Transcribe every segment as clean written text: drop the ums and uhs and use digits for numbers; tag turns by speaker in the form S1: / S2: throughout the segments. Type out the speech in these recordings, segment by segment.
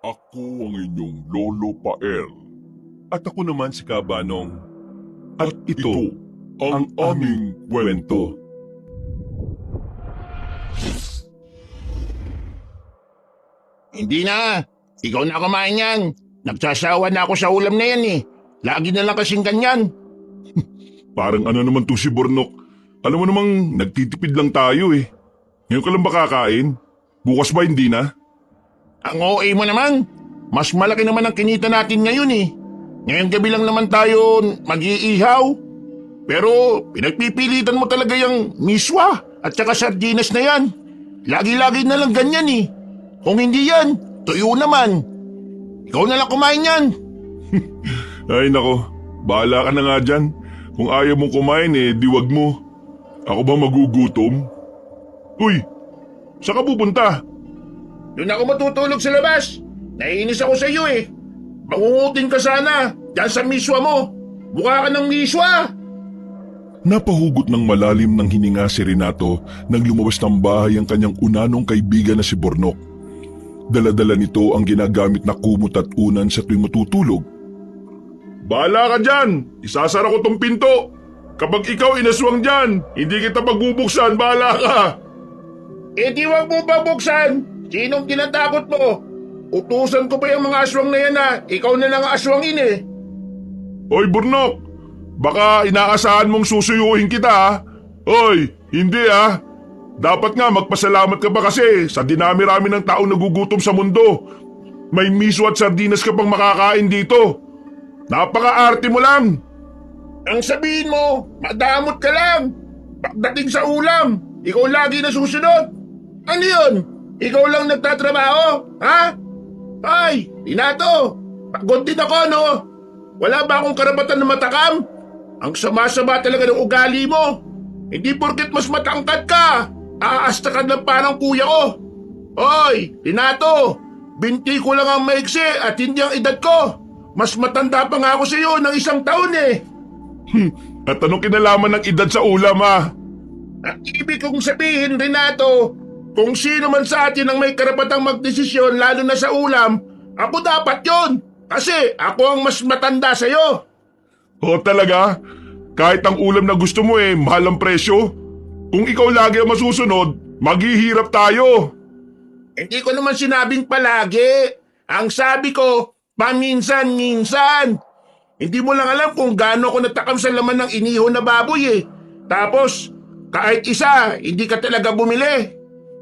S1: Ako ang inyong Lolo Pael.
S2: At ako naman si Kabanong.
S1: At ito ang aming kwento.
S3: Hindi na. Ikaw na kumain yan. Nagsasawa na ako sa ulam na yan eh. Lagi na lang kasing ganyan.
S1: Parang ano naman to si Bornok. Alam mo namang nagtitipid lang tayo eh. Ngayon ka lang ba kakain? Bukas ba hindi na?
S3: Ang OA mo naman. Mas malaki naman ang kinita natin ngayon eh. Ngayon gabi lang naman tayo mag-iihaw. Pero pinagpipilitan mo talaga yung miswa at saka sardinas na yan. Lagi-lagi na lang ganyan eh. Kung hindi yan, tuyo naman. Ikaw na lang kumain yan.
S1: Ay nako, bahala ka na nga dyan. Kung ayaw mong kumain eh, diwag mo. Ako ba magugutom? Uy, saan ka pupunta?
S3: Doon ako matutulog sa labas. Naiinis ako sa iyo eh. Mangungutin ka sana. Diyan sa miswa mo. Mukha ka ng miswa.
S1: Napahugot ng malalim ng hininga si Renato nang lumabas ng bahay ang kanyang unanong kaibigan na si Bornok. Dala-dala nito ang ginagamit na kumot at unan sa tuwing matutulog. Bahala ka dyan! Isasara ko tong pinto! Kapag ikaw inaswang dyan, hindi kita pagbubuksan, bahala ka!
S3: Eh di wag mo babuksan. Sinong tinatakot mo? Utusan ko pa yung mga aswang na yan na ikaw na lang ang aswangin eh.
S1: Hoy Bornok! Baka inaasahan mong susuyuhin kita ha? Hoy, hindi ha? Dapat nga magpasalamat ka ba kasi sa dinami-rami ng taong nagugutom sa mundo. May miso at sardinas ka pang makakain dito. Napaka-arte mo lang.
S3: Ang sabihin mo, madamot ka lang. Pagdating sa ulam, ikaw lagi na susunod. Ano yun? Ikaw lang nagtatrabaho? Ha? Ay, Renato, pagod din ako no? Wala ba akong karapatan na matakam? Ang sama-sama talaga ng ugali mo. Hindi porket mas matangkad ka, aasta ka ng parang kuya ko. Hoy, Renato, binti ko lang ang maiksi at hindi ang edad ko. Mas matanda pa nga ako sa iyo ng 1 taon eh.
S1: At anong kinalaman ng edad sa ulam ha?
S3: Ang ibig kong sabihin, Renato, kung sino man sa atin ang may karapatang magdesisyon lalo na sa ulam, ako dapat yon. Kasi ako ang mas matanda sa iyo.
S1: O talaga? Kahit ang ulam na gusto mo eh, mahal ang presyo? Kung ikaw lagi ang masusunod, maghihirap tayo.
S3: Hindi ko naman sinabing palagi. Ang sabi ko, paminsan-minsan. Hindi mo lang alam kung gaano ko natakam sa laman ng inihaw na baboy eh. Tapos, kahit isa, hindi ka talaga bumili.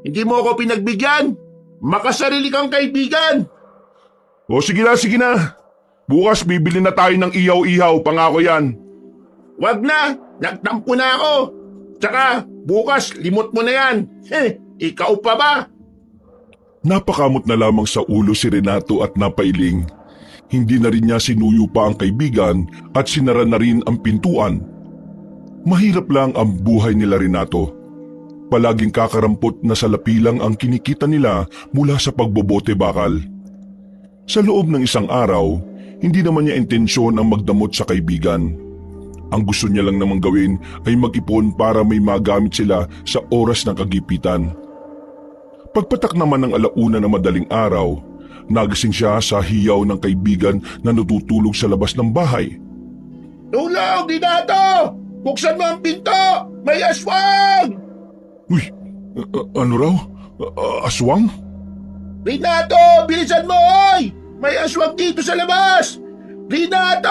S3: Hindi mo ako pinagbigyan. Makasarili kang kaibigan.
S1: O sige na, sige na. Bukas bibili na tayo ng ihaw-ihaw, pangako yan.
S3: Wag na, nagtampo na ako. Tsaka, bukas, limot mo na yan. Ikaw pa ba?
S1: Napakamot na lamang sa ulo si Renato at napailing. Hindi na rin niya sinuyo pa ang kaibigan at sinara na rin ang pintuan. Mahirap lang ang buhay nila Renato. Palaging kakarampot na salapi lang ang kinikita nila mula sa pagbobote bakal. Sa loob ng 1 araw, hindi naman niya intensyon ang magdamot sa kaibigan. Ang gusto niya lang namang gawin ay mag-ipon para may magamit sila sa oras ng kagipitan. Pagpatak naman ng 1:00 na madaling araw, nagising siya sa hiyaw ng kaibigan na natutulog sa labas ng bahay.
S3: Tulong, Renato! Buksan mo ang pinto! May aswang!
S1: Uy, ano raw? Aswang?
S3: Renato, bilisan mo, oy! May aswang dito sa labas! Renato!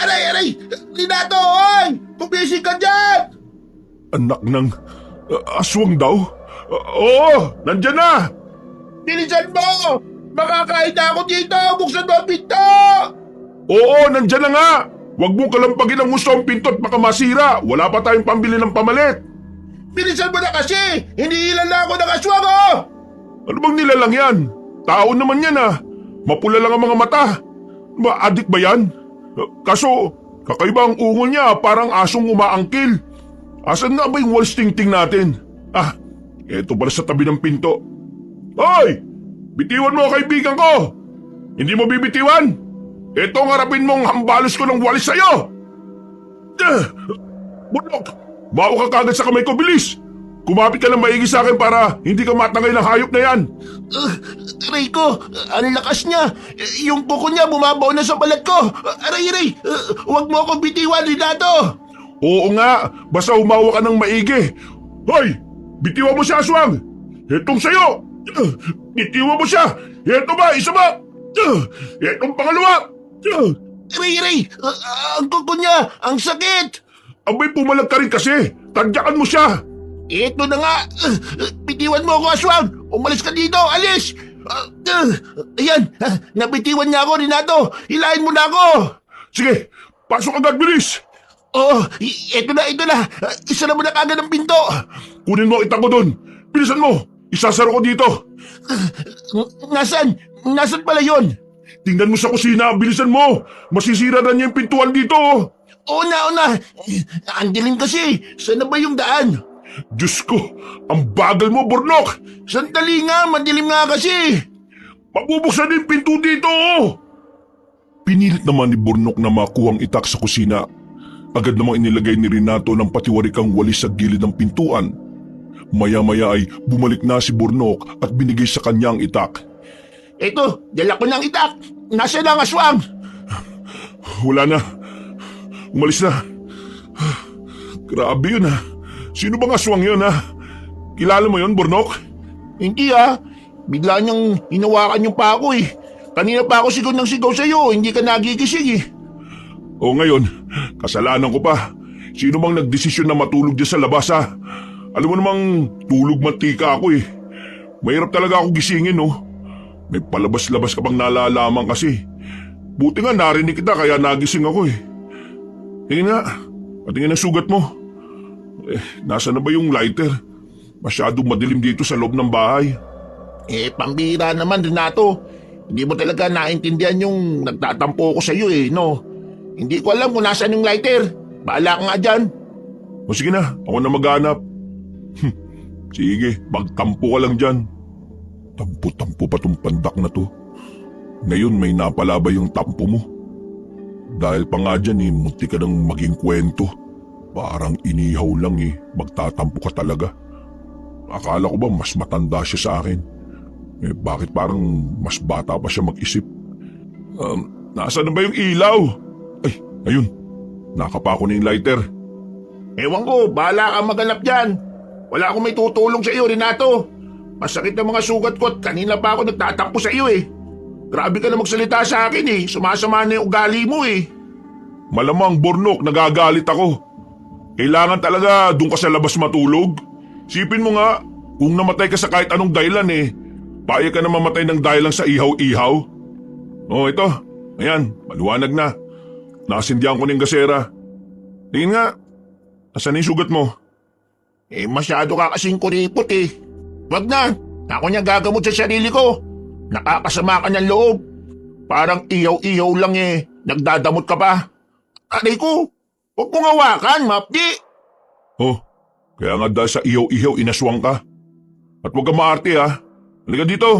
S3: Aray! Renato, oy! Pumising ka dyan!
S1: Anak ng aswang daw? Oo, nandyan na!
S3: Bilisan mo! Makakain na ako dito! Buksan mo ang pinto!
S1: Oo, nandyan na nga! Huwag mong kalampagin ang gusto ang pinto at baka masira. Wala pa tayong pambili ng pamalit.
S3: Bilisan mo na kasi! Hinihilan na ako ng aswang, oh!
S1: Ano bang nilalang yan? Tao naman yan ah. Mapula lang ang mga mata. Adik ba yan? Kaso, kakaiba ang ungol niya, parang asong umaangkil. Asan nga ba yung walls ting-ting natin? Eto pala sa tabi ng pinto. Hoy! Bitiwan mo kaibigan ko! Hindi mo bibitiwan? Eto ang harapin mong hambalos ko ng walis sa'yo! Bunok! Bawa ka kagad sa kamay ko, bilis! Kumapit ka ng maigi sa akin para hindi ka matangay ng hayop na yan.
S3: Aray ko, ang lakas niya. Yung kuko niya bumabaw na sa balat ko. Aray, huwag mo akong bitiwan, Renato.
S1: Oo nga, basta humawa ka ng maigi. Hoy, bitiwan mo siya, Aswang. Itong sayo. Bitiwan mo siya. Ito ba, isa ba? Itong pangalawa.
S3: Aray, ang kuko niya, ang sakit.
S1: Abay, pumalag ka rin kasi. Tadyakan mo siya.
S3: Ito na nga. Bitiwan mo ako, Aswang. Umalis ka dito, alis. Ayan, nabitiwan niya ako, Renato. Hilahin mo na ako.
S1: Sige, pasok agad, bilis.
S3: Oh, ito na. Isara mo na kagad ang pinto.
S1: Kunin mo ang itak ko doon. Bilisan mo. Isasara ko dito.
S3: Nasaan pala yon?
S1: Tingnan mo sa kusina. Bilisan mo. Masisira na niya yung pintuan dito.
S3: Una. Ang dilim kasi. Saan na ba yung daan?
S1: Diyos ko, ang bagal mo, Bornok.
S3: Sandali nga, madilim nga kasi.
S1: Mabubuksan din pinto dito. Pinilit naman ni Bornok na makuha ang itak sa kusina. Agad namang inilagay ni Renato ng patiwarikang walis sa gilid ng pintuan. Maya-maya ay bumalik na si Bornok at binigay sa kanya ang itak.
S3: Ito, dala ko ng itak. Nasaan ang aswang?
S1: Wala na. Umalis na. Grabe yun ha. Sino bang aswang yun ha? Kilala mo yun, Bornok?
S3: Hindi Bigla niyang hinawakan yung pako eh. Kanina pa ako sigaw ng sigaw sa'yo. Hindi ka nagigising eh.
S1: O ngayon, kasalanan ko pa. Sino bang nagdesisyon na matulog dyan sa labas ha? Alam mo namang tulog mantika ako eh. Mahirap talaga ako gisingin no. May palabas-labas ka pang nalalaman kasi. Buti nga narinig kita kaya nagising ako eh. Tingin nga, patingin ang sugat mo. Nasa na ba yung lighter? Masyadong madilim dito sa loob ng bahay.
S3: Pambira naman, Renato. Hindi mo talaga naintindihan yung nagtatampo ko sa'yo eh, no? Hindi ko alam kung nasaan yung lighter. Bahala ka nga dyan.
S1: O sige na, ako na maghanap. Sige, magtampo ka lang dyan. Tampo-tampo pa tong pandak na to. Ngayon may napalabay yung tampo mo. Dahil pa nga dyan munti ka nang maging kwento. Parang inihaw lang magtatampo ka talaga. Akala ko ba mas matanda siya sa akin? Bakit parang mas bata pa siya mag-isip? Nasaan na ba yung ilaw? Ay, ayun. Nakapa ko na yung lighter.
S3: Ewan ko, bahala ka maganap dyan. Wala akong may tutulong sa iyo, Renato. Masakit na mga sugat ko at kanina pa ako nagtatampo sa iyo eh. Grabe ka na magsalita sa akin eh. Sumasama na yung ugali mo eh.
S1: Malamang, Bornok, nagagalit ako. Kailangan talaga doon ka sa labas matulog. Sipin mo nga, kung namatay ka sa kahit anong dahilan payag ka na mamatay ng dahilan sa ihaw-ihaw. Oh, ito. Ayan, maliwanag na. Nakasindihan ko na yung gasera. Tingin nga, asan na yung sugat mo?
S3: Masyado ka kasing kuripot eh. Wag na, ako niya gagamot sa sarili ko. Nakakasama ka ng loob. Parang ihaw-ihaw lang nagdadamot ka pa. Aray ko, huwag mong hawakan, Mapdi.
S1: Oh, kaya nga dahil sa ihaw-ihaw inaswang ka. At huwag kang maarte ha. Halika dito.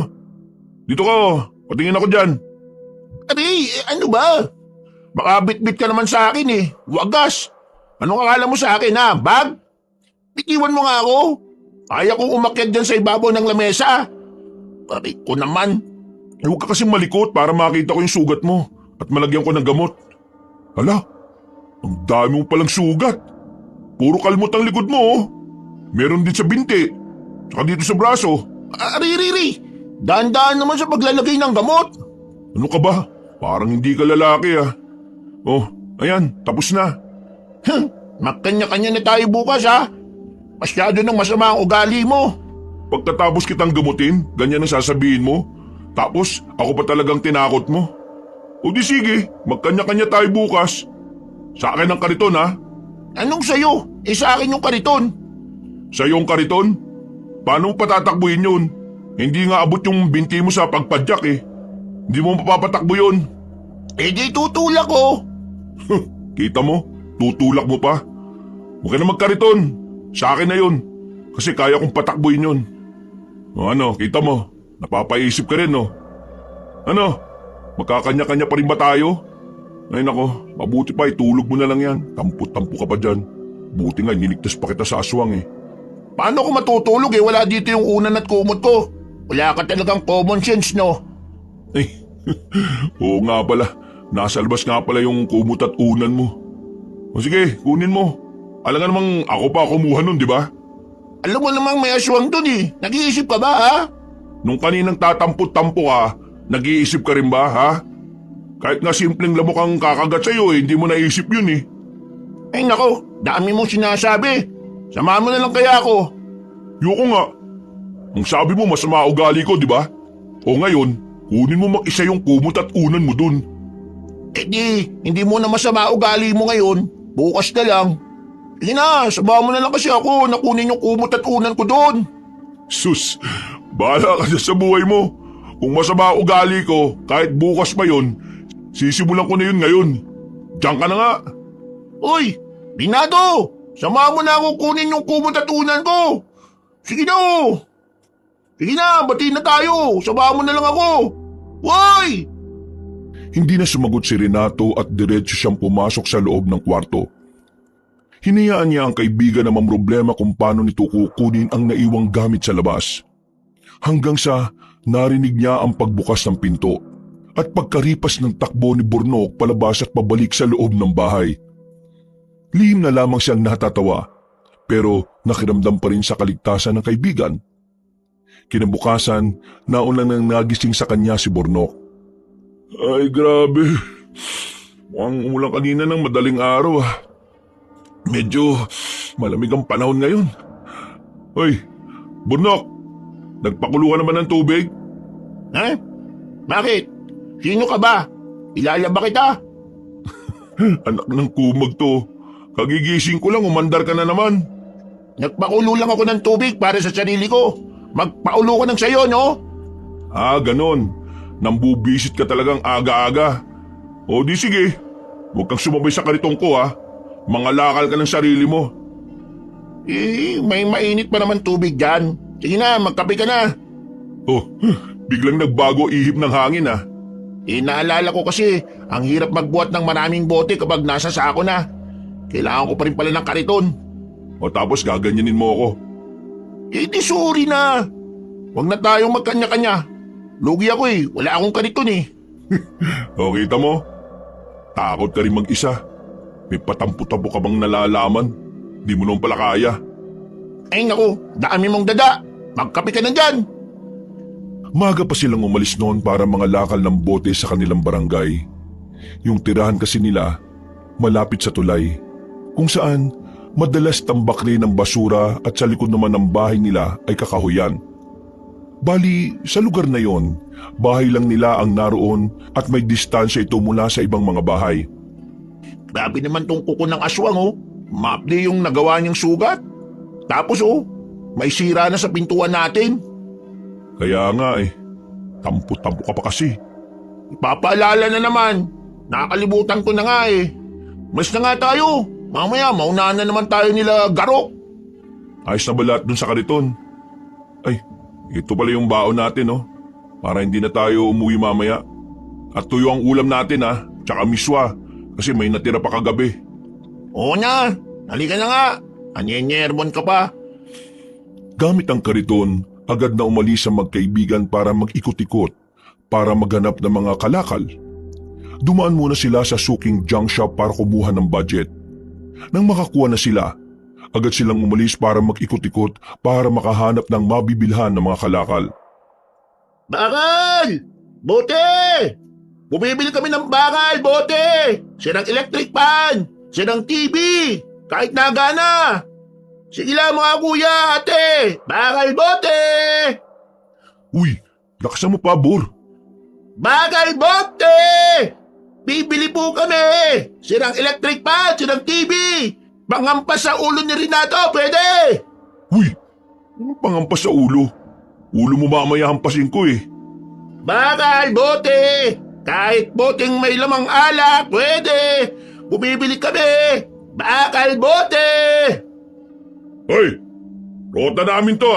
S1: Dito ka patingin ako dyan.
S3: Aray, ano ba? Baka bit-bit ka naman sa akin Wagas. Anong akala mo sa akin ha, bag? Bitiwan mo nga ako. Kaya kong umakyat dyan sa ibabaw ng lamesa. Aray ko naman.
S1: Huwag ka kasing malikot para makita ko yung sugat mo at malagyan ko ng gamot. Hala, ang dami mo palang sugat. Puro kalmot ang likod mo Meron din sa binti. Tsaka dito sa braso.
S3: Riri, dahan-dahan naman sa paglalagay ng gamot.
S1: Ano ka ba? Parang hindi ka lalaki Oh, ayan, tapos na.
S3: Magkanya-kanya na tayo bukas Masyado nang masama ang ugali mo.
S1: Pagkatapos kitang gamutin, ganyan ang sasabihin mo. Tapos ako pa talagang tinakot mo. O di sige, magkanya-kanya tayo bukas. Sa akin ang kariton
S3: Anong sayo? Sa akin yung kariton.
S1: Sa iyong kariton? Paano mo patatakbuhin yun? Hindi nga abot yung binti mo sa pagpadyak Hindi mo mapapatakbo yun.
S3: Di tutulak ko.
S1: Kita mo? Tutulak mo pa. Huwag ka na magkariton. Sa akin na yun. Kasi kaya kong patakbuhin yun. O ano, kita mo? Napapaisip ka rin Ano? Magkakanya-kanya pa rin ba tayo? Ay nako, mabuti pa itulog mo na lang yan. Tampo-tampo ka pa dyan. Buti nga niligtas pa kita sa aswang
S3: Paano ako matutulog wala dito yung unan at kumot ko? Wala ka talagang common sense, no?
S1: Eh, oo nga pala. Nasa labas nga pala yung kumot at unan mo. O sige, kunin mo. Alam nga namang ako pa kumuha nun, di ba?
S3: Alam mo namang may aswang dun Nag-iisip ka ba, ha?
S1: Nung kaninang tatampo-tampo ka, nag-iisip ka rin ba, ha? Kahit nga simpleng lamok ang kakagat sa'yo hindi mo naisip yun
S3: Ay nako, dami mong sinasabi. Samahan mo na lang kaya ako.
S1: Yoko nga. Ang sabi mo masama ugali ko, di ba? O ngayon, kunin mo mag-isa yung kumot at unan mo dun.
S3: Hindi mo na masama ugali mo ngayon. Bukas na lang. Sige na, samahan mo na lang kasi ako na kunin yung kumot at unan ko doon.
S1: Sus, bahala ka dyan sa buhay mo. Kung masama ugali ko, kahit bukas pa yun, sisimulan ko na yun ngayon. Diyan ka na nga.
S3: Uy, Binado! Samahan mo na ako kunin yung kumot at unan ko. Sige na Sige na, batiin na tayo. Samahan mo na lang ako. Uy!
S1: Hindi na sumagot si Renato at diretso siyang pumasok sa loob ng kwarto. Hinayaan niya ang kaibigan na mamroblema kung paano nito kukunin ang naiwang gamit sa labas. Hanggang sa narinig niya ang pagbukas ng pinto at pagkaripas ng takbo ni Burnok palabas at pabalik sa loob ng bahay. Lihim na lamang siyang natatawa pero nakiramdam pa rin sa kaligtasan ng kaibigan. Kinabukasan, nauna nang nagising sa kanya si Burnok. Ay grabe, mukhang umulan kanina ng madaling araw Medyo malamig ang panahon ngayon. Hoy, Burnok, nagpakulo ka naman ng tubig?
S3: Ha? Bakit? Sino ka ba? Kilala ba kita?
S1: Anak ng kumag to. Kagigising ko lang, umandar ka na naman.
S3: Nagpakulo lang ako ng tubig para sa sarili ko. Magpaulo ko ng sayo, no?
S1: Ganon. Nambubisit ka talagang aga-aga. O di sige, huwag kang sumabay sa karitong ko Mangalakal ka ng sarili mo.
S3: May mainit pa naman tubig dyan. Sige na, magkape ka na.
S1: Oh, biglang nagbago ihip ng hangin
S3: Naalala ko kasi, ang hirap magbuhat ng maraming bote kapag nasa sako na. Kailangan ko pa rin pala ng kariton.
S1: O tapos gaganyanin mo ako.
S3: Di sorry na. Huwag na tayong magkanya-kanya. Lugi ako wala akong kariton
S1: O kita mo, takot ka rin mag-isa. May patampo-tampo ka bang nalalaman? Di mo naman pala kaya.
S3: Ay naku, dami mong dada. Magkape ka na dyan.
S1: Maga pa silang umalis noon para mga lakal ng bote sa kanilang barangay. Yung tirahan kasi nila, malapit sa tulay, kung saan madalas tambak rin ang basura at sa likod naman ng bahay nila ay kakahuyan. Bali, sa lugar na yon, bahay lang nila ang naroon at may distansya ito mula sa ibang mga bahay.
S3: Grabe naman tong kuko ng aswang Mapli yung nagawa niyang sugat. Tapos may sira na sa pintuan natin.
S1: Kaya nga tampo-tampo ka pa kasi.
S3: Ipapaalala na naman. Nakakalimutan ko na nga Mas na nga tayo. Mamaya maunahan na naman tayo nila Garok.
S1: Ayos na ba lahat dun sa kariton? Ay, ito pala yung baon natin para hindi na tayo umuwi mamaya. At tuyo ang ulam natin tsaka miswa. Kasi may natira pa kagabi.
S3: Oo na, halika na nga. Anyenyerbon ka pa.
S1: Gamit ang kariton, agad na umalis ang magkaibigan para mag-ikot-ikot, para maghanap ng mga kalakal. Dumaan muna sila sa suking junk shop para kumuha ng budget. Nang makakuha na sila, agad silang umalis para mag-ikot-ikot para makahanap ng mabibilhan ng mga kalakal.
S3: Bakal! Bote! Bumibili kami ng bakal, bote! Sirang electric fan! Sirang TV! Kahit nagana! Sige lang mga kuya, ate! Bakal, bote!
S1: Uy, lakasan mo pa, Bor!
S3: Bakal, bote! Bibili po kami! Sirang electric fan, sirang TV! Pangampas sa ulo ni Renato, pwede!
S1: Uy, anong pangampas sa ulo? Ulo mo mamaya hampasin ko
S3: Bakal, bote! Kahit boteng may lamang alak, pwede! Bumibili kami! Bakal, bote!
S1: Hoy, rota namin to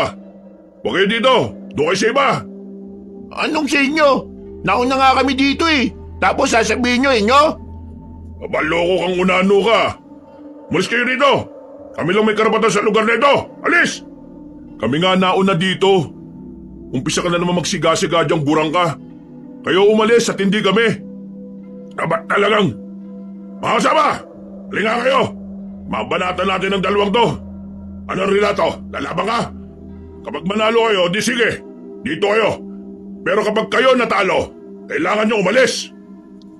S1: Huwag kayo dito, doon kayo sa iba!
S3: Anong sa inyo? Nauna nga kami dito Tapos sasabihin nyo inyo?
S1: Mabaloko kang unano ka! Malis kayo dito! Kami lang may karapatan sa lugar na ito! Alis! Kami nga nauna dito. Umpisa ka na naman magsiga-siga dyang burang ka. Kayo umalis at hindi kami. Dapat talagang. Mga kasama, halika kayo. Mabanatan natin ang dalawang to. Anong Renato? Lalaban ka? Kapag manalo kayo, di sige. Dito kayo. Pero kapag kayo natalo, kailangan nyo umalis.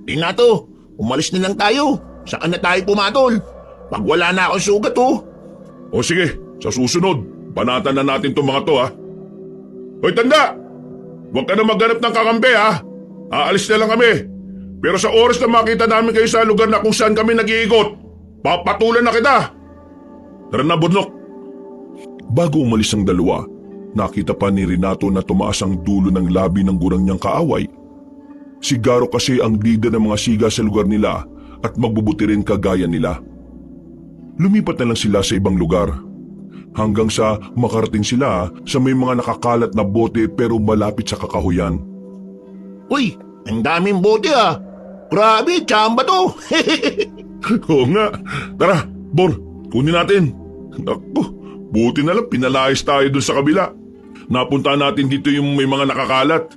S3: Renato, umalis na lang tayo. Saan na tayo pumatol? Pag wala na akong sugat
S1: O sige, sa susunod, banatan na natin itong mga to ha. Hoy tanda! Huwag ka na maghanap ng kakampi ha. Aalis na lang kami. Pero sa oras na makita namin kayo sa lugar na kung saan kami nag-iikot, papatulan na kita. Tara na, Burnok. Bago umalis ang dalawa, nakita pa ni Renato na tumaas ang dulo ng labi ng gurang niyang kaaway. Si Garo kasi ang leader ng mga siga sa lugar nila at magbubuti rin kagaya nila. Lumipat na lang sila sa ibang lugar. Hanggang sa makarating sila sa may mga nakakalat na bote pero malapit sa kakahuyan.
S3: Uy, ang daming bote Grabe, tsamba to.
S1: Oo nga. Tara, Bor, kunin natin. Naku, buti na lang pinalayas tayo dun sa kabila. Napunta natin dito yung may mga nakakalat.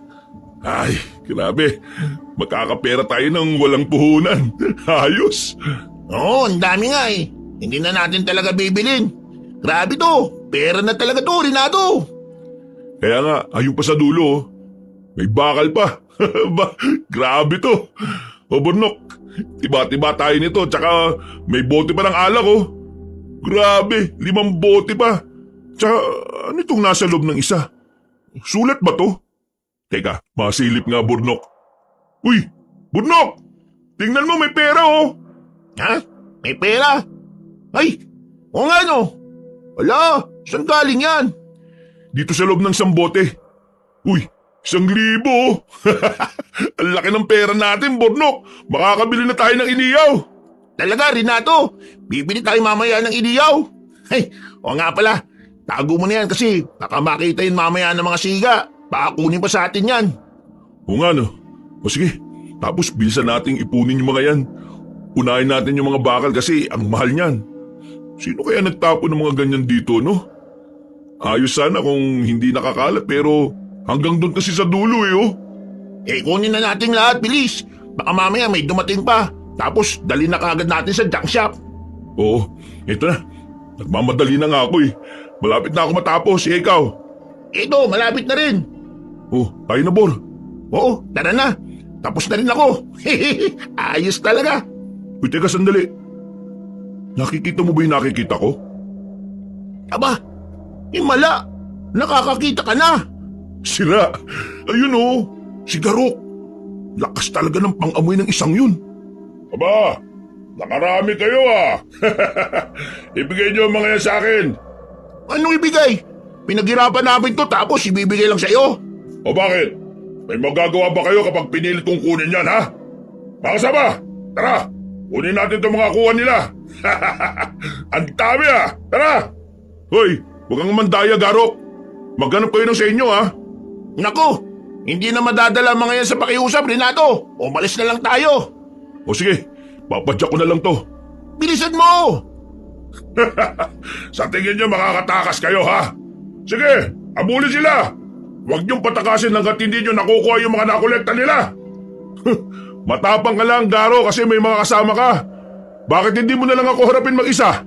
S1: Ay, grabe. Makakapera tayo ng walang puhunan. Ayos.
S3: Oo, ang dami nga Hindi na natin talaga bibilin. Grabe to, pera na talaga to, Renato.
S1: Kaya nga, ayun pa sa dulo. May bakal pa. Grabe to. O Burnok, tiba-tiba tayo nito tsaka may bote pa ng alak Grabe, 5 bote pa. Tsaka ano itong nasa loob ng isa? Sulat ba to? Teka, masilip nga Burnok. Uy, Burnok! Tingnan mo may pera
S3: Ha? May pera? Ay, o nga Wala, saan galing yan?
S1: Dito sa loob ng isang bote. Uy, 1,000. Ang laki ng pera natin, Burnok. Makakabili na tayo ng iniyaw.
S3: Talaga, Renato. Bibili tayo mamaya ng iniyaw. Ay, o nga pala. Tago mo na yan kasi baka makita yun mamaya ng mga siga. Baka kunin pa sa atin yan.
S1: O nga no. O sige, tapos bilisan nating ipunin yung mga yan. Unahin natin yung mga bakal kasi ang mahal niyan. Sino kaya nagtapon ng mga ganyan dito, no? Ayos sana kung hindi nakakalat pero hanggang doon kasi sa dulo
S3: Kunin na natin lahat, bilis. Baka mamaya may dumating pa. Tapos dali na kagad natin sa junk shop.
S1: Oo, ito na. Nagmamadali na nga ako Malapit na ako matapos, ikaw?
S3: Ito, malapit na rin.
S1: Oh, tayo na, Bor.
S3: Oo, tara na. Tapos na rin ako. Ayos talaga.
S1: Uy, teka sandali. Nakikita mo ba yung nakikita ko?
S3: Aba, himala. Nakakakita ka na.
S1: Sira. Ayun si Garok. Lakas talaga ng pang-amoy ng isang yun. Aba, nakarami kayo Ibigay niyo ang mga yan sa akin.
S3: Anong ibigay? Pinaghirapan namin to tapos ibibigay lang sa'yo.
S1: O bakit? May magagawa ba kayo kapag pinilit kong kunin yan, ha? Mga kasama, tara! Kunin natin itong mga kuha nila. Ang dami Tara! Hoy, huwag kang mandaya, Garok. Maghanap kayo ng sa inyo, ha?
S3: Naku, hindi na madadala mga yan sa pakiusap, Renato. Umalis na lang tayo.
S1: O sige, papadyak ko na lang to.
S3: Bilisan mo!
S1: Sa tingin nyo makakatakas kayo, ha? Sige, abulin sila. Huwag niyong patakasin hanggat hindi nyo nakukuha yung mga nakolekta nila. Matapang ka lang, Garo, kasi may mga kasama ka. Bakit hindi mo na lang ako harapin mag-isa?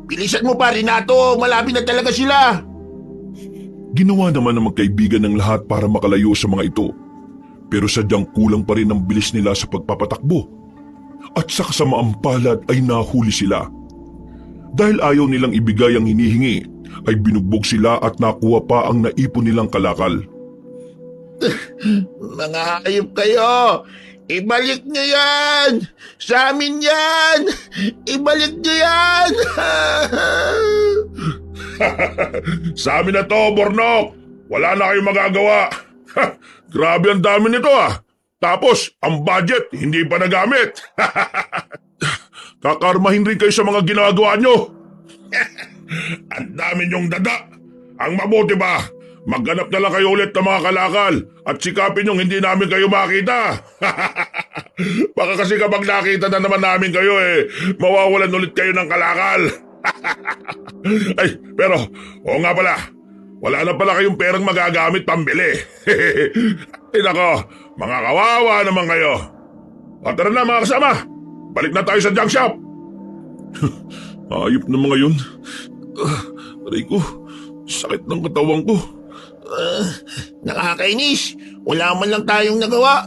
S3: Bilisan mo pa, Renato. Malapit na talaga sila.
S1: Ginawa naman ng magkaibigan ng lahat para makalayo sa mga ito. Pero sadyang kulang pa rin ang bilis nila sa pagpapatakbo. At sa kasamaang palad ay nahuli sila. Dahil ayaw nilang ibigay ang hinihingi, ay binugbog sila at nakuha pa ang naipon nilang kalakal.
S3: Mga hayop kayo! Ibalik niyo yan! Sa amin yan! Ibalik niyo yan!
S1: Sa amin na to, Burnok! Wala na kayong magagawa! Grabe ang dami nito Tapos, ang budget hindi pa nagamit! Kakarmahin rin kayo sa mga ginagawa nyo! Ang dami nyong dada! Ang mabuti ba? Maghanap na lang kayo ulit ng mga kalakal at sikapin yung hindi namin kayo makita. Baka kasi kapag nakita na naman namin kayo mawawalan ulit kayo ng kalakal. Ay, pero, oo nga pala,
S3: wala na pala kayong perang magagamit pambili. Ay nako, mga kawawa naman kayo. O tara na mga kasama, balik na tayo sa junk shop.
S1: Ayop na mga yun. Aray ko, sakit ng katawan ko.
S3: Nakakainis, wala man lang tayong nagawa.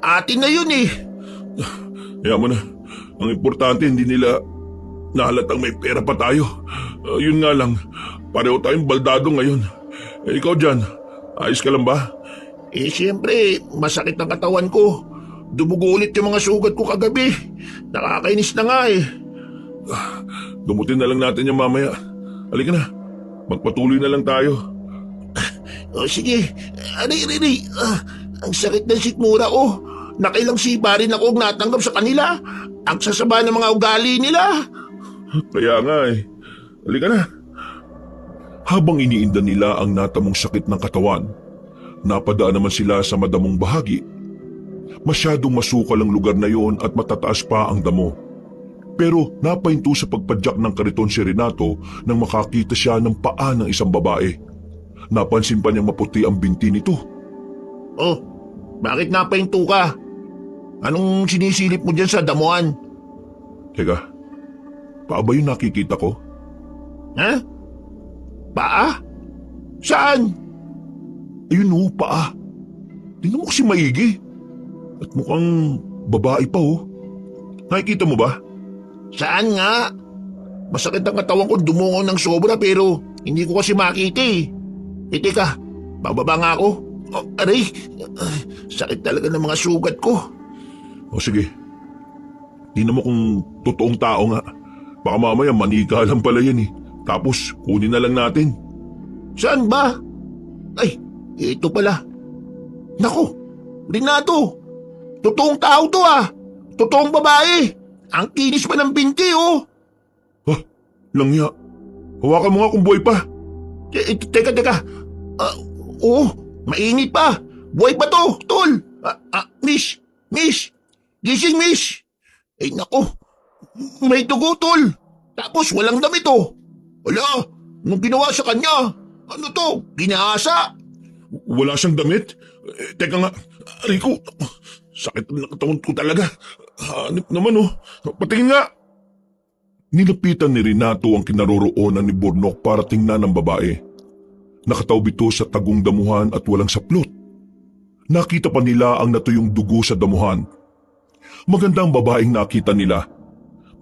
S3: Atin na yun eh.
S1: Kaya mo na, ang importante hindi nila nahalatang may pera pa tayo. Yun nga lang, pareho tayong baldado ngayon. Ikaw dyan, ayos ka lang ba?
S3: Siyempre, masakit ang katawan ko. Dumugo ulit yung mga sugat ko kagabi. Nakakainis na nga eh.
S1: Gumutin na lang natin yung mamaya. Halika na, magpatuloy na lang tayo.
S3: O sige, aray. Ang sakit ng sikmura ko. Nakailang sipa rin ako natanggap sa kanila. Ang sasaba ng mga ugali nila.
S1: Kaya nga eh. Halika na. Habang iniinda nila ang natamong sakit ng katawan, napadaan naman sila sa madamong bahagi. Masyadong masukal ang lugar na yon at matataas pa ang damo. Pero napahinto sa pagpadyak ng kariton si Renato nang makakita siya ng paa ng isang babae. Napansin pa niyang maputi ang binti nito.
S3: Oh, bakit napahinto ka? Anong sinisilip mo dyan sa damuhan?
S1: Teka, paa ba yung nakikita ko?
S3: Ha? Paa? Saan?
S1: Ayun o, paa. Tingnan mo kasi maigi. At mukhang babae pa oh. Nakikita mo ba?
S3: Saan nga? Masakit ang katawan ko dumungaw ng sobra pero hindi ko kasi makita eh. Teka, bababa nga ako. Oh, aray, sakit talaga ng mga sugat ko.
S1: O sige, tingnan mo kung totoong tao nga. Baka mamaya manika lang pala yan eh. Tapos kunin na lang natin.
S3: Saan ba? Ay, ito pala. Naku, Renato, totoong tao to ah. Totoong babae. Ang kinis pa ng binti oh.
S1: Ah, langya. Hawakan mo nga kung buhay pa.
S3: Teka. Oo, mainit pa. Buhay pa to, tol. Miss. Gising, miss. Ay, nako. May dugo, tol. Tapos walang damit, oh. Wala, nung ginawa sa kanya. Ano to, ginahasa?
S1: Wala siyang damit? Teka nga, Rico. Sakit ng katawan ko talaga. Hanip naman, oh. Patingin nga. Nilapitan ni Renato ang kinaroroonan ni Bornok para tingnan ang babae. Nakataob ito sa tagong damuhan at walang saplot. Nakita pa nila ang natuyong dugo sa damuhan. Magandang babaeng nakita nila.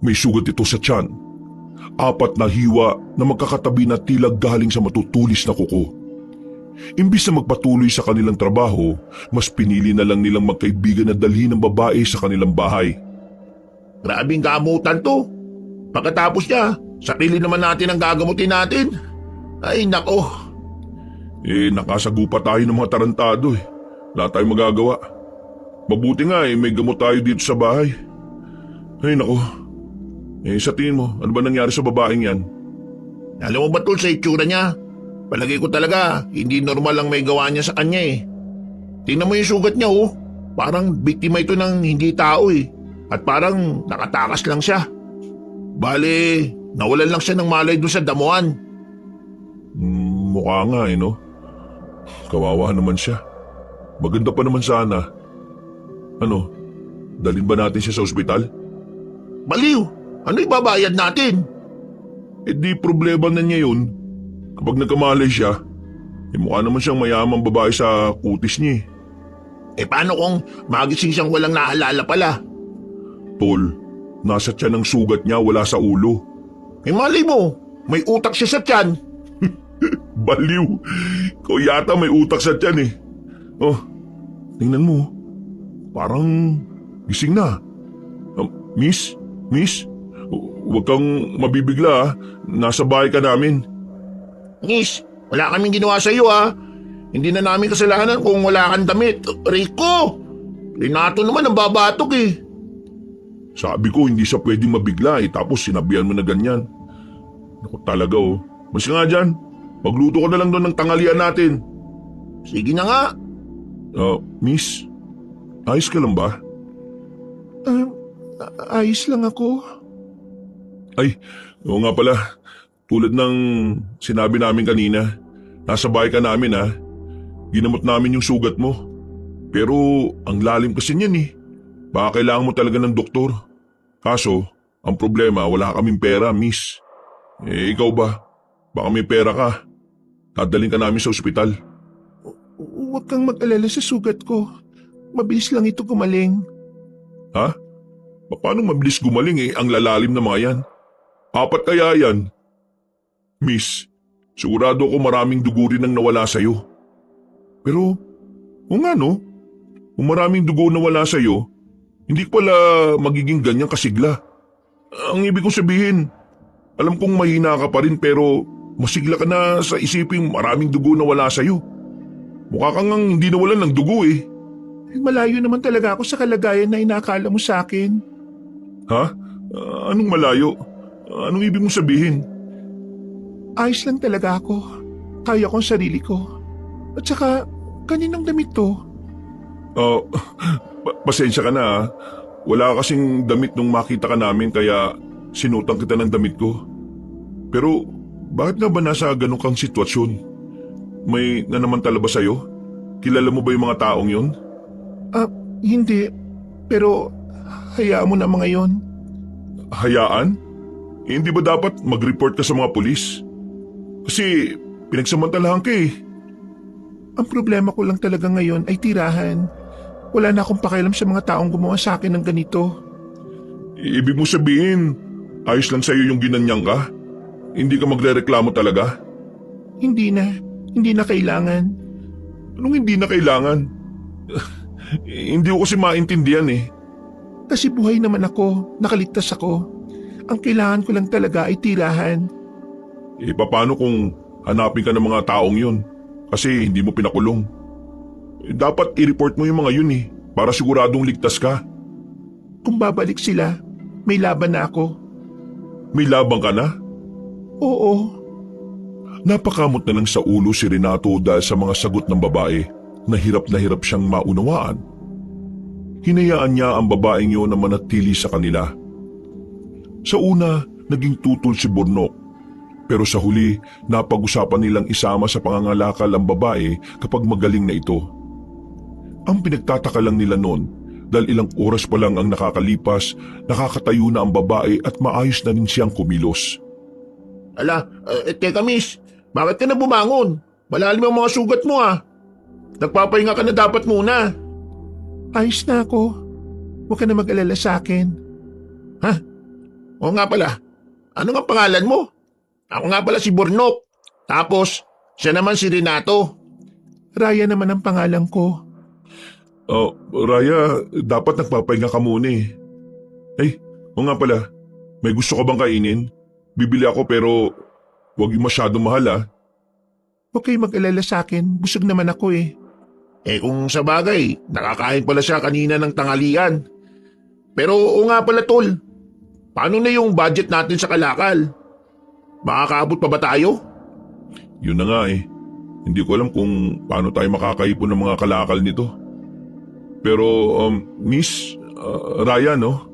S1: May sugat ito sa tiyan. 4 na hiwa na magkakatabi na tila galing sa matutulis na kuko. Imbis na magpatuloy sa kanilang trabaho, mas pinili na lang nilang magkaibigan na dalhin ang babae sa kanilang bahay.
S3: Grabing gamutan to. Pagkatapos niya, sarili naman natin ang gagamutin natin. Ay, nako.
S1: Nakasagupa tayo ng mga tarantado eh. Wala tayong magagawa. Mabuti nga may gamot tayo dito sa bahay. Ay, nako. Sa tingin mo, ano ba nangyari sa babaeng yan?
S3: Alam mo ba tol sa itsura niya? Palagay ko talaga, hindi normal ang may gawa niya sa kanya eh. Tingnan mo yung sugat niya oh. Parang biktima ito ng hindi tao eh. At parang nakatakas lang siya. Bale, nawalan lang siya ng malay doon sa damuhan.
S1: Mukha nga no? Kawawa naman siya. Maganda pa naman sana. Ano, dalhin ba natin siya sa ospital?
S3: Baliw, ano ibabayad natin?
S1: Di problema na niya yun. Kapag nagkamalay siya, mukha naman siyang mayamang babae sa kutis niya
S3: Paano kung magising siyang walang naalala pala?
S1: Tol, nasa tiyan ang sugat niya, wala sa ulo.
S3: Mali mo, may utak siya sa tiyan.
S1: Baliw, ikaw yata may utak sa tiyan Oh, tingnan mo. Parang gising na. Miss, huwag kang mabibigla Nasa bahay ka namin.
S3: Miss, wala kaming ginawa sa iyo Hindi na namin kasalanan kung wala kang damit. Rico, Renato naman ang babatok
S1: Sabi ko hindi siya pwedeng mabigla tapos sinabihan mo na ganyan. Naku talaga Mas nga dyan, magluto ko na lang doon ng tanghalian natin.
S3: Sige na nga.
S1: Miss, ayos ka lang ba?
S3: Ayos lang ako.
S1: Ay, oo nga pala. Tulad ng sinabi namin kanina, nasa bahay ka namin ha. Ginamot namin yung sugat mo. Pero ang lalim kasi niyan eh. Baka kailangan mo talaga ng doktor. Kaso, ang problema wala kaming pera, miss. Ikaw ba? Baka may pera ka. Dadaling ka namin sa ospital.
S3: Huwag kang mag-alala sa sugat ko. Mabilis lang ito gumaling.
S1: Ha? Paano mabilis gumaling ang lalalim na mga yan? 4 kaya yan? Miss, sigurado ako maraming dugo rin ang nawala sa'yo. Pero, o nga no? Kung maraming dugo nawala sa'yo, hindi pala magiging ganyan kasigla. Ang ibig kong sabihin, alam kong mahina ka pa rin pero masigla ka na sa isiping maraming dugo nawala sa'yo. Mukha kang hindi nawalan ng dugo eh.
S3: Malayo naman talaga ako sa kalagayan na inaakala mo sa akin.
S1: Ha? Anong malayo? Anong ibig mong sabihin?
S3: Ayos lang talaga ako. Kaya ko ang sarili ko. At saka, kaninang damit to?
S1: Pasensya ka na ha. Wala kasing damit nung makita ka namin kaya sinutan kita ng damit ko. Pero bakit nga ba nasa ganun kang sitwasyon? May nanamantala ba sa'yo? Kilala mo ba yung mga taong yun?
S3: Hindi. Pero, hayaan mo na mga yon.
S1: Hayaan? Hindi ba dapat mag-report ka sa mga pulis? Kasi pinagsamantalahan ka eh.
S3: Ang problema ko lang talaga ngayon ay tirahan. Wala na akong pakialam sa mga taong gumawa sa akin ng ganito.
S1: Ibig mo sabihin, ayos lang sa'yo yung ginanyang ka? Hindi ka magrereklamo talaga?
S3: Hindi na kailangan.
S1: Anong hindi na kailangan? Hindi ko kasi maintindihan eh.
S3: Kasi buhay naman ako, nakaligtas ako. Ang kailangan ko lang talaga ay tirahan.
S1: Paano kung hanapin ka ng mga taong yun? Kasi hindi mo pinakulong. Dapat i-report mo yung mga yun eh, para siguradong ligtas ka.
S3: Kung babalik sila, may laban na ako.
S1: May labang ka na?
S3: Oo.
S1: Napakamot na lang sa ulo si Renato dahil sa mga sagot ng babae na hirap siyang maunawaan. Hinayaan niya ang babaeng yun na manatili sa kanila. Sa una, naging tutol si Bornok. Pero sa huli, napag-usapan nilang isama sa pangangalakal ang babae kapag magaling na ito. Ang pinagtataka lang nila noon dahil ilang oras pa lang ang nakakalipas, nakakatayo na ang babae at maayos na rin siyang kumilos.
S3: Teka miss, bakit ka na bumangon? Malalim ang mga sugat mo ah. Nagpapahinga ka na dapat muna. Ayos na ako. Huwag ka na mag-alala sa akin. Ha? Oo nga pala. Ano nga pangalan mo? Ako nga pala si Bornok. Tapos, siya naman si Renato. Raya naman ang pangalan ko.
S1: Raya, dapat nagpapahinga ka muna eh. Oo nga pala. May gusto ka bang kainin? Bibili ako pero huwag yung masyadong mahal ah.
S3: Huwag kayo mag-alala sa akin. Busog naman ako eh. Kung sa bagay, nakakain pala siya kanina ng tanghalian. Pero oo nga pala tol, paano na yung budget natin sa kalakal? Makakaabot pa ba tayo?
S1: Yun na nga eh. Hindi ko alam kung paano tayo makakaipon ng mga kalakal nito. Pero Miss Raya no?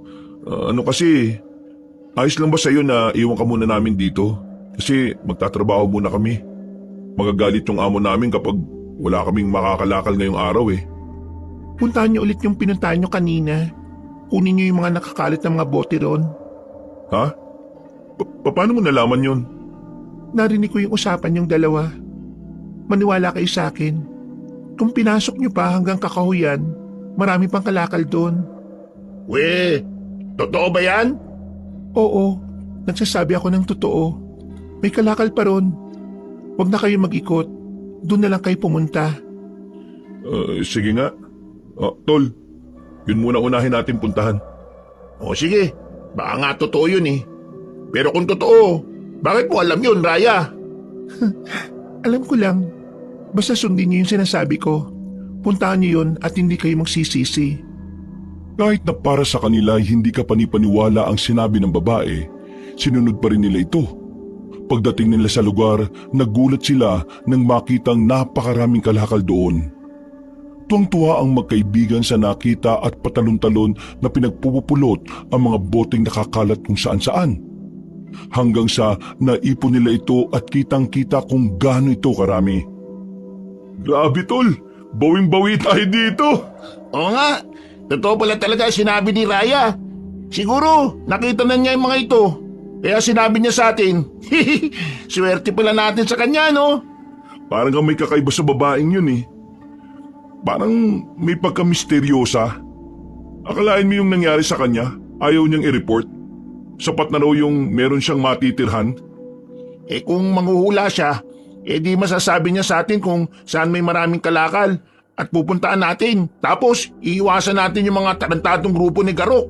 S1: Ano kasi, ayos lang ba sa'yo na iwan ka muna namin dito? Kasi magtatrabaho muna kami. Magagalit yung amo namin kapag wala kaming makakalakal ngayong araw eh.
S3: Puntahan niyo ulit yung pinuntahan niyo kanina. Kunin niyo yung mga nakakalat ng mga bote ron.
S1: Ha? Paano mo nalaman yun?
S3: Narinig ko yung usapan yung dalawa. Maniwala kayo sa akin. Kung pinasok niyo pa hanggang kakahuyan, marami pang kalakal doon. Totoo ba yan? Oo, nagsasabi ako ng totoo. May kalakal pa ron. Huwag na kayo mag-ikot. Doon na lang kayo pumunta.
S1: Sige nga. Tol, yun muna unahin natin puntahan.
S3: Sige, baka nga totoo yun eh. Pero kung totoo, bakit mo alam yun, Raya? Alam ko lang. Basta sundin niyo yung sinasabi ko. Puntahan niyo yun at hindi kayo magsisisi.
S1: Kahit na para sa kanila hindi ka panipaniwala ang sinabi ng babae, sinunod pa rin nila ito. Pagdating nila sa lugar, nagulat sila nang makitang napakaraming kalakal doon. Tuwang-tuwa ang magkaibigan sa nakita at patalon-talon na pinagpupulot ang mga boteng nakakalat kung saan-saan. hanggang sa naipon nila ito at kitang-kita kung gaano ito karami. Grabe tol, bawing-bawi tayo dito.
S3: Oo nga, totoo pala talaga sinabi ni Raya. Siguro, nakita na niya yung mga ito. Kaya sinabi niya sa atin, swerte pala natin sa kanya, no?
S1: Parang kang may kakaiba sa babaeng yun eh. Parang may pagka-misteryosa. Akalain mo yung nangyari sa kanya, ayaw niyang i-report. Sapat na raw yung meron siyang matitirhan.
S3: Eh kung manghuhula siya, eh di masasabi niya sa atin kung saan may maraming kalakal at pupuntaan natin. Tapos, iiwasan natin yung mga tarantadong grupo ni Garok.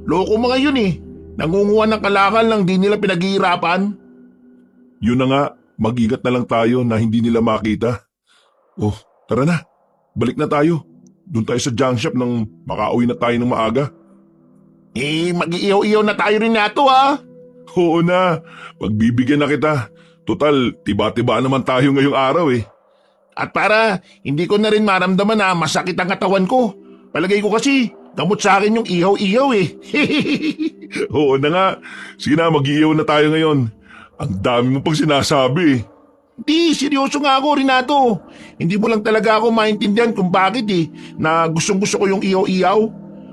S3: Loko mga yun eh. Nangunguha ng kalakal lang di nila pinaghihirapan.
S1: Yun na nga, mag-ingat na lang tayo na hindi nila makita. Oh, tara na. Balik na tayo. Doon tayo sa junk shop nang makauwi na tayo ng maaga.
S3: Eh, mag-iiyaw-iyaw na tayo rin nato ha.
S1: Oo na, pagbibigyan na kita. Total, tiba-tiba naman tayo ngayong araw eh.
S3: At para hindi ko na rin maramdaman na masakit ang katawan ko. Palagay ko kasi, gamot sa akin yung ihaw-ihaw eh.
S1: Oo na nga, sige na mag-iiyaw na tayo ngayon. Ang dami mo pang sinasabi eh.
S3: Di, seryoso nga ako, Renato. Hindi mo lang talaga ako maintindihan kung bakit eh, na gustong-gusto ko yung ihaw-ihaw.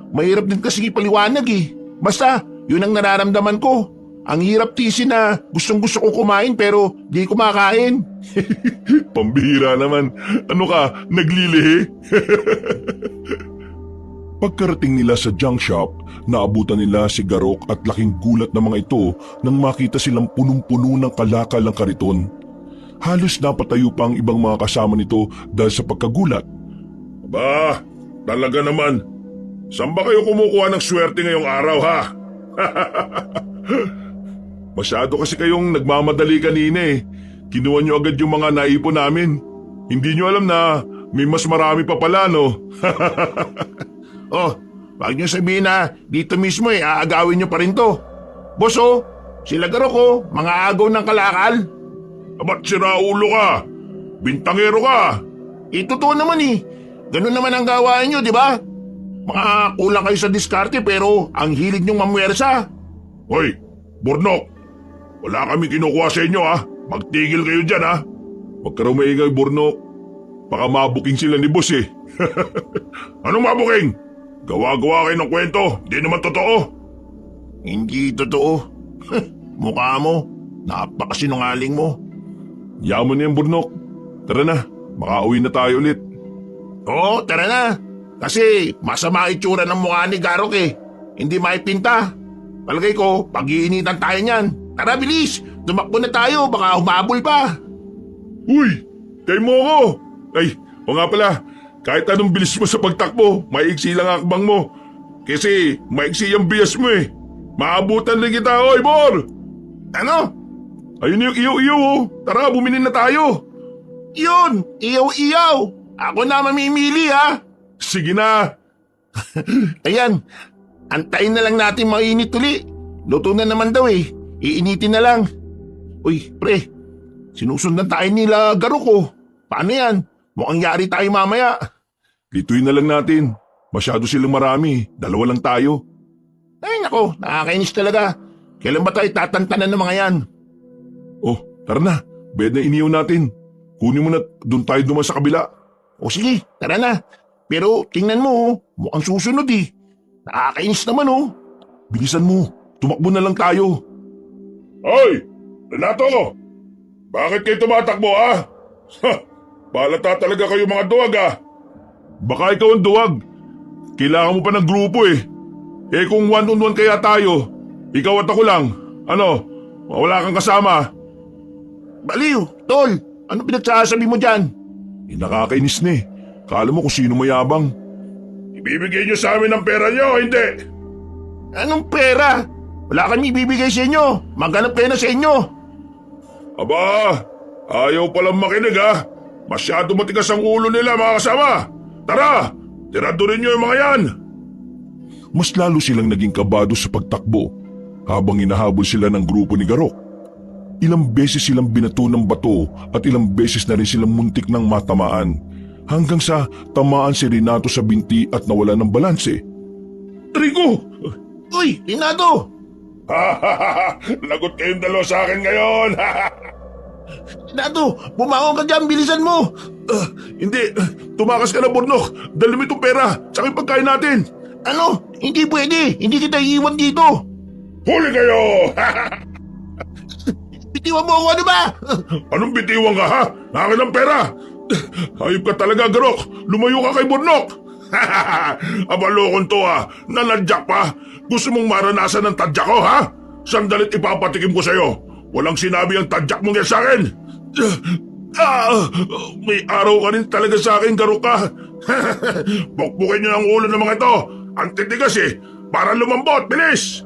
S3: Mahirap din kasi ipaliwanag eh. Basta, yun ang nararamdaman ko. Ang hirap tisin na gustong-gusto ko kumain pero di kumakain.
S1: Pambihira naman. Ano ka, naglilihi? Pagkarating nila sa junk shop, naabutan nila si Garok at laking gulat ng mga ito nang makita silang punong-puno ng kalakal ang kariton. Halos napatayo pa ang ibang mga kasama nito dahil sa pagkagulat.
S2: Ba, talaga naman. Saan ba kayo kumukuha ng swerte ngayong araw ha?
S1: Masyado kasi kayong nagmamadali kanina eh. Kinuha nyo agad yung mga naipon namin. Hindi nyo alam na may mas marami pa pala no?
S3: Oh, wag niyo sabihin na dito mismo eh, aagawin niyo pa rin to. Boss oh, sila Garok oh, mga agaw ng kalakal.
S2: Ba't siraulo ka? Bintangero ka?
S3: Totoo naman eh. Ganun naman ang gawain niyo, di ba? Mga kulang kayo sa diskarte pero ang hilig niyong mamwersa.
S2: Hoy, Burnok! Wala kami kinukuha sa inyo ha. Magtigil kayo dyan ha.
S1: Huwag ka raw maingay, Burnok. Baka mabuking sila ni boss eh.
S2: Anong mabuking? Gawa-gawa kayo ng kwento. Di naman totoo.
S3: Hindi totoo. Mukha mo. Napakasinungaling mo.
S1: Yaman na yan, Burnok. Tara na, makauwi na tayo ulit.
S3: Oo, tara na. Kasi masama itsura ng mukha ni Garok eh. Hindi maipinta. Palagay ko, pag-iinitan tayo niyan. Tara, bilis! Tumakbo na tayo, baka humabol pa.
S1: Uy! Kay mo ako! Ay, o nga pala, kahit anong bilis mo sa pagtakbo, maiksi lang ang akbang mo. Kasi maiksi ang bias mo eh. Maabutan lang kita, oy, Bor!
S3: Ano?
S1: Ayun yung iyo-iyo oh. Tara, bumili na tayo.
S3: Yun! Iyaw-iyaw! Ako na mamimili ha!
S1: Sige na.
S3: Ayan, antayin na lang natin mainit uli. Luto na naman daw eh. Iinitin na lang. Uy, pre, sinusundan tayo nila Garok oh. Paano yan? Mukhang yari tayo mamaya.
S1: Lituin na lang natin. Masyado silang marami. Dalawa lang tayo.
S3: Ay nako, nakakainis talaga. Kailan ba tayo tatantanan ng mga yan?
S1: Oh, tara na. Bed na iniyaw natin. Kunin mo na doon tayo duman sa kabila.
S3: O sige, tara na. Pero tingnan mo oh, mukhang susunod eh. Nakakainis naman oh.
S1: Bilisan mo. Tumakbo na lang tayo.
S2: Hoy! Renato! Bakit kayo tumatakbo ha? Balata talaga kayo mga duwag ha?
S1: Baka ikaw ang duwag. Kailangan mo pa ng grupo eh. Eh kung one-on-one kaya tayo, ikaw at ako lang. Ano? Wala kang kasama.
S3: Baliw, tol. Ano pinagsasabi mo dyan?
S1: Nakakainis na eh. Kala mo kung sino mayabang.
S2: Ibibigay niyo sa amin ang pera niyo o hindi?
S3: Anong pera? Wala kami ibibigay sa inyo. Maghanap kayo na sa inyo.
S2: Aba, ayaw palang makinig ha. Masyado matigas ang ulo nila mga kasama. Tara, tiradurin niyo yung mga yan.
S1: Mas lalo silang naging kabado sa pagtakbo habang hinahabol sila ng grupo ni Garok. Ilang beses silang binato ng bato at ilang beses na rin silang muntik ng matamaan hanggang sa tamaan si Renato sa binti at nawala ng balanse.
S2: Rico!
S3: Uy, Renato!
S2: Lagot kayong dalawa sa akin ngayon.
S3: Renato, bumangon ka dyan, bilisan mo!
S2: Hindi, tumakas ka na, Burnok. Dali mo itong pera, tsaka yung pagkain natin.
S3: Ano? Hindi pwede, hindi kita iiwan dito!
S2: Huli kayo!
S3: Bitiwan mo ako, ano ba?
S2: Anong bitiwan ka, ha? Akin ang pera! Hayop ka talaga, Garok! Lumayo ka kay Burnok! Abalokon to, ha? Nanadyak pa! Gusto mong maranasan ng tadyak ko, ha? Sandalit ipapatikim ko sa'yo. Walang sinabi ang tadyak mong yan sa akin! May araw ka rin talaga sa akin, Garok ka! Pukpukin niyo ang ulo ng mga ito! Ang titigas eh! Para lumambot! Bilis!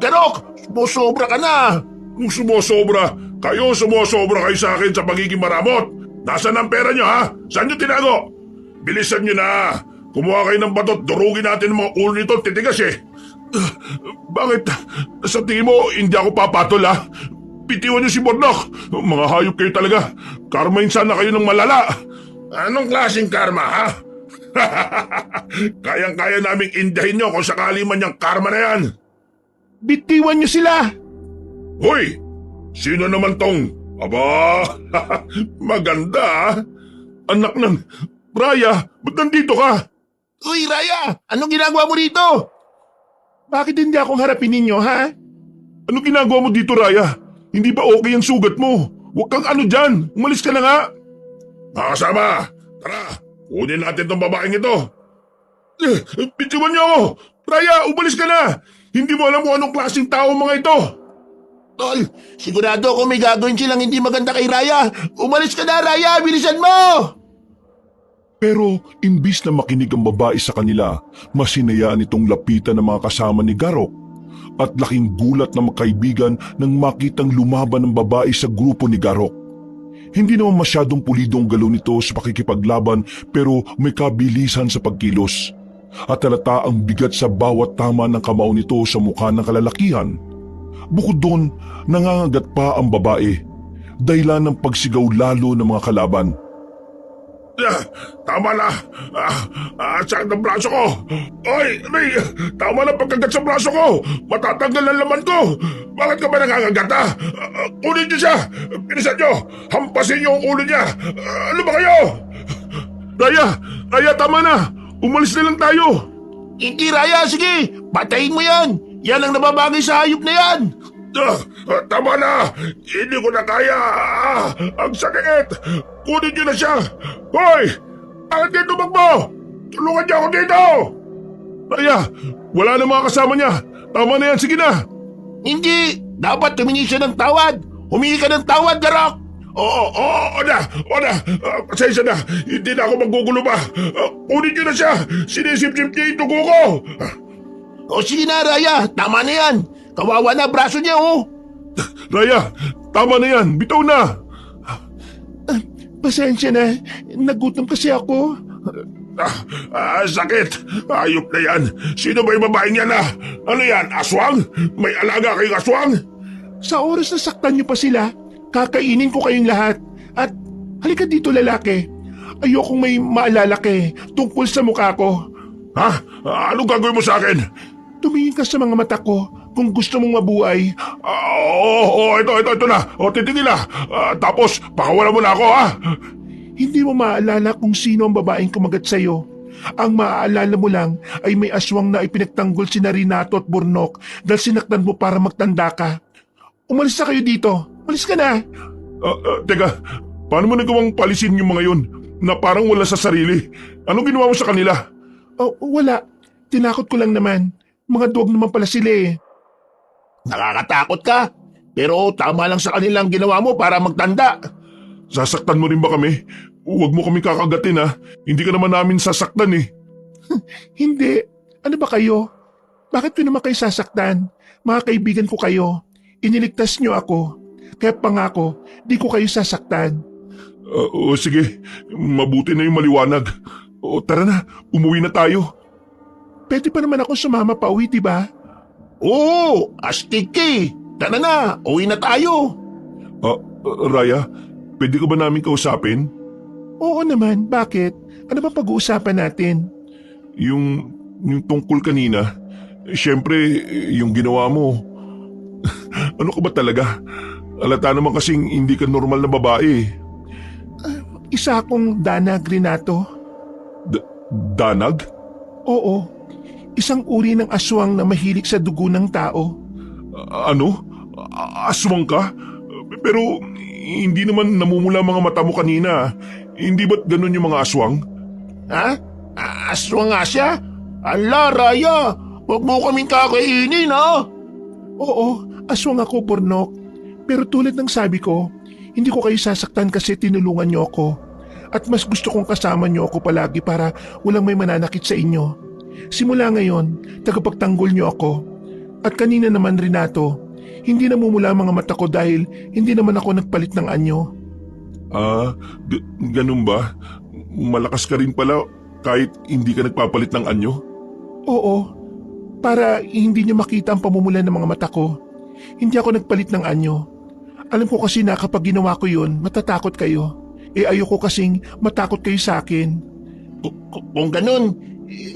S3: Garok, sumusobra ka na!
S2: Kung sumusobra, kayo sumusobra kayo sa akin sa pagiging maramot. Nasaan ang pera nyo, ha? Saan nyo tinago? Bilisan nyo na. Kumuha kayo ng batot, durugin natin ang mga ulo nito, titigas eh. Bakit? Sa tingin mo, hindi ako papatol, ha? Pitiwan nyo si Burnok. Mga hayop kayo talaga. Karmahin sana kayo ng malala. Anong klaseng karma, ha? Kayang-kaya naming indahin nyo kung sakali man yung karma na yan.
S3: Bitiwan niyo sila!
S2: Hoy! Sino naman tong... Aba! Maganda, ah. Anak ng... Raya, ba't nandito ka?
S3: Uy, Raya! Anong ginagawa mo rito? Bakit hindi akong harapin ninyo, ha?
S2: Anong ginagawa mo dito, Raya? Hindi ba okay ang sugat mo? Huwag kang ano dyan. Umalis ka na nga. Makasama! Tara! Kunin natin tong babaeng ito. Bitiwan niyo ako! Raya, umalis ka na! Hindi mo alam kung anong klaseng tao mga ito.
S3: Tol, sigurado ako may gagawin silang hindi maganda kay Raya. Umalis ka na, Raya! Bilisan mo!
S1: Pero imbis na makinig ang babae sa kanila, masinayaan itong lapitan ng mga kasama ni Garok. At laking gulat ng magkaibigan nang makitang lumaban ng babae sa grupo ni Garok. Hindi naman masyadong pulido ang galaw nito sa pakikipaglaban pero may kabilisan sa pagkilos. At halata ang bigat sa bawat tama ng kamao nito sa mukha ng kalalakihan. Bukod doon, nangangagat pa ang babae, dahilan ng pagsigaw lalo ng mga kalaban.
S2: Tama na! Sakit ang braso ko! Oy, Ray! Tama na pagkagat sa braso ko! Matatanggal ang laman ko! Bakit ka ba nangangagat, ha? Kunin niyo siya! Pinisan niyo! Hampasin niyo ang ulo niya! Ano ba kayo? Raya! Raya, tama na! Umalis na lang tayo!
S3: Hindi, Raya! Sige! Patayin mo yan! Yan ang nababagay sa hayop na yan!
S2: Tama na! Hindi ko na kaya! Ang sakit! Kunin niyo na siya! Hoy! Bakit kayo tumakbo? Tulungan niyo ako dito! Raya! Wala na mga kasama niya! Tama na yan! Sige na!
S3: Hindi! Dapat humingi siya ng tawad! Humingi ka ng tawad, Garok!
S2: Oo na! Pasensya na! Hindi na ako maggugulo pa! Kunin niyo na siya! Sinisip-sip niya yung dugo ko!
S3: O sige na, Raya! Tama na yan! Kawawa na braso niya, oh!
S2: Raya! Tama na yan! Bitaw na!
S3: Pasensya na. Nagutom kasi ako.
S2: Sakit! Ayop na yan! Sino ba yung babaeng yan, ha? Ano yan? Aswang? May alaga kayong aswang?
S3: Sa oras na saktan niyo pa sila, kakainin ko kayong lahat. At halika dito, lalaki. Ayokong may maalala ka tungkol sa mukha ko.
S2: Ha? Anong gagawin mo sa akin?
S3: Tumingin ka sa mga mata ko kung gusto mong mabuhay.
S2: Ito na. Titigil na. Tapos, pakawalan mo na ako, ha?
S3: Hindi mo maaalala kung sino ang babaeng kumagat sa'yo. Ang maaalala mo lang ay may aswang na ipinagtanggol si Renato at Burnok dahil sinaktan mo para magtanda ka. Umalis na kayo dito. Umalis ka na.
S2: Teka, paano mo nagawang palisin yung mga yun na parang wala sa sarili? Anong ginawa mo sa kanila?
S3: Wala. Tinakot ko lang naman. Mga duwag naman pala sila eh. Nakakatakot ka. Pero tama lang sa kanilang ginawa mo para magtanda.
S2: Sasaktan mo rin ba kami? Huwag mo kami kakagatin, ha? Hindi ka naman namin sasaktan eh.
S3: Hindi. Ano ba kayo? Bakit ko naman kayo sasaktan? Mga kaibigan ko kayo. Iniligtas niyo ako. Kaya pangako, di ko kayo sasaktan.
S2: Sige, mabuti na yung maliwanag. Tara na, umuwi na tayo.
S3: Pwede pa naman ako sumama pa uwi, di ba? Oo, astig ka eh. Tara na, uwi na tayo.
S2: Raya, pwede ko ba namin kausapin?
S3: Oo naman, bakit? Ano ba pag-uusapan natin?
S2: Yung tungkol kanina, syempre, yung ginawa mo,
S1: Ano ka ba talaga? Alata naman kasing hindi ka normal na babae.
S3: Isa akong Danag, Renato.
S1: Danag?
S3: Oo, isang uri ng aswang na mahilig sa dugo ng tao.
S1: Ano? Aswang ka? Pero hindi naman namumula mga mata mo kanina. Hindi ba't ganun yung mga aswang?
S3: Ha? Aswang nga siya? Ala, Raya! Huwag mo kaming kakainin, ha? Oo, aswang ako, Bornok. Pero tulad ng sabi ko, hindi ko kayo sasaktan kasi tinulungan niyo ako. At mas gusto kong kasama niyo ako palagi para walang may mananakit sa inyo. Simula ngayon, tagapagtanggol niyo ako. At kanina naman, Renato, hindi namumula ang mga mata ko dahil hindi naman ako nagpalit ng anyo.
S1: Ganun ba? Malakas ka rin pala kahit hindi ka nagpapalit ng anyo?
S3: Oo, para hindi niyo makita ang pamumulan ng mga mata ko. Hindi ako nagpalit ng anyo. Alam ko kasi na kapag ginawa ko yun, matatakot kayo. Ayoko kasing matakot kayo sa akin. Kung ganun,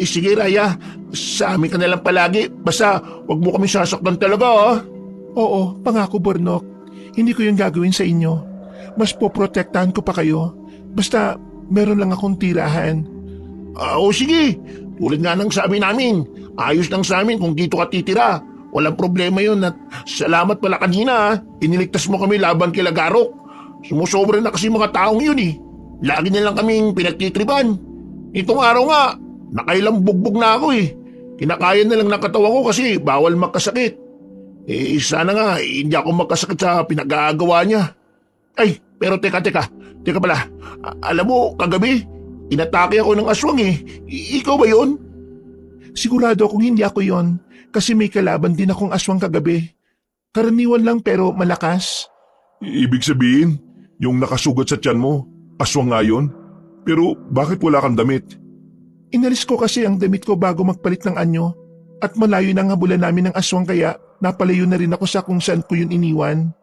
S3: sige Raya, sa amin ka na lang palagi. Basta wag mo kami sasaktan talaga, ha? Oo, pangako Bornok. Hindi ko yung gagawin sa inyo. Mas poprotektahan ko pa kayo. Basta meron lang akong tirahan. Oo, sige. Tulad nga ng sabi namin, ayos lang sa amin kung dito ka titira. Walang problema yun at salamat pala kanina. Iniligtas mo kami laban kay Lagarok. Sumusobra na kasi mga taong yun eh. Lagi nilang kaming pinagtitriban. Itong araw nga, nakailang bugbog na ako eh. Kinakaya na lang ng katawan ko kasi bawal magkasakit. Sana nga hindi ako magkasakit sa pinag-aagawa niya. Ay, pero teka pala. Alam mo, kagabi, inatake ako ng aswang eh. Ikaw ba yun? Sigurado akong hindi ako yon. Kasi may kalaban din akong aswang kagabi. Karaniwan lang pero malakas.
S1: Ibig sabihin, yung nakasugat sa tiyan mo, aswang nga yun? Pero bakit wala kang damit?
S3: Inalis ko kasi ang damit ko bago magpalit ng anyo. At malayo na ang habulan namin ng aswang kaya napalayo na rin ako sa kung saan ko yun iniwan.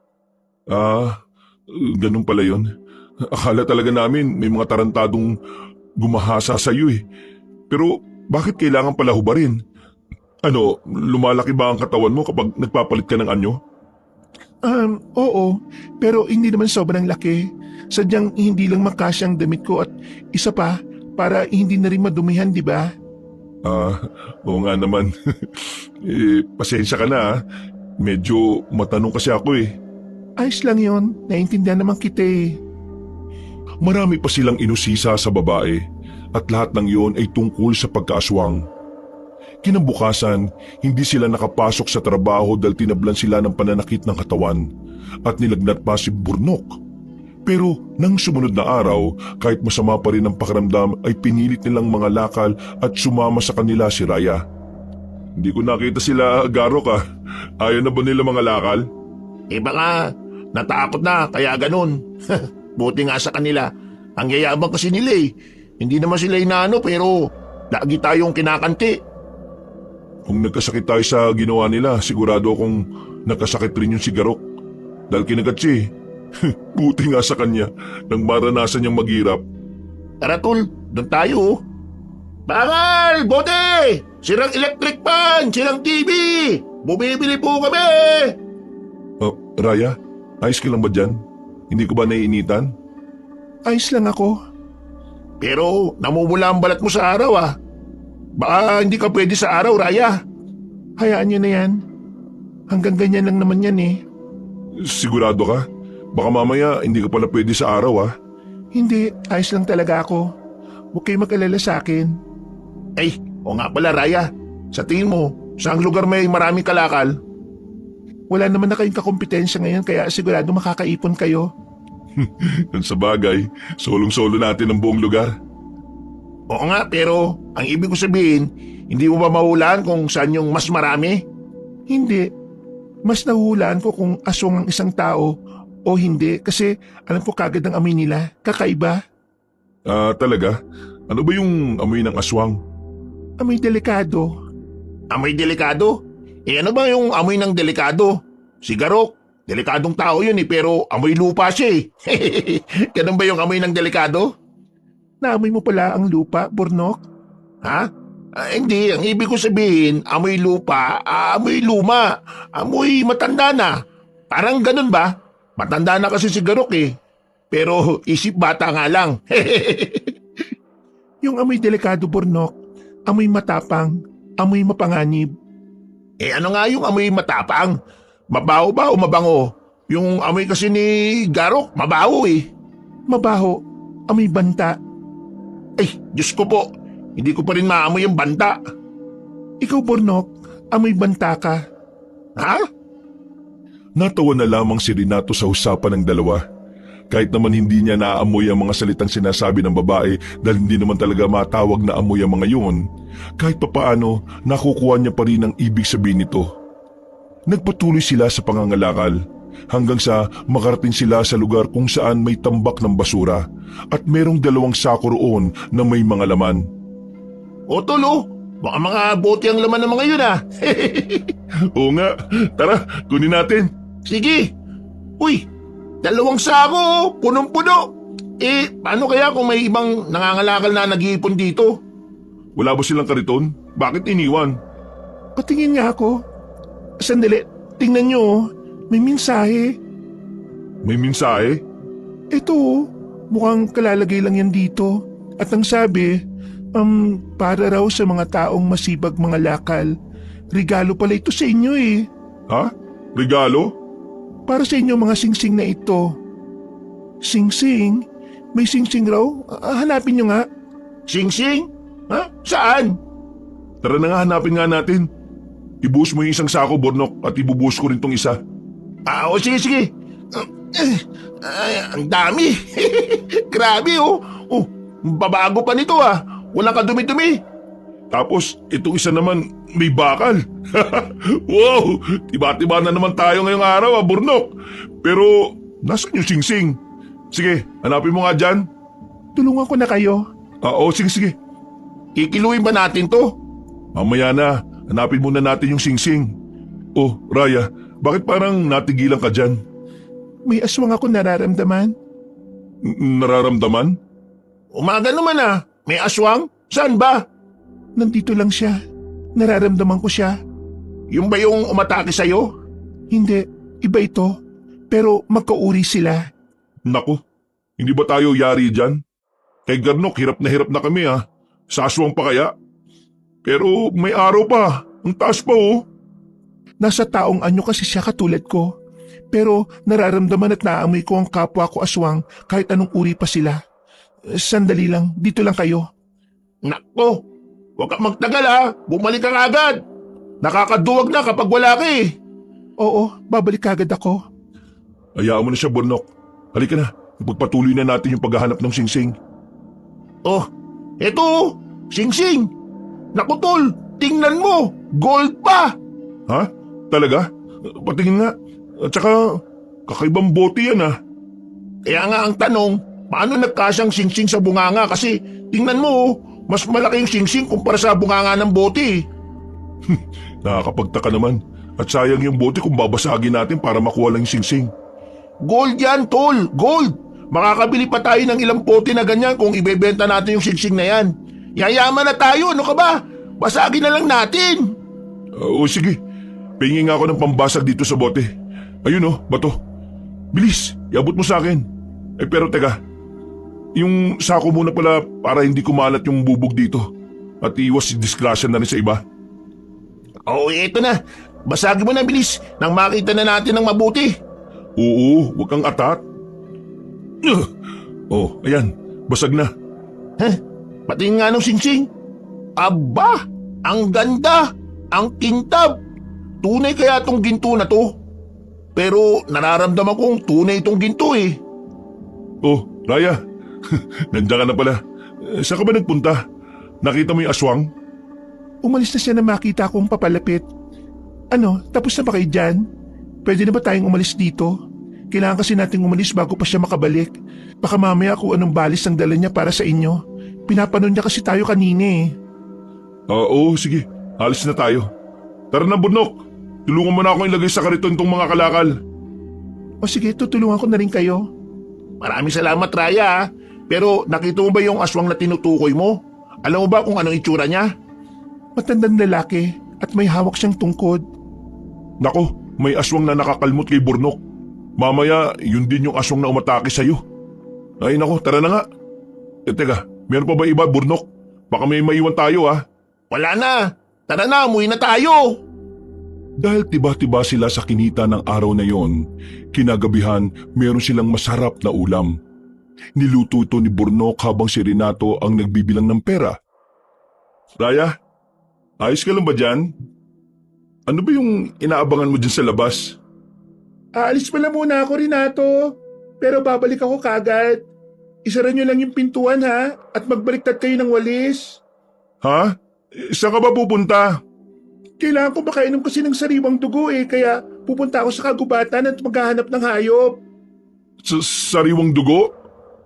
S1: Ganun pala yun. Akala talaga namin may mga tarantadong gumahasa sa iyo eh. Pero bakit kailangan pala hubarin? Ano, lumalaki ba ang katawan mo kapag nagpapalit ka ng anyo?
S3: Oo. Pero hindi naman sobrang laki. Sadyang hindi lang makasya ang damit ko at isa pa, para hindi na rin madumihan, di ba?
S1: Oo nga naman. Pasensya ka na ah. Medyo matanong kasi ako eh.
S3: Ayos lang yon. Naintindihan naman kita eh.
S1: Marami pa silang inusisa sa babae at lahat ng yon ay tungkol sa pagkaaswang. Kinabukasan, hindi sila nakapasok sa trabaho dahil tinablan sila ng pananakit ng katawan at nilagnat pa si Burnok. Pero nang sumunod na araw, kahit masama pa rin ang pakiramdam ay pinilit nilang mga lakal at sumama sa kanila si Raya. Hindi ko nakita sila, Garok ah. Ayaw na ba nila mga lakal?
S3: Baka natakot na kaya ganun. Buti nga sa kanila. Ang yayabang kasi nila eh. Hindi naman sila inaano pero lagi tayong kinakanti.
S1: Kung nagkasakit tayo sa ginawa nila, sigurado akong nagkasakit rin yung si Garok. Dahil kinagat siya eh. Buti nga sa kanya nang maranasan niyang maghirap.
S3: Tara tol, doon tayo. Bakal! Bote! Sirang electric fan! Sirang TV! Bumibili po kami!
S1: Raya, ayos ka lang ba dyan? Hindi ko ba naiinitan?
S3: Ayos lang ako. Pero namumula ang balat mo sa araw ah. Baka hindi ka pwede sa araw, Raya. Hayaan niyo na yan. Hanggang ganyan lang naman yan eh.
S1: Sigurado ka? Baka mamaya hindi ka pala pwede sa araw ah.
S3: Hindi, ayos lang talaga ako. Huwag kayo mag-alala sa akin. Ay, o nga pala Raya. Sa tingin mo, saang lugar may maraming kalakal? Wala naman na kayong kakompetensya ngayon kaya sigurado makakaipon kayo.
S1: Sa bagay, solong-solo natin ang buong lugar.
S3: Oo nga, pero ang ibig ko sabihin, hindi mo ba mahulaan kung saan yung mas marami? Hindi. Mas nahuhulaan ko kung aswang ang isang tao o hindi kasi alam ko kagad ang amoy nila. Kakaiba.
S1: Talaga? Ano ba yung amoy ng aswang?
S3: Amoy delikado. Amoy delikado? Ano ba yung amoy ng delikado? Si Garok, delikadong tao yun pero amoy lupa siya eh. Ganun ba yung amoy ng delikado? Naamoy mo pala ang lupa, Bornok? Ha? Hindi, ang ibig ko sabihin, amoy lupa, amoy luma, amoy matanda na. Parang ganun ba? Matanda na kasi si Garok eh. Pero isip bata nga lang.
S4: Yung amoy delikado, Burnok. Amoy matapang. Amoy mapanganib.
S3: Eh ano nga yung amoy matapang? Mabaho ba o mabango? Yung amoy kasi ni Garok, mabaho eh.
S4: Mabaho. Amoy banta.
S3: Ay, Diyos ko po. Hindi ko pa rin maamoy yung banta.
S4: Ikaw, Burnok. Amoy banta ka.
S3: Ha?
S1: Natawa na lamang si Renato sa usapan ng dalawa. Kahit naman hindi niya naaamoy ang mga salitang sinasabi ng babae dahil hindi naman talaga matawag na amoy ang mga yun, kahit papaano nakukuha niya pa rin ang ibig sabihin nito. Nagpatuloy sila sa pangangalakal hanggang sa makarating sila sa lugar kung saan may tambak ng basura at merong 2 sako roon na may mga laman.
S3: O tolo, baka mga bote ang laman ng mga yun ah.
S1: Oo nga, tara, kunin natin.
S3: Sige. Uy, 2 sako, punong-puno. Eh, paano kaya kung may ibang nangangalakal na nag-iipon dito?
S1: Wala ba silang kariton? Bakit iniwan?
S4: Patingin nga ako. Sandali, tingnan nyo. May mensahe.
S1: May mensahe?
S4: Ito, mukhang kalalagay lang yan dito. At ang sabi, para raw sa mga taong masibag mga lakal. Regalo pala ito sa inyo eh.
S1: Ha? Regalo?
S4: Para sa inyo mga singsing na ito. Singsing? May singsing raw? Hanapin nyo nga.
S3: Sing-sing? Ha? Saan?
S1: Tara na nga, hanapin nga natin. Ibuhos mo yung isang sako, Bornok, at ibubuhos ko rin tong isa.
S3: O sige. Ay, ang dami. Grabe oh. Oh, babago pa nito ah. Walang kadumi-dumi.
S1: Tapos, itong isa naman, may bakal. Wow! Tiba-tiba na naman tayo ngayong araw, Bornok. Pero, nasan yung singsing? Sige, hanapin mo nga dyan.
S4: Tulungan ko na kayo.
S1: Oo, sige.
S3: Kikiluin ba natin to?
S1: Mamaya na, hanapin muna natin yung singsing. Oh, Raya, bakit parang natigilan ka dyan?
S4: May aswang ako nararamdaman.
S1: Nararamdaman?
S3: Umaga naman ah. May aswang? Saan ba?
S4: Nandito lang siya. Nararamdaman ko siya.
S3: Yung ba yung umatake sa'yo?
S4: Hindi, iba ito. Pero magkauri sila.
S1: Naku, hindi ba tayo yari dyan? Kay Garnok, hirap na kami ha. Sa aswang pa kaya? Pero may araw pa. Ang taas pa oh.
S4: Nasa taong anyo kasi siya katulad ko. Pero nararamdaman at naaamoy ko ang kapwa ko aswang kahit anong uri pa sila. Sandali lang, dito lang kayo.
S3: Nako, huwag kang magtagal ha. Bumalik ka agad. Nakakaduwag na kapag wala ka eh.
S4: Oo, babalik agad ako.
S1: Hayaan mo na siya, Bornok. Halika na, ipagpatuloy na natin yung paghahanap ng singsing.
S3: Oh, eto oh. Sing-sing. Naku tol, tingnan mo. Gold pa.
S1: Ha? Talaga? Patingin nga. At saka, kakaibang bote yan ha.
S3: Kaya nga ang tanong, paano nagkasyang sing-sing sa bunganga? Kasi tingnan mo oh, mas malaki yung sing-sing kumpara sa bunganga ng bote.
S1: Nakakapagtaka naman. At sayang yung bote kung babasagin natin para makuha lang yung singsing.
S3: Gold yan tol, gold. Makakabili pa tayo ng ilang bote na ganyan kung ibebenta natin yung sing-sing na yan. Yayaman na tayo, ano ka ba? Basagin na lang natin.
S1: O sige, pingin nga ako ng pambasag dito sa bote. Ayun oh, bato. Bilis, iabot mo sa akin. Pero teka, yung sako muna pala para hindi kumalat yung bubog dito. At iwas si disgrasya na rin sa iba.
S3: Oh, eto na. Basagin mo na bilis nang makita na natin ng mabuti.
S1: Oo, huwag kang atat. Oh, ayan, basag na.
S3: Pati nga nung sing-sing. Aba, ang ganda, ang kintab. Tunay kaya tong ginto na to? Pero nararamdaman kong tunay itong ginto eh.
S1: Oh, Raya, nandiyan ka na pala. Saan ka ba nagpunta? Nakita mo yung aswang?
S4: Umalis na siya na makita akong papalapit. Ano, tapos na ba kayo dyan? Pwede na ba tayong umalis dito? Kailangan kasi nating umalis bago pa siya makabalik. Baka mamaya kung anong balis ang dala niya para sa inyo. Pinapanon niya kasi tayo kanina eh.
S1: Oo, sige. Alis na tayo. Tara na, Bunok. Tulungan mo na ako ilagay sa kariton tong mga kalakal.
S4: O sige, tutulungan ko na rin kayo.
S3: Maraming salamat Raya ah. Pero nakita mo ba yung aswang na tinutukoy mo? Alam mo ba kung anong itsura niya?
S4: Matandang lalaki at may hawak siyang tungkod.
S1: Nako, may aswang na nakakalmot kay Burnok. Mamaya, yun din yung aswang na umatake sa'yo. Ay nako, tara na nga. Teka, meron pa ba iba, Burnok? Baka may maiwan tayo ah.
S3: Wala na. Tara na, umuwi na tayo.
S1: Dahil tiba-tiba sila sa kinita ng araw na yon, kinagabihan meron silang masarap na ulam. Niluto ito ni Burnok habang si Renato ang nagbibilang ng pera. Raya, ayos ka lang ba dyan? Ano ba yung inaabangan mo dyan sa labas?
S4: Aalis pala muna ako, Renato. Pero babalik ako kagad. Isara niyo lang yung pintuan ha at magbaliktad kayo ng walis.
S1: Ha? Saan ka ba pupunta?
S4: Kailangan ko makainom kasi ng sariwang dugo kaya pupunta ako sa kagubatan at maghahanap ng hayop.
S1: Sariwang dugo?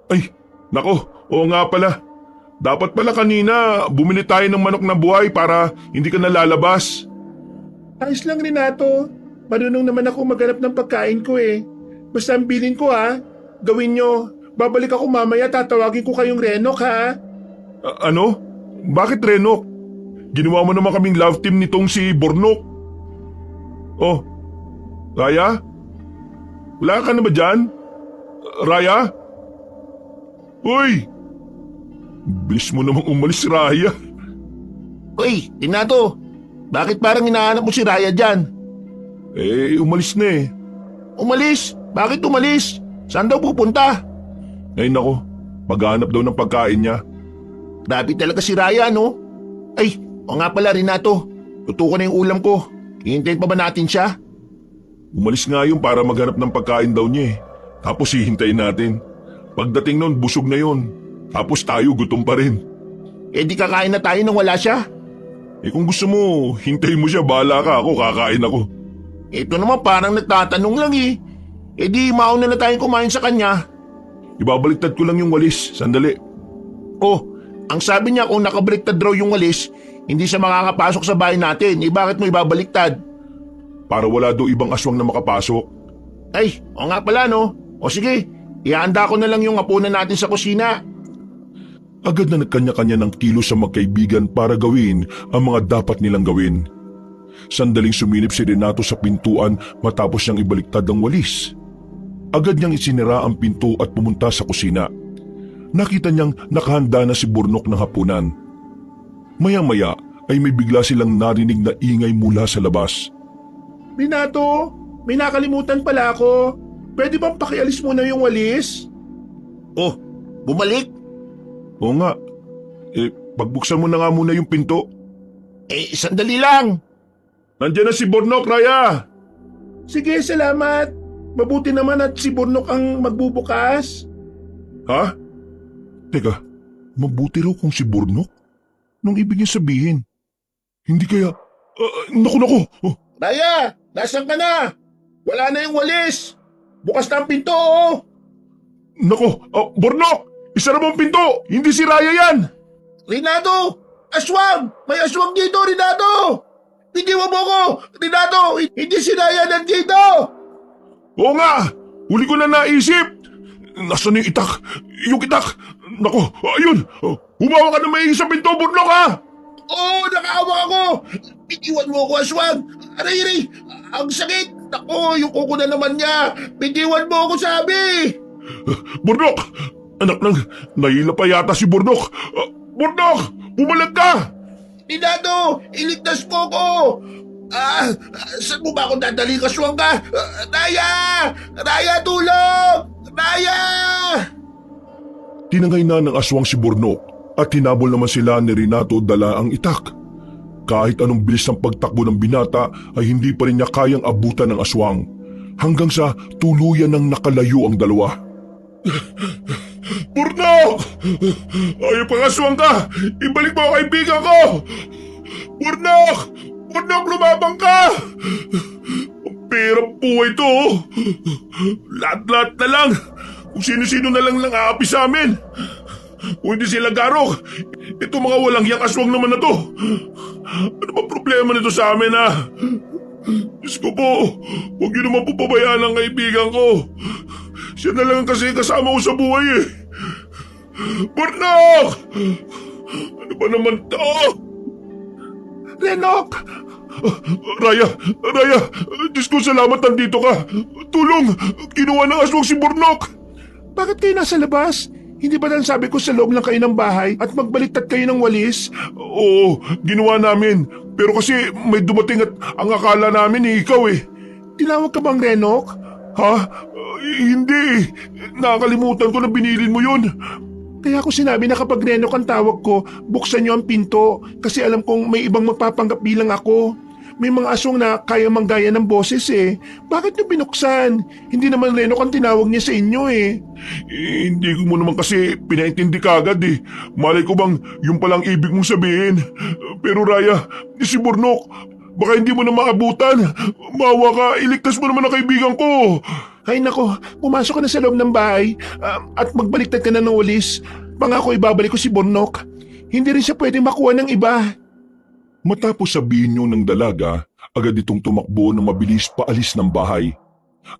S1: Ay, nako, oo nga pala. Dapat pala kanina bumili tayo ng manok na buhay para hindi ka nalalabas.
S4: Ayos lang, Renato. Marunong naman ako maghanap ng pagkain ko Basta ang bilin ko gawin nyo. Babalik ako mamaya, tatawagin ko kayong Renok ha.
S1: Ano? Bakit Renok? Ginawa mo naman kaming love team nitong si Burnok. Oh, Raya? Wala ka na ba dyan? Raya? Uy! Bilis mo namang umalis, Raya.
S3: Uy, Renato. Bakit parang hinahanap mo si Raya dyan?
S1: Umalis na
S3: Umalis? Bakit umalis? Saan daw pupunta?
S1: Ay nako, maghanap daw ng pagkain niya.
S3: Grabe talaga si Raya, no? Ay, o nga pala, Renato. Luto ko na yung ulam ko. Hihintayin pa ba natin siya?
S1: Umalis nga yun para maghanap ng pagkain daw niya Tapos hihintayin natin. Pagdating nun, busog na yun. Tapos tayo gutom pa rin.
S3: Di kakain na tayo nang wala siya.
S1: Kung gusto mo, hintayin mo siya, bahala ka, ako kakain ako.
S3: Ito naman parang nagtatanong lang di mauna na tayong kumain sa kanya.
S1: Ibabaliktad ko lang yung walis, sandali.
S3: Oh, ang sabi niya kung nakabaliktad raw yung walis, hindi siya makakapasok sa bahay natin. Bakit mo ibabaliktad?
S1: Para wala daw ibang aswang na makapasok.
S3: Ay, o nga pala no. O sige, ihanda ko na lang yung hapunan natin sa kusina.
S1: Agad na nagkanya-kanya ng kilos sa magkaibigan para gawin ang mga dapat nilang gawin. Sandaling sumilip si Renato sa pintuan matapos niyang ibaliktad ang walis. Agad niyang isinira ang pinto at pumunta sa kusina. Nakita niyang nakahanda na si Burnok ng hapunan. Maya-maya ay may bigla silang narinig na ingay mula sa labas.
S4: Renato, may nakalimutan pala ako. Pwede bang pakialis muna yung walis?
S3: Oh, bumalik?
S1: Oo nga. Pagbuksan mo na nga muna yung pinto.
S3: Sandali lang.
S1: Nandiyan na si Burnok, Raya!
S4: Sige, salamat. Mabuti naman at si Burnok ang magbubukas.
S1: Ha? Teka, mabuti raw kung si Burnok? Nung ibig niya sabihin. Hindi kaya... naku! Oh.
S3: Raya, nasan ka na? Wala na yung walis. Bukas na ang pinto
S1: Nako, Burnok! Isara mo ang pinto! Hindi si Raya yan!
S3: Renato! Aswang! May aswang dito, Renato! Bitiwan mo ko! Renato! Hindi si Raya nandito!
S1: Oo nga! Huli ko na naisip! Nasaan yung itak? Yung itak! Nako, ayun! Humawa ka na may sa pinto, Burnok ha!
S3: Oo, nakaawa ako! Bitiwan mo ko, aswang! Aray! Ang sakit! Nako, yung kuko na naman niya! Bitiwan mo ko, sabi!
S1: Burnok! Anak ng nahila pa yata si Burnok! Burnok! Bumalag ka!
S3: Renato! Iligtas mo ko! Saan mo ba akong dadali, kaswang ka? Raya! Raya, tulong! Raya!
S1: Tinangay na ng aswang si Burnok at hinabol naman sila ni Renato dala ang itak. Kahit anong bilis ng pagtakbo ng binata ay hindi pa rin niya kayang abutan ng aswang hanggang sa tuluyan ng nakalayo ang dalawa. Burnok! Ayaw pang aswang ka! Ibalik mo ang kaibigan ko! Burnok! Burnok, lumabang ka! Ang perang buhay to! Lahat-lahat na lang! Kung sino-sino na lang aapi sa amin! Kung hindi sila garok, ito mga walang hiyang aswang naman na to! Ano ba problema nito sa amin ha? Diyos ko po, huwag niyo naman po pabayaan ang kaibigan ko. Siya na lang kasi kasama ko sa buhay eh. Burnok! Ano ba naman to?
S4: Renok!
S1: Raya! Raya! Diyos ko, salamat nandito ka! Tulong! Kinuha ng aswang si Burnok!
S4: Bakit kayo nasa labas? Hindi ba lang sabi ko sa loob lang kayo ng bahay at magbaliktad kayo ng walis?
S1: Oo, ginawa namin. Pero kasi may dumating at ang akala namin ikaw eh.
S4: Tinawag ka bang Renok?
S1: Ha? Hindi. Nakakalimutan ko na binilin mo yun.
S4: Kaya ako sinabi na kapag Renok ang tawag ko, buksan niyo ang pinto kasi alam kong may ibang magpapanggap bilang ako. May mga aswang na kaya manggaya ng boses eh. Bakit niyo binuksan? Hindi naman Renok ang tinawag niya sa inyo eh.
S1: Hindi ko mo naman kasi pinaintindi kagad eh. Malay ko bang yung palang ibig mong sabihin. Pero Raya, si Burnok, baka hindi mo na maabutan. Maawa ka, iligtas mo naman ang kaibigan ko.
S4: Ay nako, pumasok ka na sa loob ng bahay at magbaliktad ka na ng walis. Pangako ibabalik ko si Burnok. Hindi rin siya pwedeng makuha ng iba.
S1: Matapos sabihin niyo ng dalaga, agad itong tumakbo na mabilis paalis ng bahay.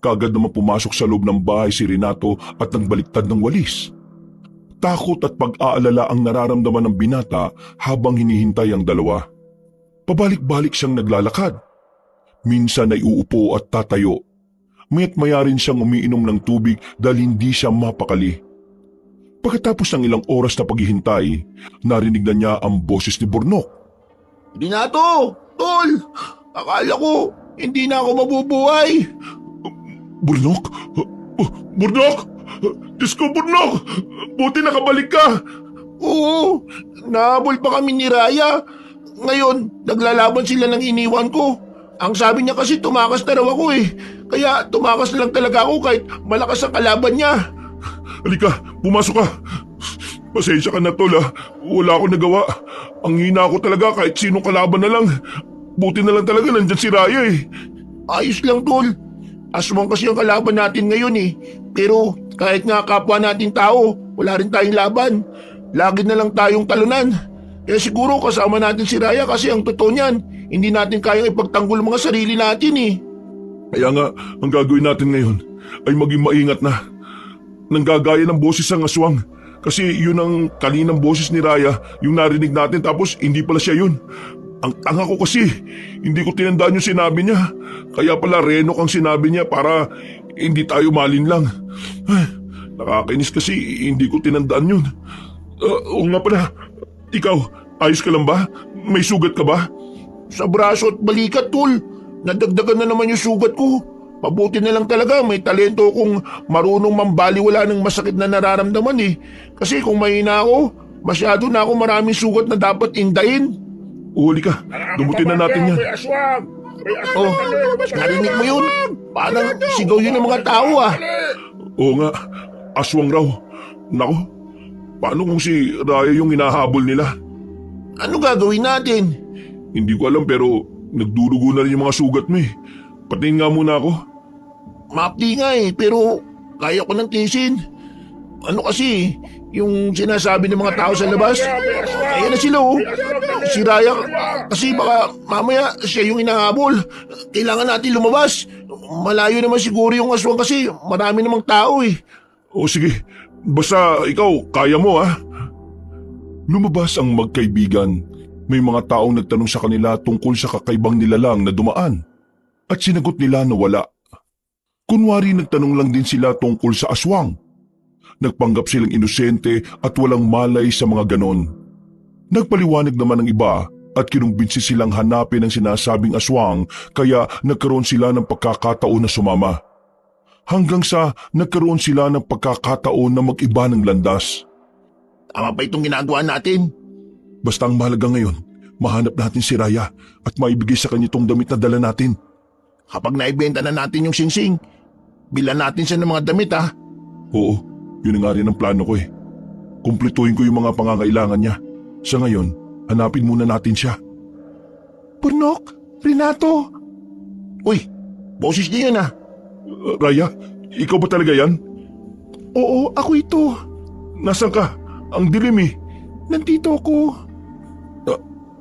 S1: Kaagad naman pumasok sa loob ng bahay si Renato at nagbaliktad ng walis. Takot at pag-aalala ang nararamdaman ng binata habang hinihintay ang dalawa. Pabalik-balik siyang naglalakad. Minsan ay uupo at tatayo. Maya't maya rin siyang umiinom ng tubig dahil hindi siya mapakali. Pagkatapos ng ilang oras na paghihintay, narinig na niya ang boses ni Burnok.
S3: Renato! Tol! Akala ko, hindi na ako mabubuhay.
S1: Burnok? Burnok? Diyos ko, Burnok! Buti nakabalik ka!
S3: Oo, nahabol pa kami ni Raya. Ngayon, naglalaban sila ng iniwan ko. Ang sabi niya kasi tumakas na raw ako eh. Kaya tumakas na lang talaga ako kahit malakas ang kalaban niya.
S1: Halika, pumasok ka. Pasensya ka na tol ha. Wala akong nagawa. Ang hina ko talaga kahit sinong kalaban na lang. Buti na lang talaga nandyan si Raya eh.
S3: Ayos lang tol. Aswang kasi ang kalaban natin ngayon eh. Pero kahit nga kapwa nating tao, wala rin tayong laban. Lagi na lang tayong talunan. Kaya siguro kasama natin si Raya kasi ang totoo niyan, hindi natin kayang ipagtanggol mga sarili natin eh.
S1: Kaya nga, ang gagawin natin ngayon ay maging maingat na. Nanggagaya ng boses ang aswang. Kasi yun ang kaninang boses ni Raya, yung narinig natin tapos hindi pala siya yun. Ang tanga ko kasi, hindi ko tinandaan yung sinabi niya. Kaya pala Renok ang sinabi niya para hindi tayo malinlang. Ay, nakakainis kasi hindi ko tinandaan yun. Oo nga pala, ikaw, ayos ka lang ba? May sugat ka ba?
S3: Sa braso at balikat tol, nadagdagan na naman yung sugat ko. Mabuti na lang talaga may talento kung marunong mambaliwala ng masakit na nararamdaman eh. Kasi kung mahina ako, masyado na ako maraming sugat na dapat indahin.
S1: Uli ka, dumutin na natin yan.
S3: May aswang! May aswang! Oh, narinig mo yun? Parang sigaw yun ng mga tao ah.
S1: Oo nga, aswang raw. Naku, paano kung si Raya yung hinahabol nila?
S3: Ano gagawin natin?
S1: Hindi ko alam pero nagdudugo na rin yung mga sugat mo eh. Patingin nga muna ako.
S3: Mapdi nga eh, pero kaya ko nang tiisin. Ano kasi, yung sinasabi ng mga tao sa labas, kaya na sila oh. Si Raya, kasi baka mamaya siya yung inahabol. Kailangan natin lumabas. Malayo naman siguro yung aswang kasi marami namang tao eh.
S1: O sige, basta ikaw, kaya mo ah. Lumabas ang magkaibigan. May mga taong nagtanong sa kanila tungkol sa kakaibang nilalang na dumaan. At sinagot nila na wala. Kunwari nagtanong lang din sila tungkol sa aswang. Nagpanggap silang inosente at walang malay sa mga ganon. Nagpaliwanag naman ng iba at kinumbinsi silang hanapin ang sinasabing aswang kaya nagkaroon sila ng pagkakataon na sumama. Hanggang sa nagkaroon sila ng pagkakataon na mag-iba ng landas.
S3: Tama pa itong ginagawa natin.
S1: Basta ang mahalaga ngayon, mahanap natin si Raya at maibigay sa kanya itong damit na dala natin.
S3: Kapag naibenta na natin yung singsing, bilan natin siya ng mga damit ha.
S1: Oo, yun nga rin ang plano ko eh. Kumpletuhin ko yung mga pangangailangan niya. Sa ngayon, hanapin muna natin siya.
S4: Burnok? Renato?
S3: Uy, boses niya yun ha.
S1: Raya, ikaw ba talaga yan?
S4: Oo, ako ito.
S1: Nasaan ka? Ang dilim eh.
S4: Nandito ako.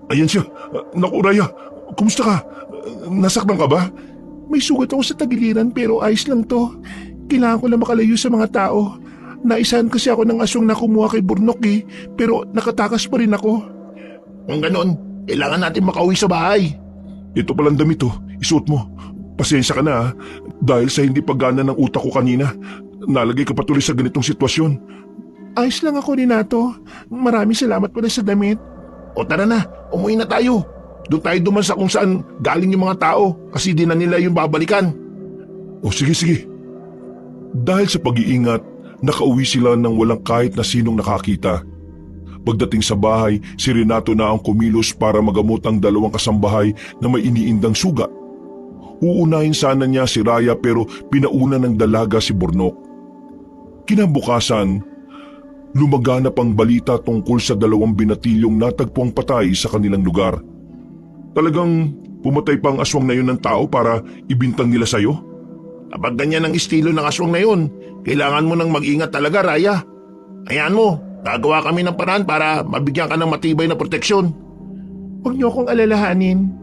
S1: Ayan siya. Naku Raya, kumusta ka? Nasaktan ka ba?
S4: May sugat ako sa tagiliran pero ayos lang to. Kailangan ko na makalayo sa mga tao. Naisahan kasi ako ng aswang na kumuha kay Burnok eh, pero nakatakas pa rin ako.
S3: Kung ganon, Kailangan natin makauwi sa bahay.
S1: Ito palang damit oh, isuot mo. Pasensya ka na ha, dahil sa hindi paggana ng utak ko kanina. Nalagay ka patuloy sa ganitong sitwasyon.
S4: Ayos lang ako, Renato. Maraming salamat pala sa damit.
S3: O tara na, umuwi na tayo. Doon tayo duman sa kung saan galing yung mga tao kasi di na nila yung babalikan.
S1: O sige. Dahil sa pag-iingat, nakauwi sila nang walang kahit na sinong nakakita. Pagdating sa bahay, si Renato na ang kumilos para magamot ang dalawang kasambahay na may iniindang sugat. Uunahin sana niya si Raya pero pinauna ng dalaga si Bornok. Kinabukasan, lumaganap ang balita tungkol sa dalawang binatilyong natagpuang patay sa kanilang lugar. Talagang pumatay pa ang aswang na yun ng tao para ibintang nila sa'yo?
S3: Kapag ganyan ang estilo ng aswang na yun, kailangan mo nang mag-ingat talaga, Raya. Ayan mo, gagawa kami ng paraan para mabigyan ka ng matibay na proteksyon.
S4: Huwag niyo akong alalahanin.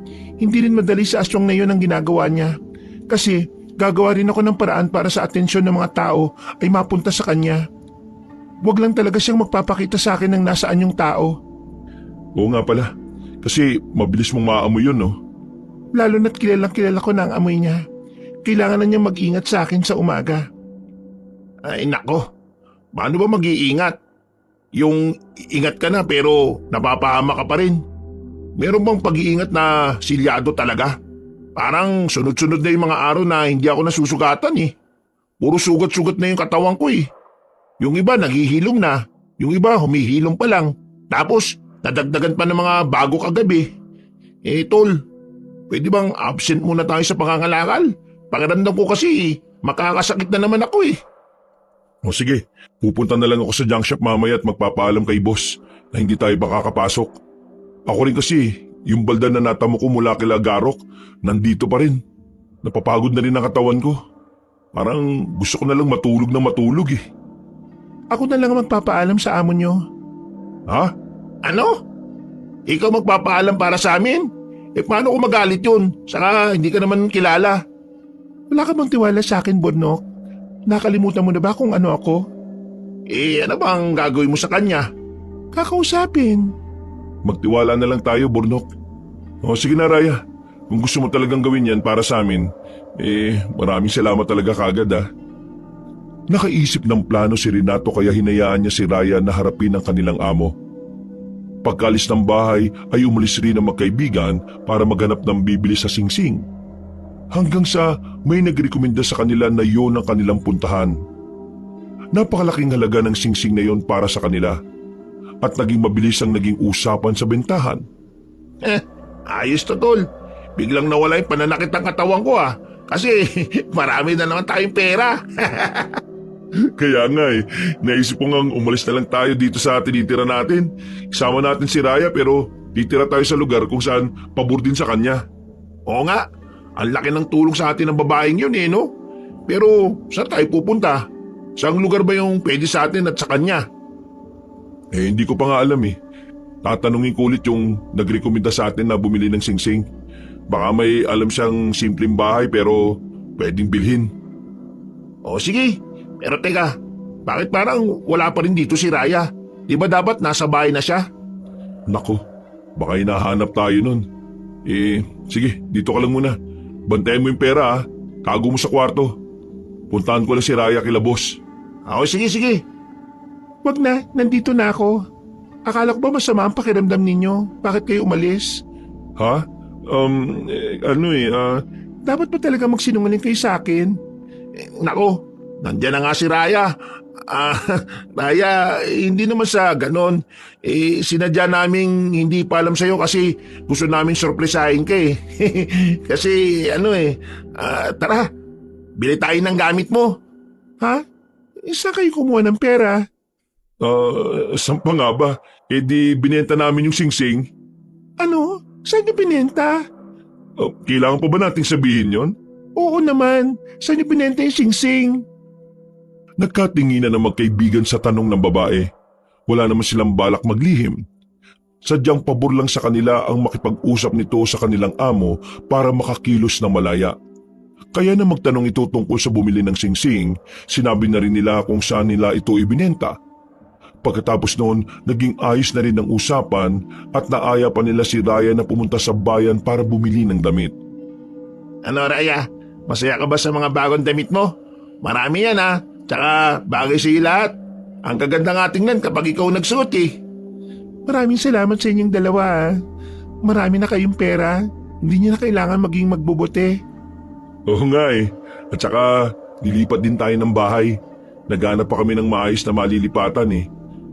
S4: Hindi rin madali sa aswang na yun ang ginagawa niya. Kasi gagawa rin ako ng paraan para sa atensyon ng mga tao ay mapunta sa kanya. Huwag lang talaga siyang magpapakita sa akin ng nasaan yung tao.
S1: Oo nga pala, kasi mabilis mong maamoy yun no?
S4: Lalo na't kilalang kilala ko na ang amoy niya. Kailangan na niya mag-ingat sa akin sa umaga.
S3: Ay nako, paano ba mag-iingat? Yung ingat ka na pero napapahama ka pa rin. Meron bang pag-iingat na silyado talaga? Parang sunod-sunod na yung mga araw na hindi ako nasusugatan eh. Puro sugat-sugat na yung katawan ko eh. Yung iba naghihilom na, yung iba humihilom pa lang. Tapos nadagdagan pa ng mga bago kagabi. Tol, pwede bang absent muna tayo sa pangangalakal? Pakiramdam ko kasi makakasakit na naman ako eh.
S1: O sige, pupunta na lang ako sa junk shop mamaya at magpapaalam kay boss na hindi tayo makakapasok. Ako rin kasi, yung balda na natamo ko mula kila Garok, nandito pa rin. Napapagod na rin ang katawan ko. Parang gusto ko na lang matulog eh.
S4: Ako na lang ang magpapaalam sa amo niyo.
S1: Ha?
S3: Ano? Ikaw magpapaalam para sa amin? Paano kung magalit yun? Saka hindi ka naman kilala.
S4: Wala ka bang tiwala sa akin, Bornok? Nakalimutan mo na ba kung ano ako?
S3: Ano bang gagawin mo sa kanya?
S4: Kakausapin.
S1: Magtiwala na lang tayo, Bornok. O sige na, Raya. Kung gusto mo talagang gawin yan para sa amin, maraming salamat talaga kagad ah. Nakaisip ng plano si Renato kaya hinayaan niya si Raya na harapin ang kanilang amo. Pagkalis ng bahay ay umalis rin ang magkaibigan para maghanap ng bibili sa singsing. Hanggang sa may nagrekomenda sa kanila na yun ang kanilang puntahan. Napakalaking halaga ng singsing na yon para sa kanila. At naging mabilis ang naging usapan sa bentahan.
S3: Ayos to, tol. Biglang nawala yung pananakit ng katawan ko ah. Kasi marami na naman tayong pera.
S1: Kaya nga naisip ko ngang umalis na lang tayo dito sa tinitira natin. Isama natin si Raya pero titira tayo sa lugar kung saan pabor din sa kanya.
S3: Oo nga, ang laki ng tulong sa atin ng babaeng yun no? Pero saan tayo pupunta? Saang lugar ba yung pwede sa atin at sa kanya?
S1: Hindi ko pa nga alam Tatanungin ko ulit yung nagrekomenda sa atin na bumili ng singsing. Baka may alam siyang simpleng bahay pero pwedeng bilhin.
S3: O sige, pero teka, bakit parang wala pa rin dito si Raya? Di ba dapat nasa bahay na siya?
S1: Nako, baka hinahanap tayo nun. Sige, dito ka lang muna. Bantayan mo yung pera Tago mo sa kwarto. Puntahan ko lang si Raya kila boss.
S3: O sige.
S4: Wag na, nandito na ako. Akala ko ba masama ang pakiramdam ninyo? Bakit kayo umalis?
S1: Ha?
S4: Dapat ba talaga magsinungaling kayo sa akin?
S3: Nako, nandiyan na nga si Raya. Raya, hindi naman sa ganon. Sinadya naming hindi pa alam sa'yo kasi gusto namin sorpresahin ka Kasi tara, bili tayo ng gamit mo.
S4: Ha? Saan kayo kumuha ng pera?
S1: Saan pa nga ba? Di binenta namin yung singsing.
S4: Ano? Saan niyo binenta?
S1: Kailangan pa ba nating sabihin yon?
S4: Oo naman. Saan niyo binenta yung singsing?
S1: Nagkatinginan ang magkaibigan sa tanong ng babae. Wala naman silang balak maglihim. Sadyang pabor lang sa kanila ang makipag-usap nito sa kanilang amo para makakilos na malaya. Kaya na magtanong ito tungkol sa bumili ng singsing, sinabi na rin nila kung saan nila ito ibinenta. Pagkatapos noon, naging ayos na rin ang usapan at naaya pa nila si Raya na pumunta sa bayan para bumili ng damit.
S3: Ano Raya, masaya ka ba sa mga bagong damit mo? Marami yan ha, tsaka bagay sa lahat. Ang kaganda nga tingnan kapag ikaw nagsuot eh.
S4: Maraming salamat sa inyong dalawa ah. Marami na kayong pera. Hindi niyo na kailangan maging magbubuti.
S1: Oo nga eh. At saka, nilipat din tayo ng bahay. Naghanap pa kami ng maayos na malilipatan eh.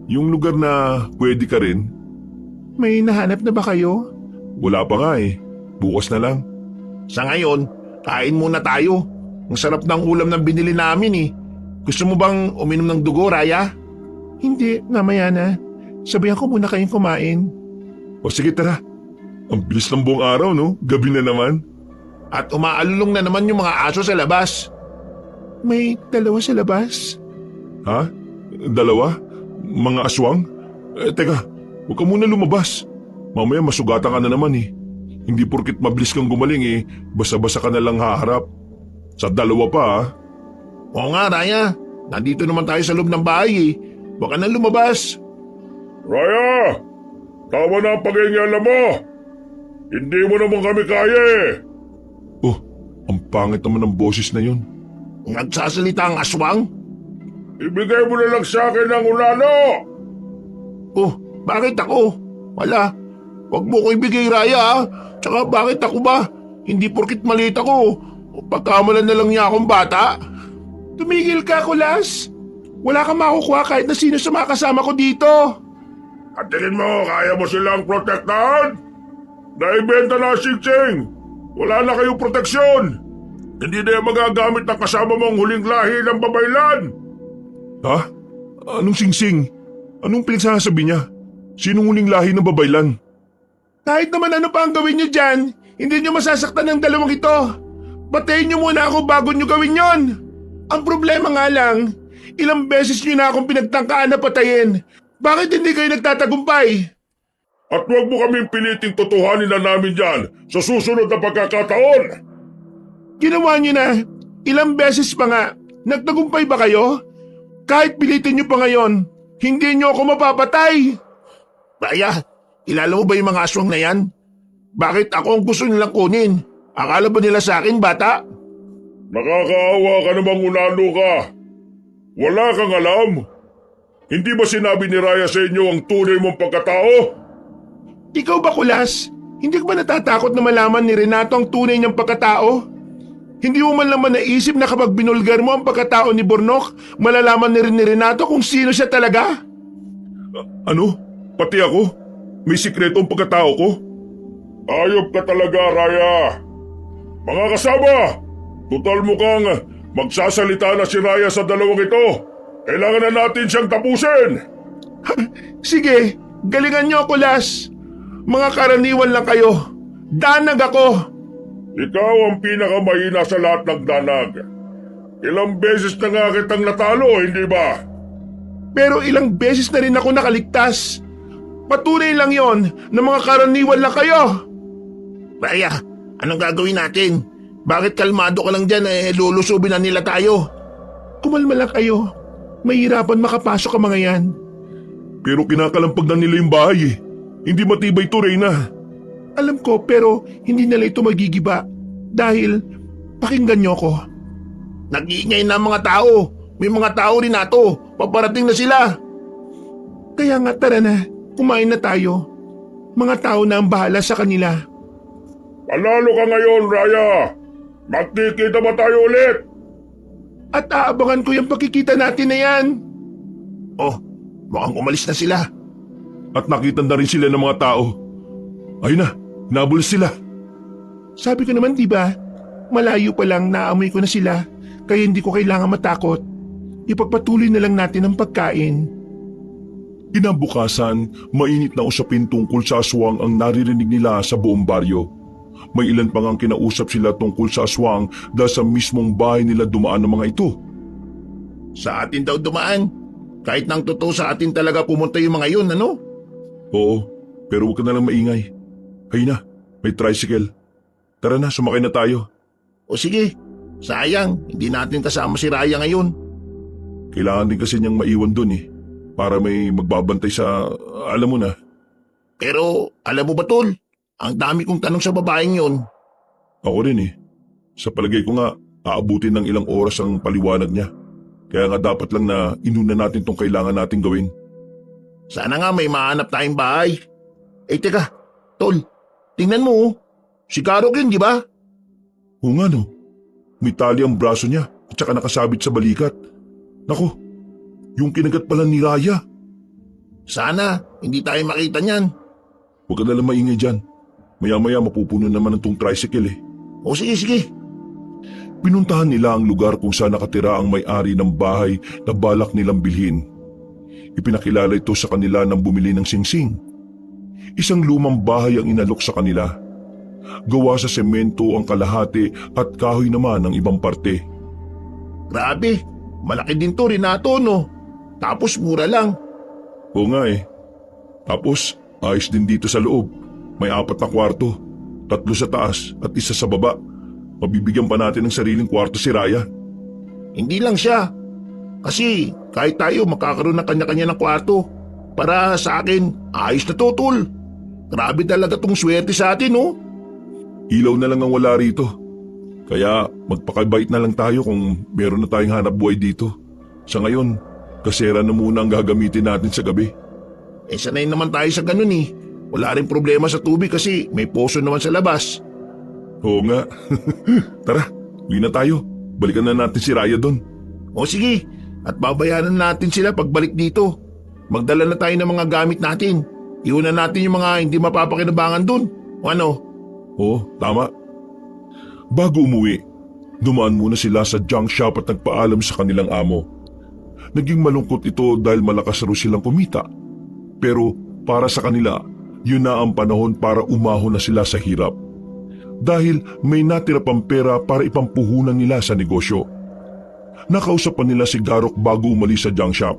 S1: Yung lugar na pwede ka rin.
S4: May nahanap na ba kayo?
S1: Wala pa nga eh. Bukas na lang.
S3: Sa ngayon, kain muna tayo. Ang sarap ng ulam ng binili namin eh. Gusto mo bang uminom ng dugo, Raya?
S4: Hindi, mamaya na. Sabihan ko muna kayong kumain.
S1: O sige tara. Ang bilis ng buong araw no? Gabi na naman.
S3: At umaalulong na naman yung mga aso sa labas.
S4: May dalawa sa labas.
S1: Ha? Dalawa? Mga aswang? Teka, huwag ka muna lumabas. Mamaya masugatan ka na naman eh. Hindi porkit mabilis kang gumaling eh, basa-basa ka na lang haharap. Sa dalawa pa ha?
S3: Oo nga, Raya. Nandito naman tayo sa loob ng bahay eh. Huwag ka na lumabas.
S2: Raya! Tama na ang pag-iingalan mo! Hindi mo naman kami kaya eh!
S1: Oh, ang pangit naman ng boses na yun.
S3: Nagsasalita ang aswang?
S2: Ibigay mo na lang sa akin ang ulano!
S3: Oh, bakit ako? Wala. Huwag mo ko ibigay, Raya ha. Tsaka bakit ako ba? Hindi porkit maliit ako. Pagkamalan na lang niya akong bata.
S4: Tumigil ka, Kulas. Wala kang makukuha kahit na sino sa mga kasama ko dito.
S2: At tingin mo, kaya mo silang protektahan? Naibenta na si Ching! Wala na kayong proteksyon! Hindi na yung magagamit ng kasama mong huling lahi ng babaylan!
S1: Ha? Anong singsing? Anong pinagsasabi niya? Sinong huling lahi ng babaylan?
S4: Kahit naman ano pa ang gawin niyo dyan, hindi niyo masasaktan ng dalawang ito. Patayin niyo muna ako bago niyo gawin yon. Ang problema nga lang, ilang beses niyo na akong pinagtangkaan na patayin. Bakit hindi kayo nagtatagumpay?
S2: At huwag mo kaming piliting totohanin na namin dyan sa susunod na pagkakataon!
S4: Ginawa niyo na. Ilang beses pa nga. Nagtagumpay ba kayo? Kahit pilitin niyo pa ngayon, hindi niyo ako mapapatay.
S3: Raya, kilala mo ba yung mga aswang na yan? Bakit ako ang gusto nilang kunin? Akala ba nila sa akin, bata?
S2: Nakakaawa ka namang unano ka! Wala kang alam! Hindi ba sinabi ni Raya sa inyo ang tunay mong pagkatao?
S4: Ikaw ba, Kulas? Hindi ka ba natatakot na malaman ni Renato ang tunay niyang pagkatao? Hindi mo man naman naisip na kapag binulgar mo ang pagkatao ni Bornok, malalaman ni Renato kung sino siya talaga?
S1: Ano? Pati ako? May sikreto ang pagkatao ko?
S2: Ayop ka talaga, Raya! Mga kasama! Tutal mukhang magsasalita na si Raya sa dalawang ito. Kailangan na natin siyang tapusin!
S4: Sige, galingan niyo, Kulas. Mga karaniwan lang kayo. Danag ako.
S2: Ikaw ang pinakamahina sa lahat ng danag. Ilang beses na nga kitang natalo, hindi ba?
S4: Pero ilang beses na rin ako nakaligtas. Patunay lang yon na mga karaniwan lang kayo.
S3: Raya, anong gagawin natin? Bakit kalmado ka lang dyan lulusubin na nila tayo?
S4: Kumalma lang kayo. Mahirapan makapasok ang mga yan.
S1: Pero kinakalampag na nila yung bahay eh. Hindi matibay to, Reyna.
S4: Alam ko pero hindi nila ito magigiba. Dahil pakinggan niyo ko.
S3: Nag-iingay na ang mga tao. May mga tao rin nato. Paparating na sila.
S4: Kaya nga tara na, kumain na tayo. Mga tao na ang bahala sa kanila.
S2: Panalo ka ngayon, Raya! Magkikita ba tayo ulit?
S4: At aabangan ko yung pagkikita natin na yan.
S3: Oh, mukhang umalis na sila.
S1: At nakita na rin sila ng mga tao. Ayun na, nabul sila.
S4: Sabi ko naman diba, malayo pa lang naamoy ko na sila, kaya hindi ko kailangan matakot. Ipagpatuloy na lang natin ang pagkain.
S1: Kinabukasan, mainit na usapin tungkol sa aswang ang naririnig nila sa buong baryo. May ilan pang ang kinausap sila tungkol sa aswang dahil sa mismong bahay nila dumaan ng mga ito.
S3: Sa atin daw dumaan. Kahit nang totoo sa atin talaga pumunta yung mga yun, ano?
S1: Oo, pero huwag ka na lang maingay. Hay na, may tricycle. Tara na, sumakay na tayo.
S3: O sige, sayang, hindi natin kasama si Raya ngayon.
S1: Kailangan din kasi niyang maiwan dun eh. para may magbabantay sa, alam mo na.
S3: Pero alam mo ba tol, ang dami kong tanong sa babaeng yon.
S1: Ako rin eh. Sa palagay ko nga, aabutin ng ilang oras ang paliwanag niya. Kaya nga dapat lang na inuna natin tong kailangan nating gawin.
S3: Sana nga may mahanap tayong bahay. Eh teka, tol, tingnan mo oh. Si Karok yun, di ba?
S1: Oo nga no, may tali ang braso niya at saka nakasabit sa balikat. Naku, yung kinagat pala ni Raya.
S3: Sana, hindi tayo makita niyan.
S1: Huwag ka nalang maingay dyan. Maya-maya mapupuno naman ng tong tricycle eh.
S3: O sige, sige.
S1: Pinuntahan nila ang lugar kung saan nakatira ang may-ari ng bahay na balak nilang bilhin. Ipinakilala ito sa kanila nang bumili ng singsing. Isang lumang bahay ang inalok sa kanila. Gawa sa semento ang kalahati at kahoy naman ang ibang parte.
S3: Grabe, malaki din to Renato no. Tapos mura lang.
S1: Oo nga eh. Tapos ayos din dito sa loob. May 4 na kwarto, 3 sa taas at 1 sa baba. Mabibigyan pa natin ng sariling kwarto si Raya.
S3: Hindi lang siya. Kasi kahit tayo makakaroon ng kanya-kanya ng kwarto. Para sa akin, ayos na to tol. Grabe talaga tong swerte sa atin no.
S1: Ilaw na lang ang wala rito. Kaya magpakabait na lang tayo kung meron na tayong hanap buhay dito. Sa ngayon, kasera na muna ang gagamitin natin sa gabi.
S3: Eh sanay naman tayo sa ganun eh. Wala rin problema sa tubig kasi may poso naman sa labas.
S1: Oo nga. Tara, uwi na tayo. Balikan na natin si Raya doon.
S3: O sige, at babayaran natin sila pagbalik dito. Magdala na tayo ng mga gamit natin. Iuna natin yung mga hindi mapapakinabangan dun. O ano?
S1: Oo, tama. Bago umuwi, dumaan muna sila sa junk shop at nagpaalam sa kanilang amo. Naging malungkot ito dahil malakas raw silang kumita. Pero para sa kanila, yun na ang panahon para umahon na sila sa hirap. Dahil may natira pang pera para ipampuhunan nila sa negosyo. Nakausap pa nila si Garok bago umalis sa junk shop.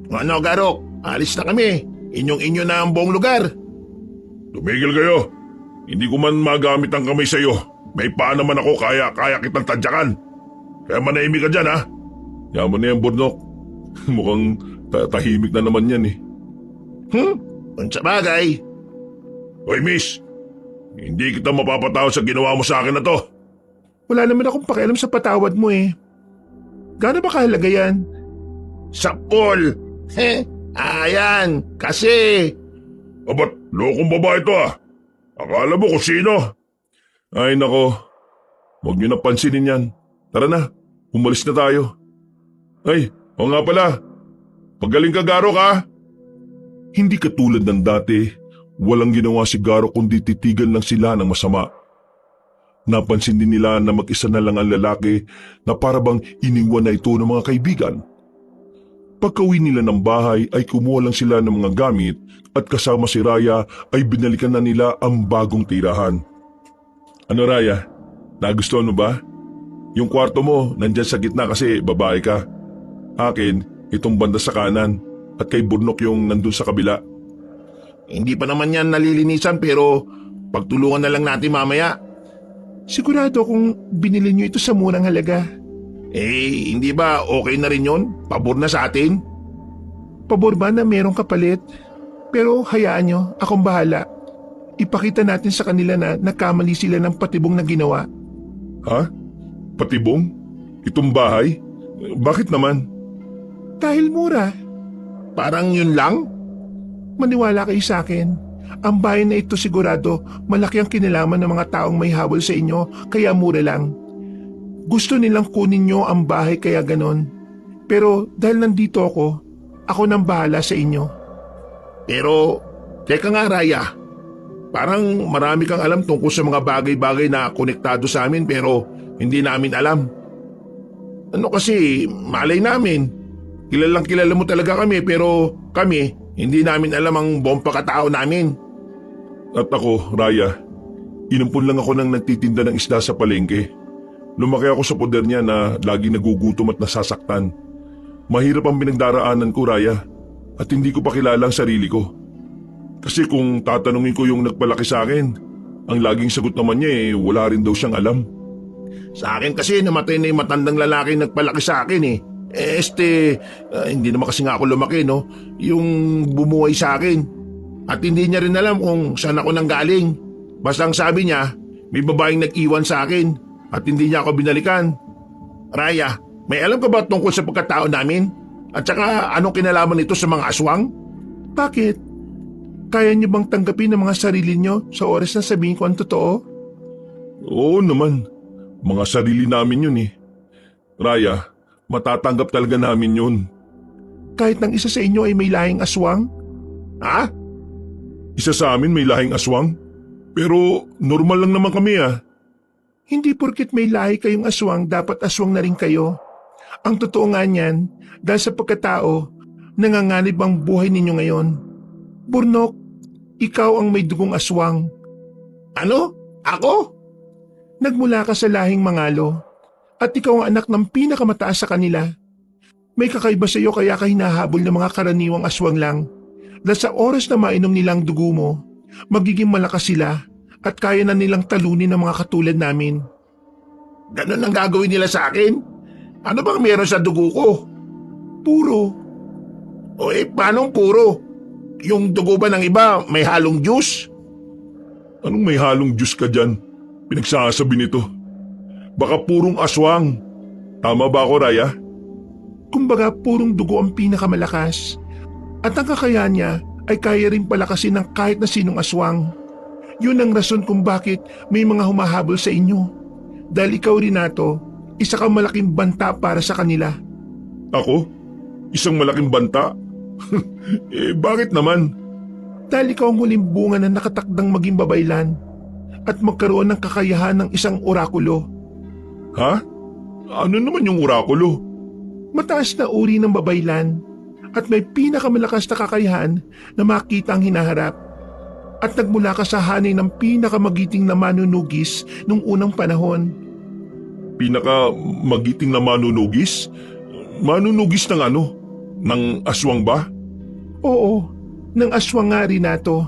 S3: Ano Garok, alis na kami. Inyong-inyo na ang buong lugar.
S2: Tumigil kayo. Hindi ko man magamit ang kamay sa iyo. May paa naman ako kaya kitang tadyakan. Kaya manahimik ka dyan ha.
S1: Yaman na yan, Burnok. Mukhang tahimik na naman yan eh.
S3: Kung sa bagay.
S2: Hoy miss, hindi kita mapapatawad sa ginawa mo sa akin na to.
S4: Wala naman akong pakialam sa patawad mo eh. Gaano ba kahalaga yan?
S3: Sapol. Ayan, kasi.
S2: Abat, lokong babae ito ah. Akala mo kung sino?
S1: Ay nako, huwag niyo na pansinin yan. Tara na, umalis na tayo. Ay, o nga pala, pagaling ka Garok ha. Hindi katulad ng dati, walang ginawa si Garok kundi titigan lang sila ng masama. Napansin din nila na mag-isa na lang ang lalaki na parabang iniwan na ito ng mga kaibigan. Pagkauwi nila ng bahay ay kumuha lang sila ng mga gamit at kasama si Raya ay binalikan na nila ang bagong tirahan. Ano Raya, nagustuhan mo ba? Yung kwarto mo nandyan sa gitna kasi babae ka. Akin, itong banda sa kanan at kay Burnok yung nandun sa kabila.
S3: Hindi pa naman yan nalilinisan pero pagtulungan na lang natin mamaya.
S4: Sigurado kung binili niyo ito sa murang halaga.
S3: Eh, hindi ba okay na rin yun? Pabor na sa atin?
S4: Pabor ba na merong kapalit? Pero hayaan nyo, akong bahala. Ipakita natin sa kanila na nagkamali sila ng patibong na ginawa.
S1: Ha? Patibong? Itong bahay? Bakit naman?
S4: Dahil mura.
S3: Parang yun lang?
S4: Maniwala kayo sa akin. Ang bahay na ito sigurado malaki ang kinalaman ng mga taong may habol sa inyo kaya mura lang. Gusto nilang kunin nyo ang bahay kaya ganon. Pero dahil nandito ako nang bahala sa inyo.
S3: Pero, teka nga Raya. Parang marami kang alam tungkol sa mga bagay-bagay na konektado sa amin pero hindi namin alam. Ano kasi, malay namin. Kilalang kilala mo talaga kami pero kami, hindi namin alam ang buong pagkatao namin.
S1: At ako, Raya, inumpon lang ako ng nagtitinda ng isda sa palengke. Lumaki ako sa poder niya na lagi nagugutom at nasasaktan. Mahirap ang pinagdaraanan ko, Raya, at hindi ko pa kilala ang sarili ko. Kasi kung tatanungin ko yung nagpalaki sa akin, ang laging sagot naman niya wala rin daw siyang alam.
S3: Sa akin kasi namatay na yung matandang lalaki nagpalaki sa akin eh. Hindi naman kasi nga ako lumaki, no? Yung bumuhay sa akin. At hindi niya rin alam kung saan ako nanggaling. Basta ang sabi niya, may babaeng nag-iwan sa akin at hindi niya ako binalikan. Raya, may alam ka ba tungkol sa pagkatao namin? At saka anong kinalaman nito sa mga aswang?
S4: Bakit? Kaya niyo bang tanggapin ang mga sarili niyo sa oras na sabihin ko ang totoo?
S1: Oo naman, mga sarili namin yun eh. Raya, matatanggap talaga namin yun.
S4: Kahit ng isa sa inyo ay may lahing aswang?
S3: Ha?
S1: Isa sa amin may lahing aswang, pero normal lang naman kami ah.
S4: Hindi porket may lahi kayong aswang, dapat aswang na rin kayo. Ang totoo nga niyan, dahil sa pagkatao, nanganganib ang buhay ninyo ngayon. Burnok, ikaw ang may dugong aswang.
S3: Ano? Ako?
S4: Nagmula ka sa lahing Mangalo, at ikaw ang anak ng pinakamataas sa kanila. May kakaiba sa iyo kaya ka hinahabol ng mga karaniwang aswang lang. Dahil sa oras na mainom nilang dugo mo, magiging malakas sila at kaya na nilang talunin ang mga katulad namin.
S3: Ganun ang gagawin nila sa akin? Ano bang meron sa dugo ko?
S4: Puro.
S3: Paano puro? Yung dugo ba ng iba may halong juice?
S1: Anong may halong Diyos ka dyan? Pinagsasabi nito. Baka purong aswang. Tama ba ako, Raya?
S4: Kumbaga purong dugo ang pinakamalakas. At ang kakayahan niya ay kaya rin palakasin ng kahit na sinong aswang. Yun ang rason kung bakit may mga humahabol sa inyo. Dahil ikaw, Renato, isa kang malaking banta para sa kanila.
S1: Ako? Isang malaking banta? Bakit naman?
S4: Dahil ikaw ang huling bunga na nakatakdang maging babaylan at magkaroon ng kakayahan ng isang orakulo.
S1: Ha? Ano naman yung orakulo?
S4: Mataas na uri ng babaylan at may pinakamalakas na kakayahan na makita ang hinaharap. At nagmula ka sa hanay ng pinakamagiting na manunugis nung unang panahon.
S1: Pinakamagiting na manunugis? Manunugis ng ano? Ng aswang ba?
S4: Oo, ng aswang nga, Renato.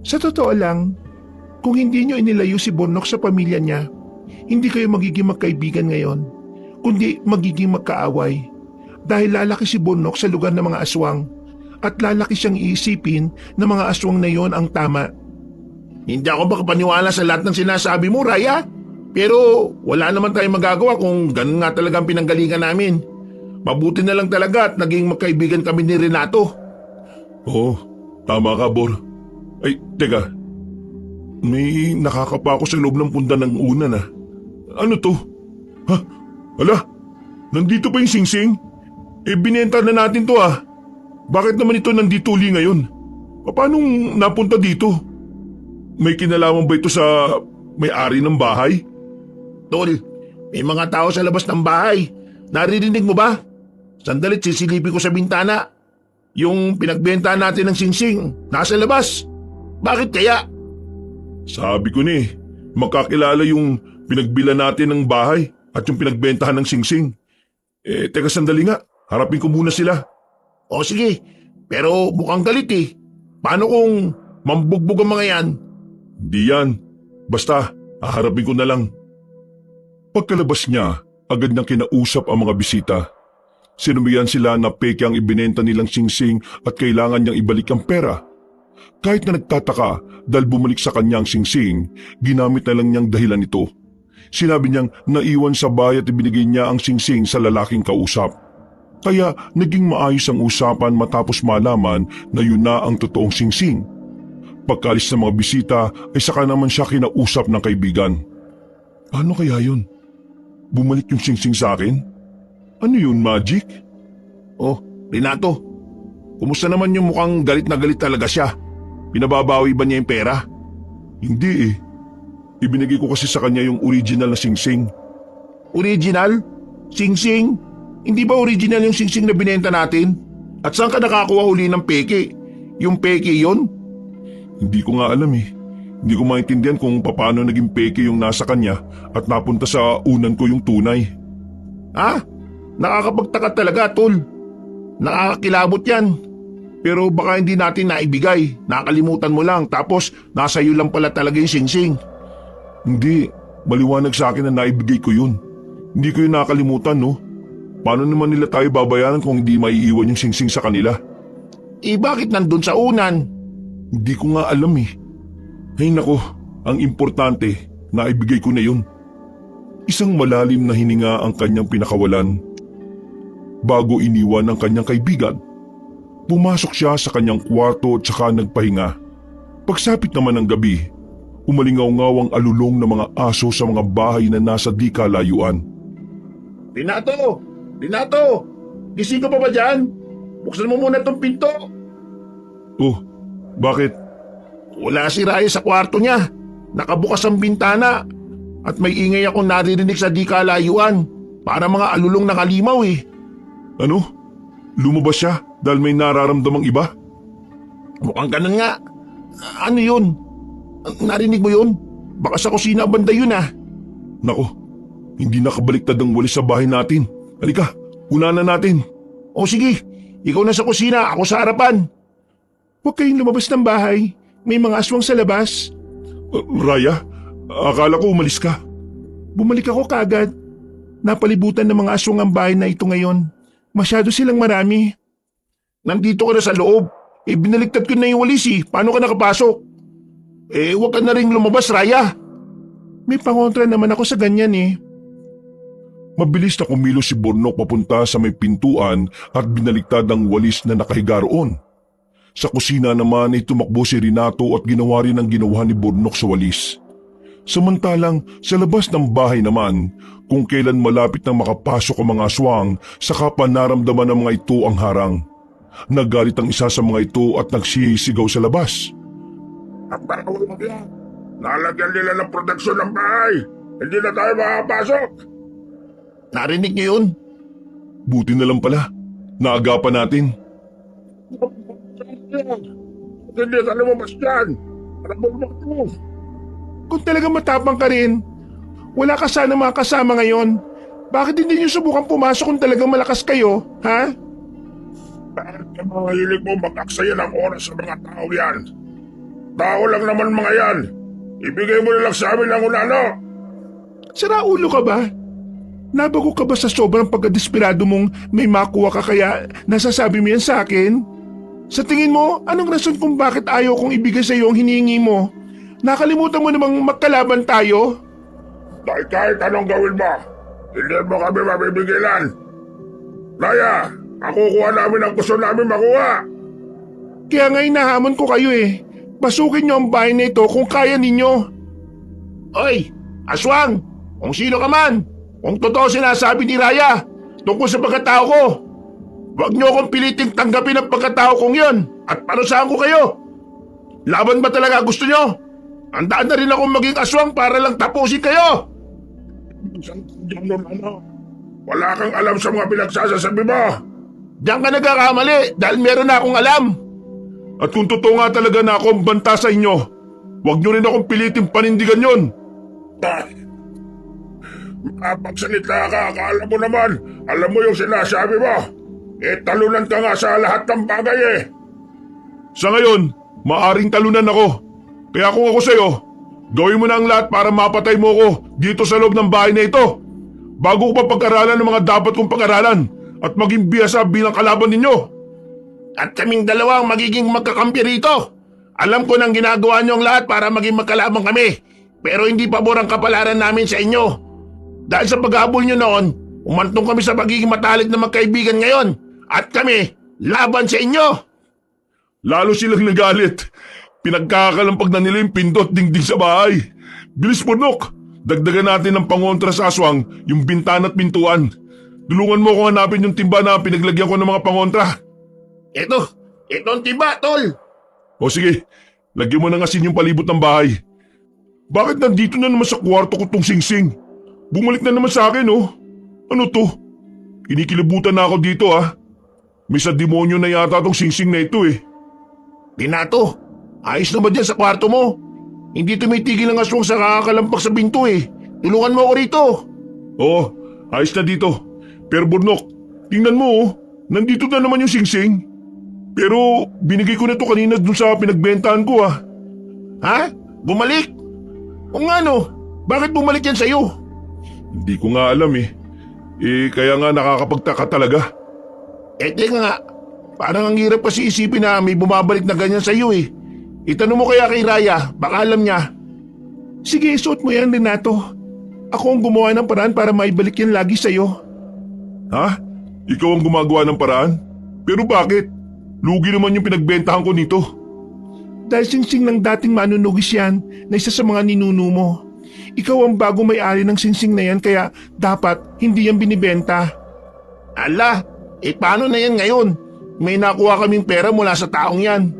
S4: Sa totoo lang, kung hindi nyo inilayo si Burnok sa pamilya niya, hindi kayo magiging magkaibigan ngayon, kundi magiging magkaaway. Dahil lalaki si Burnok sa lugar ng mga aswang at lalaki siyang iisipin na mga aswang na yon ang tama.
S3: Hindi ako makapaniwala sa lahat ng sinasabi mo, Raya. Pero wala naman tayong magagawa kung ganun nga talagang pinanggalingan namin. Mabuti na lang talaga at naging magkaibigan kami ni Renato.
S1: Oo, tama ka, Bor. Ay, teka. May nakakapa ako sa loob ng pundan ng unan ah. Ano to? Ha? Ala, nandito pa yung singsing? Binenta na natin to ah. Bakit naman ito nandito uli ngayon? Paano napunta dito? May kinalaman ba ito sa may-ari ng bahay?
S3: Tol, may mga tao sa labas ng bahay. Naririnig mo ba? Sandalit sisilipin ko sa bintana. Yung pinagbenta natin ng singsing, nasa labas. Bakit kaya?
S1: Sabi ko ni, magkakilala yung pinagbila natin ng bahay at yung pinagbentahan ng singsing. Teka sandali nga, harapin ko muna sila.
S3: O sige, pero mukhang galit eh. Paano kung mambugbog ang mga yan?
S1: Di yan. Basta, haharapin ko na lang. Pagkalabas niya, agad niyang kinausap ang mga bisita. Sinumiyan sila na peke ang ibinenta nilang singsing at kailangan niyang ibalik ang pera. Kahit na nagtataka dahil bumalik sa kanya ang singsing, ginamit na lang niyang dahilan ito. Sinabi niyang naiwan sa bahay at ibinigay niya ang singsing sa lalaking kausap. Kaya naging maayos ang usapan matapos malaman na yun na ang totoong singsing. Pagkalis ng mga bisita ay saka naman siya kinausap ng kaibigan. Paano kaya yun? Bumalik yung singsing sa akin? Ano yun, magic?
S3: Oh, Renato, kumusta naman yung mukhang galit na galit talaga siya? Pinababawi ba niya yung pera?
S1: Hindi eh. Ibinigay ko kasi sa kanya yung original na singsing.
S3: Original? Singsing? Hindi ba original yung singsing na binenta natin? At saan ka nakakuha uli ng peke? Yung peke yon?
S1: Hindi ko nga alam eh. Hindi ko maintindihan kung paano naging peke yung nasa kanya at napunta sa unan ko yung tunay.
S3: Ha? Nakakapagtaka talaga, tol. Nakakakilabot yan. Pero baka hindi natin naibigay. Nakalimutan mo lang tapos nasa iyo lang pala talaga yung singsing.
S1: Hindi. Maliwanag sa akin na naibigay ko yun. Hindi ko yun nakalimutan, no? Paano naman nila tayo babayaran kung hindi maiiwan yung singsing sa kanila?
S3: Bakit nandun sa unan?
S1: Hindi ko nga alam eh. Ay nako, ang importante, naibigay ko na yun. Isang malalim na hininga ang kanyang pinakawalan. Bago iniwan ang kanyang kaibigan, pumasok siya sa kanyang kwarto at saka nagpahinga. Pagsapit naman ng gabi, umalingaw-ngaw ang alulong ng mga aso sa mga bahay na nasa di kalayuan.
S3: Dinato! Dinato! Gising ka pa ba dyan? Buksan mo muna tong pinto.
S1: Oh, bakit?
S3: Wala si Raya sa kwarto niya. Nakabukas ang bintana. At may ingay akong naririnig sa di kalayuan. Para mga alulong na kalimaw eh.
S1: Ano? Lumabas siya dahil may nararamdamang iba?
S3: Mukhang ganun nga. Ano yun? Narinig mo yun? Baka sa kusina banda yun ah.
S1: Nako, hindi nakabaliktad ang walis sa bahay natin. Halika, unahan na natin.
S3: O sige, ikaw na sa kusina, ako sa harapan.
S4: Huwag kayong lumabas ng bahay. May mga aswang sa labas.
S1: Raya, akala ko umalis ka.
S4: Bumalik ako kaagad. Napalibutan ng mga aswang ang bahay na ito ngayon. Masyado silang marami.
S3: Nandito ka na sa loob. Binaliktad ko na yung walis eh. Paano ka nakapasok? Huwag ka na rin lumabas, Raya.
S4: May pangontra naman ako sa ganyan eh.
S1: Mabilis na kumilos si Bornok papunta sa may pintuan at binaliktad ang walis na nakahiga roon. Sa kusina naman ay tumakbo si Renato at ginawa rin ang ginawa ni Bornok sa walis. Samantalang sa labas ng bahay naman, kung kailan malapit na makapasok ang mga aswang, saka pa naramdaman ng mga ito ang harang. Nagalit ang isa sa mga ito at nagsisigaw sa labas.
S2: Ang bawal mo yan. Nalagyan nila ng proteksyon ng bahay. Hindi na tayo makapasok.
S3: Narinig niyo yun?
S1: Buti na lang pala, naagapan natin.
S2: Hindi ka lumabas dyan. Para bumalik mo.
S4: Kung talagang matapang ka rin, wala ka sana mga kasama ngayon. Bakit hindi niyo subukan pumasok kung talagang malakas kayo, ha?
S2: Bakit ka mga hilig mo mag-aksaya ng oras sa mga tao yan? Tao lang naman mga yan. Ibigay mo na lang sa amin ang unano.
S4: Sira ulo ka ba? Nabago ka ba sa sobrang pagkadesperado mong may makuha ka kaya nasasabi mo yan sa akin? Sa tingin mo, anong rason kung bakit ayaw kong ibigay sa iyo ang hinihingi mo? Nakalimutan mo namang magkalaban tayo?
S2: Dahil kahit anong gawin mo, hindi mo kami mabibigilan. Raya, makukuha namin ang gusto namin makuha.
S4: Kaya nga hinahamon ko kayo eh. Pasukin niyo ang bahay na ito kung kaya ninyo.
S3: Oy, aswang! Kung sino ka man! Kung totoo sinasabi ni Raya tungkol sa pagkatao ko, huwag niyo akong piliting tanggapin ang pagkatao kong yon at parusahan ko kayo. Laban ba talaga gusto niyo? Handaan na rin akong maging aswang para lang tapusin kayo.
S2: Wala kang alam sa mga pinagsasasabi mo.
S3: Diyan ka nagkakamali dahil meron na akong alam.
S1: At kung totoo nga talaga na ako ang banta sa inyo, huwag niyo rin akong piliting panindigan yon.
S2: Mapagsalita ka, akala mo naman, alam mo yung sinasabi mo. Talunan ka nga sa lahat ng bagay eh.
S1: Sa ngayon, maaring talunan ako. Kaya kung ako sa'yo, gawin mo na ang lahat para mapatay mo ako dito sa loob ng bahay na ito. Bago ko pa pag-aralan ng mga dapat kong pag-aralan at maging biyasa bilang kalaban ninyo.
S3: At kaming dalawa ang magiging magkakampi rito. Alam ko nang ginagawa niyo ang lahat para maging magkalabang kami. Pero hindi pabor ang kapalaran namin sa inyo. Dahil sa paghabol niyo noon, umantong kami sa pagiging matalik na magkaibigan ngayon. At kami, laban sa inyo.
S1: Lalo silang nagalit. Pinagkakalampag na nila yung pinto at dingding sa bahay. Bilis Bornok, dagdagan natin ng pangontra sa aswang yung bintana at pintuan. Tulungan mo kung hanapin yung timba na pinaglagyan ko ng mga pangontra.
S3: Ito ang tiba, tol.
S1: O sige, lagyan mo ng asin yung palibot ng bahay. Bakit nandito na naman sa kwarto ko tong singsing? Bumalik na naman sa akin oh. Ano to? Kinikilabutan na ako dito ah. May sa demonyo na yata tong singsing na ito eh.
S3: Dinato, ayos na ba dyan sa kwarto mo? Hindi tumitigil ang aswang sa kakalampak sa binto eh. Tulungan mo ako rito.
S1: Oo, ayos na dito. Pero Bornok, tingnan mo oh. Nandito na naman yung singsing. Pero binigay ko na to kanina dun sa pinagbentahan ko ah.
S3: Ha? Bumalik? Kung ano, bakit bumalik yan sa'yo?
S1: Hindi ko nga alam eh. Kaya nga nakakapagtaka talaga.
S3: Teka nga, parang ang hirap kasi isipin na may bumabalik na ganyan sa iyo eh. Itanong mo kaya kay Raya, baka alam niya.
S4: Sige, suot mo yan, Renato. Ako ang gumawa ng paraan para maibalik yan lagi sa'yo.
S1: Ha? Ikaw ang gumagawa ng paraan? Pero bakit? Lugi naman yung pinagbentahan ko nito.
S4: Dahil singsing ng dating manunugis yan na isa sa mga ninuno mo. Ikaw ang bago may-ari ng singsing na yan kaya dapat hindi yan binibenta.
S3: Ala, paano na yan ngayon? May nakuha kaming pera mula sa taong yan.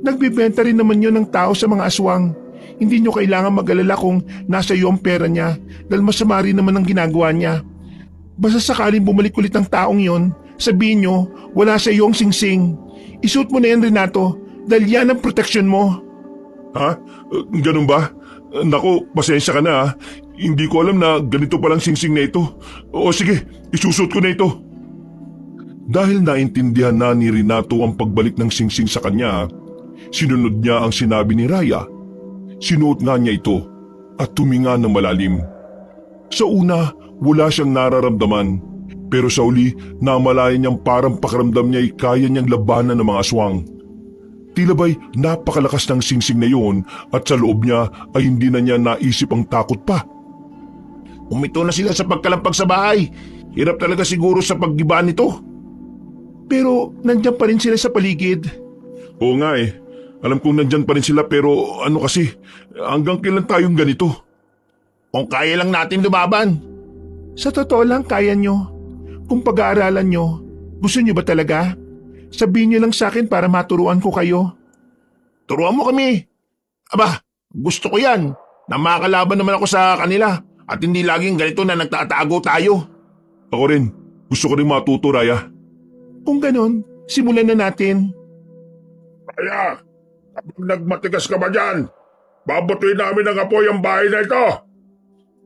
S4: Nagbibenta rin naman yun ng tao sa mga aswang. Hindi nyo kailangan mag-alala kung nasa iyo ang pera niya dahil masama rin naman ang ginagawa niya. Basta sakaling bumalik ulit ang taong yon, sabihin nyo wala sa iyo ang singsing. Isuot mo na yan, Renato, dahil yan ang proteksyon mo.
S1: Ha? Ganun ba? Naku, pasensya ka na ha. Hindi ko alam na ganito palang singsing na ito. O sige, isusot ko na ito. Dahil naintindihan na ni Renato ang pagbalik ng singsing sa kanya, sinunod niya ang sinabi ni Raya. Sinuot nga niya ito at tuminga ng malalim. Sa una, wala siyang nararamdaman. Pero sa uli, namalayan niyang parang pakiramdam niya ay kaya niyang labanan ng mga aswang. Tila ba'y napakalakas ng singsing na yun at sa loob niya ay hindi na niya naisip ang takot pa.
S3: Umito na sila sa pagkalampag sa bahay. Hirap talaga siguro sa paggibaan nito.
S4: Pero nandiyan pa rin sila sa paligid.
S1: Oo nga eh. Alam kong nandyan pa rin sila pero ano kasi, hanggang kailan tayong ganito?
S3: Kung kaya lang natin lumaban.
S4: Sa totoo lang, kaya nyo. Kung pag-aaralan nyo, gusto nyo ba talaga? Sabihin nyo lang sa akin para maturuan ko kayo.
S3: Turuan mo kami. Aba, gusto ko yan. Na makakalaban naman ako sa kanila at hindi laging ganito na nagtatago tayo.
S1: Ako rin. Gusto ko rin matuto, Raya.
S4: Kung ganon, simulan na natin.
S2: Kaya, kapag nagmatigas ka ba dyan, babatuin namin ng apoy ang bahay na ito.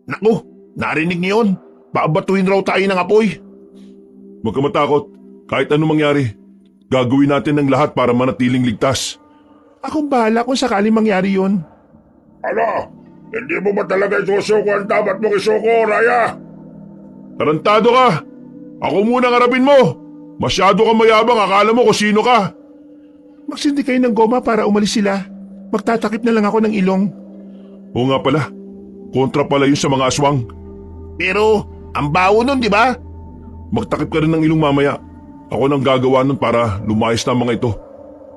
S3: Naku, narinig niyo yun. Babatuin raw tayo ng apoy.
S1: Huwag ka matakot. Kahit anong mangyari, gagawin natin ang lahat para manatiling ligtas.
S4: Akong bahala kung sakaling mangyari yun.
S2: Ano? Hindi mo ba talaga isusuko ang dapat mong isuko, Raya?
S1: Tarantado ka! Ako muna ang harapin mo! Masyado kang mayabang, akala mo kung sino ka.
S4: Magsindi kayo ng goma para umalis sila. Magtatakip na lang ako ng ilong.
S1: Oo nga pala, kontra pala yun sa mga aswang.
S3: Pero, ang bawo nun, di ba?
S1: Magtakip ka rin ng ilong mamaya. Ako nang gagawa nun para lumayas na ang mga ito.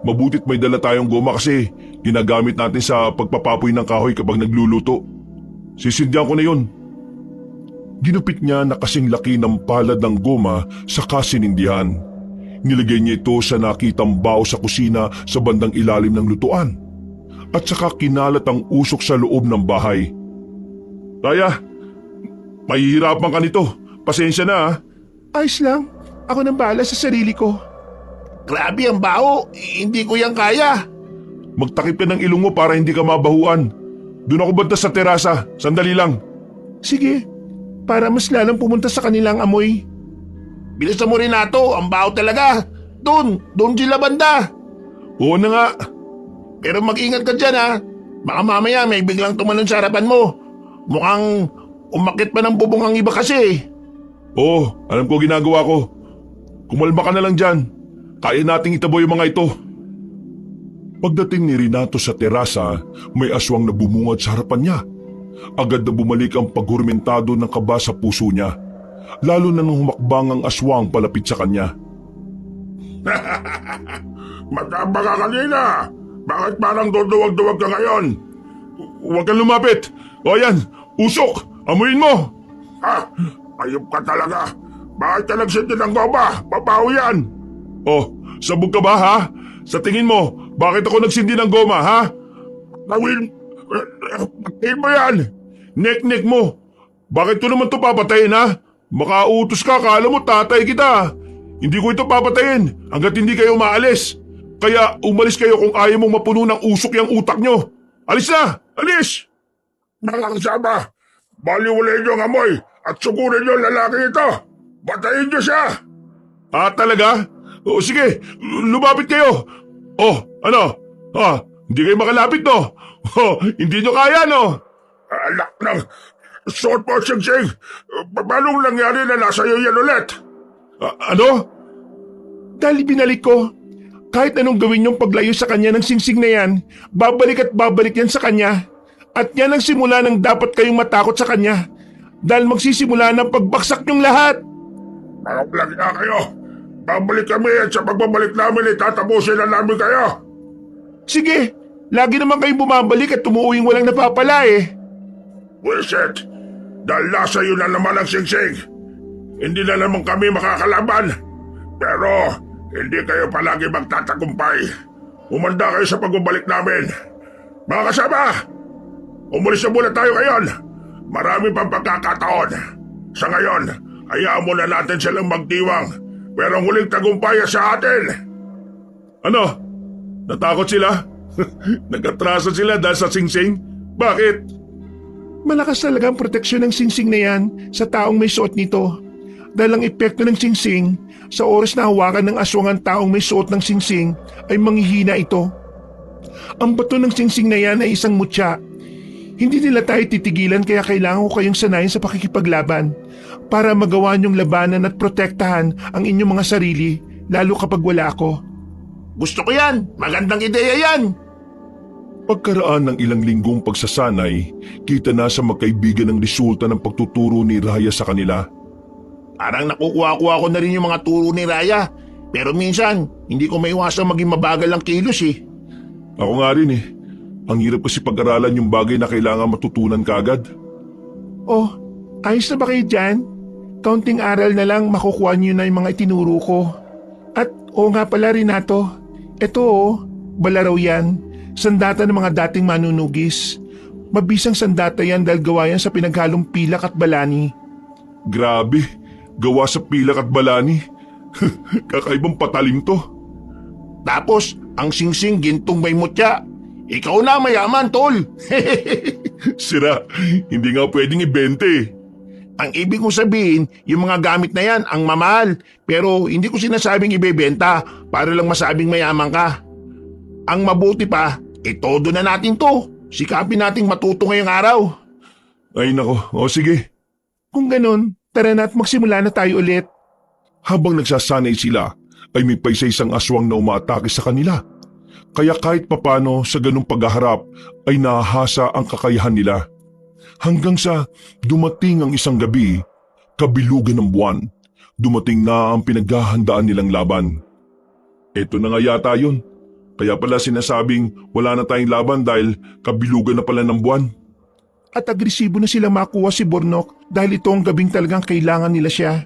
S1: Mabutit may dala tayong goma kasi ginagamit natin sa pagpapapoy ng kahoy kapag nagluluto. Sisindihan ko na yun. Ginupit niya na kasing laki ng palad ng goma sa kasinindihan. Nilagay niya ito sa nakitang bao sa kusina sa bandang ilalim ng lutuan. At saka kinalat ang usok sa loob ng bahay. Raya, mahihirapan ka nito. Pasensya na ha.
S4: Ayos lang. Ako nang bahala sa sarili ko.
S3: Grabe ang baho. Hindi ko yan kaya.
S1: Magtakip ka ng ilong mo para hindi ka mabahuan. Doon ako banta sa terasa. Sandali lang.
S4: Sige, para mas lalong pumunta sa kanilang amoy.
S3: Bilisan mo rin nato. Ang baho talaga. Doon sila banda.
S1: Oo na nga.
S3: Pero mag-ingat ka dyan ha. Baka mamaya may biglang tumalon sa harapan mo. Mukhang umakit pa ng bubong ang iba kasi.
S1: Oo, alam ko ginagawa ko. Kumalma ka na lang dyan. Kaya nating itaboy yung mga ito. Pagdating ni Renato sa terasa, may aswang na bumungad sa harapan niya. Agad na bumalik ang paghurmentado ng kaba sa puso niya. Lalo na nung humakbang ang aswang palapit sa kanya.
S2: Matamba ka kanina. Bakit parang duduwag-duwag ka ngayon?
S1: Huwag kang lumapit. O yan, usok. Amuin mo.
S2: Ha? Ayop ka talaga. Bakit ka nagsindi ng goma? Papaho yan.
S1: Oh, sabog ka ba ha? Sa tingin mo, bakit ako nagsindi ng goma ha?
S2: Gawin, patayin mo yan.
S1: Nek-nek mo. Bakit ko naman to papatayin ha? Makautos ka, kala mo tatay kita. Hindi ko ito papatayin hanggat hindi kayo maalis. Kaya umalis kayo kung ayaw mong mapuno ng usok yung utak nyo. Alis na! Alis!
S2: Nakakasama, baliwalayin niyo ang amoy at sugurin niyo ang lalaki ito. Batayin niyo siya.
S1: Ah, talaga? O sige, lumapit kayo. Oh, ano? Hindi kayo makalapit no? Hindi nyo kaya no?
S2: Alak ng... Suot mo, Singsing. Paano nangyari na nasa iyo yan ulit?
S1: Ano?
S4: Dahil binalik ko. Kahit anong gawin yung paglayo sa kanya ng singsing na yan, babalik at babalik yan sa kanya. At yan ang simula ng dapat kayong matakot sa kanya. Dahil magsisimula ng pagbaksak niyong lahat.
S2: Malaglag na kayo. Babalik kami at sa pagbabalik namin itatapusin na namin kayo.
S4: Sige, lagi naman kayong bumabalik at umuuwing walang napapala eh.
S2: Wilset, dahil nasa iyo na naman ang Singsing. Hindi na naman kami makakalaban. Pero hindi kayo palagi magtatagumpay. Umanda kayo sa pagbabalik namin. Mga kasama, umalis na muna tayo ngayon. Marami pang pagkakataon. Sa ngayon, hayaan muna natin silang magdiwang. Pero ang huling tagumpay sa atin.
S1: Ano? Natakot sila? Nag-atrasa sila dahil sa singsing? Bakit?
S4: Malakas talaga ang proteksyon ng singsing na yan sa taong may suot nito. Dahil ang epekto ng singsing, sa oras na hawakan ng aswang ang taong may suot ng singsing, ay manghihina ito. Ang bato ng singsing na yan ay isang mutya. Hindi nila tayo titigilan kaya kailangan ko kayong sanayin sa pakikipaglaban para magawa niyong labanan at protektahan ang inyong mga sarili, lalo kapag wala ako.
S3: Gusto ko yan. Magandang ideya yan.
S1: Pagkaraan ng ilang linggong pagsasanay, kita na sa magkaibigan ang resulta ng pagtuturo ni Raya sa kanila.
S3: Parang nakukuha-kuha ko na rin yung mga turo ni Raya. Pero minsan, hindi ko maiwasang maging mabagal ang kilos eh.
S1: Ako nga rin eh. Ang hirap kasi pag-aralan yung bagay na kailangan matutunan kaagad.
S4: Oh, ayos na ba kayo dyan? Kaunting aral na lang makukuha niyo na yung mga itinuro ko. At oo nga pala Renato, eto balaraw yan. Sandata ng mga dating manunugis. Mabisang sandata yan dahil gawa yan sa pinaghalong pilak at balani.
S1: Grabe, gawa sa pilak at balani. Kakaibang patalim to.
S3: Tapos, ang singsing gintong may mutya. Ikaw na mayaman, tol.
S1: Sira, hindi nga pwedeng ibente eh.
S3: Ang ibig kong sabihin, yung mga gamit na yan ang mamahal. Pero hindi ko sinasabing ibebenta para lang masabing mayaman ka. Ang mabuti pa, todo na natin to. Sikapin nating matuto ngayong araw.
S1: Ay nako, o sige.
S4: Kung ganun, tara na at magsimula na tayo ulit.
S1: Habang nagsasanay sila, ay may paisa-isang aswang na umaatake sa kanila. Kaya kahit papano sa ganung paghaharap ay nahahasa ang kakayahan nila. Hanggang sa dumating ang isang gabi, kabilugan ng buwan, dumating na ang pinaghahandaan nilang laban. Ito na nga yata yun. Kaya pala sinasabing wala na tayong laban dahil kabilugan na pala ng buwan.
S4: At agresibo na silang makuha si Bornok dahil ito ang gabing talagang kailangan nila siya.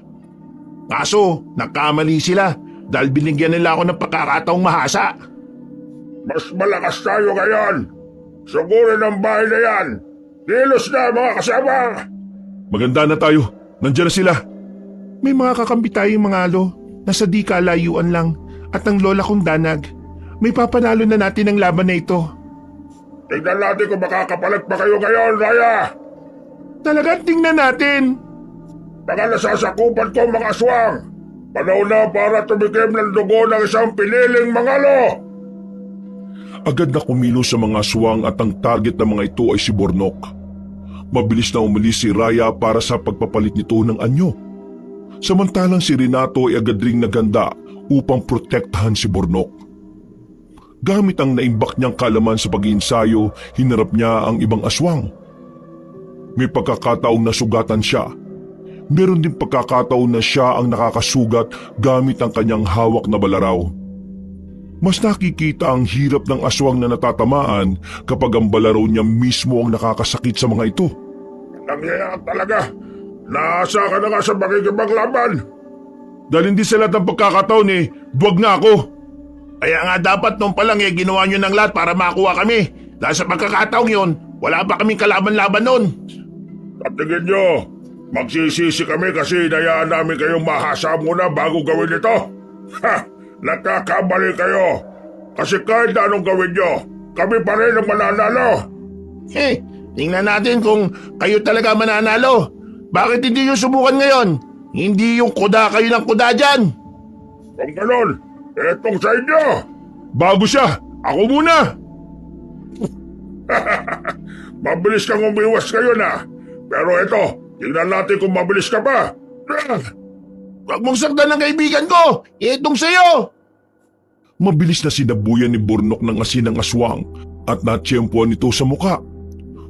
S3: Kaso, nagkamali sila dahil binigyan nila ako ng pagkakataong mahasa.
S2: Mas malakas tayo ngayon. Sugurin ang bahay na yan. Kilos na mga kasama.
S1: Maganda na tayo. Nandiyan na sila.
S4: May mga kakampi tayong mga alo, nasa di kalayuan lang at ang lola kong danag. May papanalo na natin ang laban na ito.
S2: Tignan natin kung makakapalag pa kayo ngayon, Raya.
S4: Talagang tingnan natin.
S2: Mga nasasakupan ko mga aswang. Panahon na para tumikim ng dugo ng isang piniling mangalo.
S1: Agad na kumilos sa mga aswang at ang target ng mga ito ay si Bornok. Mabilis na umalis si Raya para sa pagpapalit nito ng anyo. Samantalang si Renato ay agad ring naganda upang protektahan si Bornok. Gamit ang naimbak niyang kalaman sa pag-iinsayo, hinarap niya ang ibang aswang. May pagkakataong nasugatan siya. Meron din pagkakataon na siya ang nakakasugat gamit ang kanyang hawak na balaraw. Mas nakikita ang hirap ng aswang na natatamaan kapag ang balaraw niya mismo ang nakakasakit sa mga ito.
S2: Nangyayari talaga. Naasa ka na nga sa makikipaglaban.
S1: Dahil hindi sa lahat ng pagkakataon duwag na ako.
S3: Kaya nga dapat nung palang ginawa nyo ng lahat para makuha kami. Dahil sa pagkakataong yon, wala pa kaming kalaban-laban nun.
S2: Sa tingin nyo, magsisisi kami kasi inayaan namin kayong mahasa muna bago gawin ito. Ha! Nagkakamali kayo. Kasi kahit na anong gawin nyo, kami pa rin ang mananalo.
S3: Tingnan natin kung kayo talaga mananalo. Bakit hindi nyo subukan ngayon? Hindi yung kuda kayo ng kuda dyan.
S2: Kung ganon, etong sa inyo.
S1: Bago siya, ako muna.
S2: Mabilis kang umiwas kayo na. Pero ito, tingnan natin kung mabilis ka pa.
S3: Huwag mong sakdan ng kaibigan ko! Itong sa'yo!
S1: Mabilis na sinabuyan ni Burnok ng asin ng aswang at natsyempuan ito sa muka.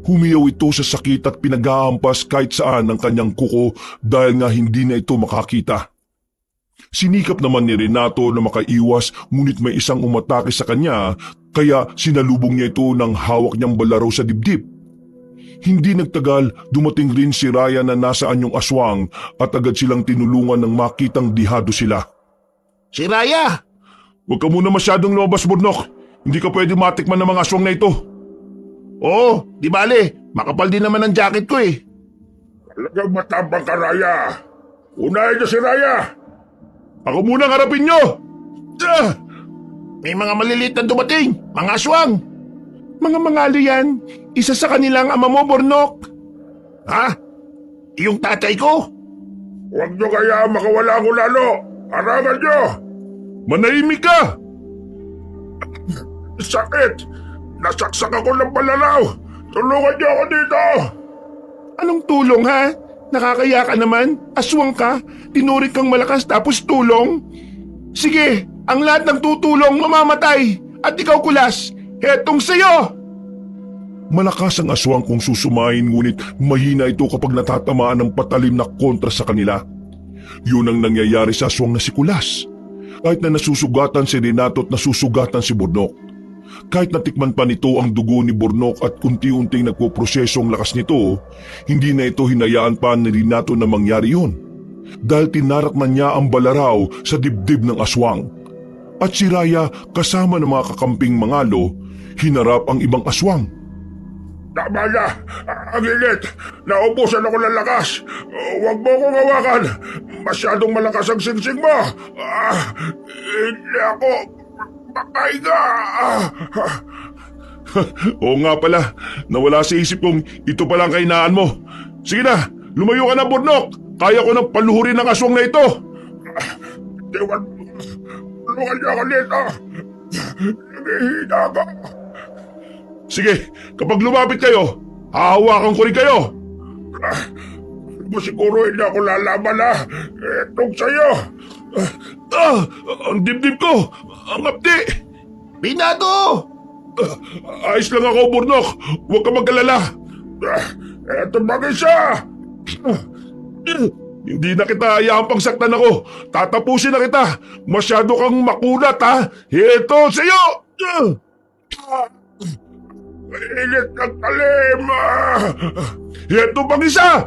S1: Humiyaw ito sa sakit at pinag-aampas kahit saan ang kanyang kuko dahil nga hindi na ito makakita. Sinikap naman ni Renato na makaiwas ngunit may isang umatake sa kanya kaya sinalubong niya ito ng hawak niyang balaraw sa dibdib. Hindi nagtagal, dumating rin si Raya na nasa anyong aswang at agad silang tinulungan ng makitang dihado sila.
S3: Si Raya!
S1: Huwag ka muna masyadong lumabas, Burnok. Hindi ka pwede matikman ng mga aswang na ito.
S3: Oo, di bale. Makapal din naman ang jacket ko eh.
S2: Talagang matapang ka, Raya. Unahin niyo si Raya.
S1: Ako muna harapin niyo!
S3: May mga maliliit na dumating, mga aswang.
S4: Mga mangalo yan. Isa sa kanilang ama mo, Burnok.
S3: Ha? Yung tatay ko?
S2: Huwag niyo kaya makawala ako lalo. Harangan niyo.
S1: Manahimik ka!
S2: Sakit. Nasaksak ako ng balalaw. Tulungan niyo ako dito.
S4: Anong tulong ha? Nakakaya ka naman? Aswang ka? Tinurik kang malakas tapos tulong? Sige, ang lahat ng tutulong mamamatay. At ikaw kulas, hetong sayo!
S1: Malakas ang aswang kung susumain ngunit mahina ito kapag natatamaan ng patalim na kontra sa kanila. Yun ang nangyayari sa aswang na si Kulas. Kahit na nasusugatan si Renato at nasusugatan si Burnok. Kahit natikman pa nito ang dugo ni Burnok at unti-unting nagpoproseso ang lakas nito, hindi na ito hinayaan pa ni Renato na mangyari yun. Dahil tinarak na niya ang balaraw sa dibdib ng aswang. At si Raya kasama ng mga kakamping mangalo, hinarap ang ibang aswang.
S2: Tama na. Ang init. Naubusan ako ng lakas. Huwag mo akong hawakan. Masyadong malakas ang singsing mo. Hindi ako makahinga.
S1: Oo nga pala, nawala sa isip kong ito palang kainaan mo. Sige na, lumayo ka na, Burnok. Kaya ko nang paluhurin ang aswang na ito.
S2: Diwan, tulungan niyo ako dito. Nangihina ako.
S1: Sige, kapag lumapit kayo, hahawakan ko rin kayo.
S2: Mo siguro hindi ako lalaban na. Itong sa'yo.
S1: Ang dibdib ko, ang apdi.
S3: Binado!
S1: Ayos lang ako, Burnok. Huwag ka mag-alala.
S2: Ito mag-isa.
S1: Hindi na kita hayaan pang saktan ako. Tatapusin na kita. Masyado kang makulat, ha? Ito sa'yo!
S2: Init ng talim.
S1: Ito pang isa!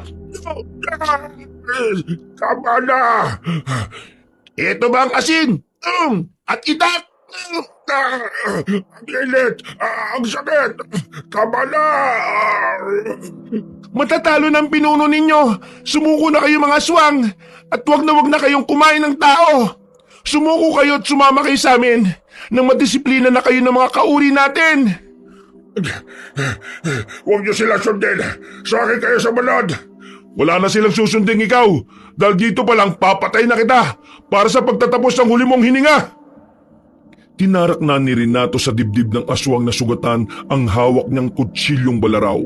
S2: Tama na.
S3: Ito ba ang asin? At itak!
S2: Ang init. Ang sakit. Tama na.
S4: Matatalo ng pinuno ninyo. Sumuko na kayo mga aswang. At wag na kayong kumain ng tao. Sumuko kayo at sumama kayo sa amin. Nang madisiplina na kayo ng mga kauri natin.
S2: Huwag niyo sila sundin. Sa akin kayo sa balad.
S1: Wala na silang susunding ikaw. Dahil dito pa lang papatay na kita para sa pagtatapos ng huli mong hininga. Tinarak na ni Renato sa dibdib ng aswang na sugatan ang hawak niyang kutsilyong balaraw.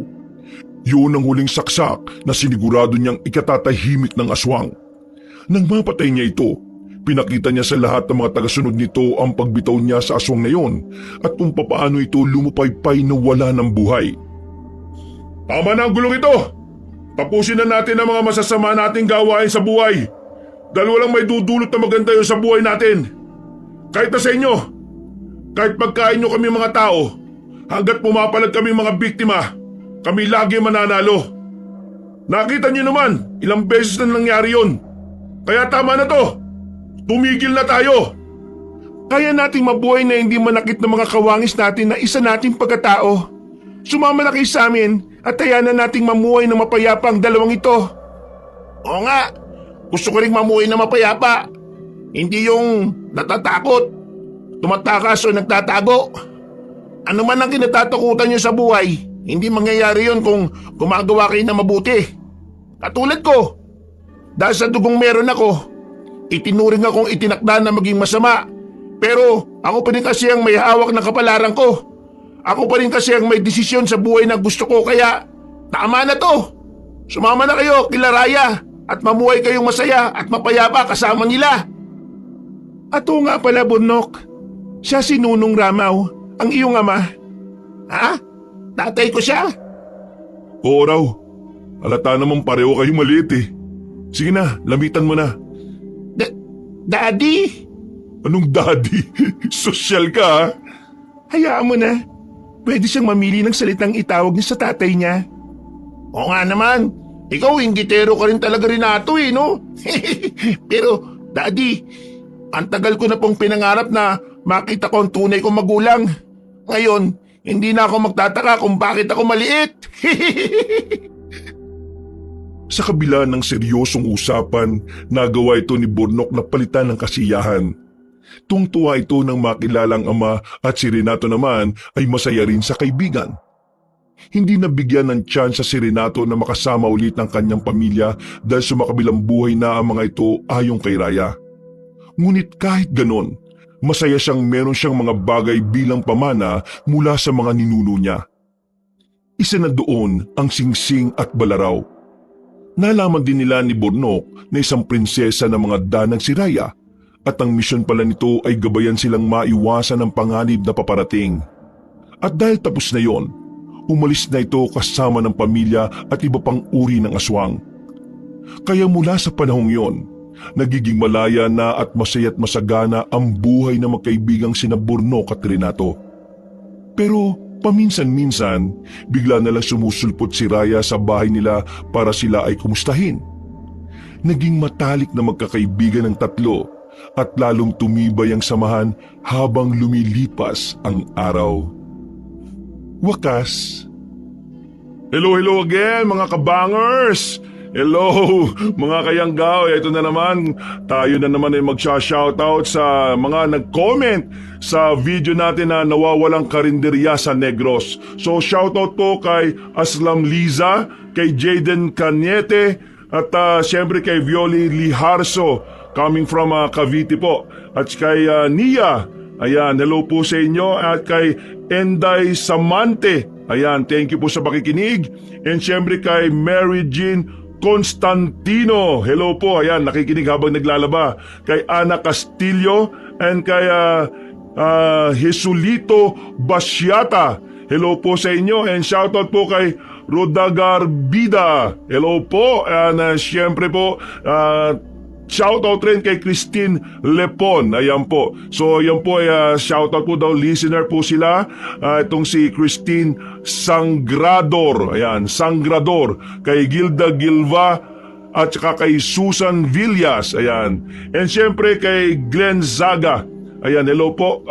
S1: Yun ang huling saksak na sinigurado niyang ikatatahimik ng aswang. Nang mapatay niya ito, pinakita niya sa lahat ng mga tagasunod nito ang pagbitaw niya sa aswang na yon at kung papaano ito lumupaypay na wala ng buhay. Tama na ang gulong ito! Tapusin na natin ang mga masasama nating gawain sa buhay dahil walang may dudulot na maganda yun sa buhay natin. Kahit na sa inyo, kahit pagkain nyo kami mga tao, hanggat pumapalag kami mga biktima, kami lagi mananalo. Nakita nyo naman, ilang beses na nangyari yun. Kaya tama na to. Tumigil na tayo.
S4: Kaya nating mabuhay na hindi manakit ng mga kawangis natin na isa nating pagkatao. Sumama na kayo sa amin at hayaan na nating mamuhay ng mapayapa ang dalawang ito.
S3: Oo nga, gusto ko rin mamuhay na mapayapa. Hindi yung natatakot, tumatakas o nagtatago. Ano man ang kinatatakutan nyo sa buhay, hindi mangyayari yon kung gumagawa kayo na mabuti. Katulad ko, dahil sa dugong meron ako, itinuring akong itinakda na maging masama. Pero ako pa rin kasi ang may hawak ng kapalaran ko. Ako pa rin kasi ang may desisyon sa buhay na gusto ko kaya tama na to. Sumama na kayo kila Raya at mamuhay kayong masaya at mapayapa kasama nila.
S4: At oo nga pala, Burnok. Siya si Nunong Ramaw, ang iyong ama.
S3: Ha? Tatay ko siya?
S1: Oo raw. Halata namang pareho kayo maliit eh. Sige na, lamitan mo na.
S3: Daddy?
S1: Anong daddy? Sosyal ka ha?
S4: Hayaan mo na. Pwede siyang mamili ng salitang itawag niya sa tatay niya.
S3: Oo nga naman. Ikaw, inggitero ka rin talaga Renato eh, no? Pero, Daddy, ang tagal ko na pong pinangarap na makita ko ang tunay kong magulang. Ngayon, hindi na ako magtataka kung bakit ako maliit.
S1: Sa kabila ng seryosong usapan, nagawa ito ni Burnok na palitan ng kasiyahan. Tungtuwa ito ng makilalang ama at si Renato naman ay masaya rin sa kaibigan. Hindi nabigyan ng tsansa si Renato na makasama ulit ng kanyang pamilya dahil sumakabilang buhay na ang mga ito ayon kay Raya. Ngunit kahit ganon, masaya siyang meron siyang mga bagay bilang pamana mula sa mga ninuno niya. Isa na doon ang singsing at balaraw. Nalaman din nila ni Burnok na isang prinsesa ng mga danang si Raya at ang misyon pala nito ay gabayan silang maiwasan ng panganib na paparating. At dahil tapos na yon, umalis na ito kasama ng pamilya at iba pang uri ng aswang. Kaya mula sa panahong yon, nagiging malaya na at masaya't masagana ang buhay ng magkaibigang sina Burnok at Renato. Pero paminsan-minsan, bigla na lang sumusulpot si Raya sa bahay nila para sila ay kumustahin. Naging matalik na magkakaibigan ng tatlo at lalong tumibay ang samahan habang lumilipas ang araw. Wakas. Hello again mga kabangers! Hello mga kayanggaw, ito na naman, tayo na naman ay magsha-shoutout sa mga nag-comment sa video natin na nawawalang karinderya sa Negros. So shoutout po kay Aslam Liza, kay Jaden Cañete at syempre kay Violi Liharso coming from Cavite po. At kay Nia, ayan, hello po sa inyo. At kay Enday Samante, ayan, thank you po sa pakikinig. And syempre kay Mary Jean Constantino, hello po, ayan, nakikinig habang naglalaba. Kay Ana Castillo and kay Jesulito Basiata, hello po sa inyo. And shoutout po kay Rodagar Bida, hello po. And syempre po, shoutout rin kay Christine Lepon. Ayan po. So ayan po ay shoutout po daw, listener po sila. Itong si Christine Sangrador. Ayan, Sangrador. Kay Gilda Gilva at saka kay Susan Villas. Ayan. And syempre kay Glenn Zaga. Ayan, hello po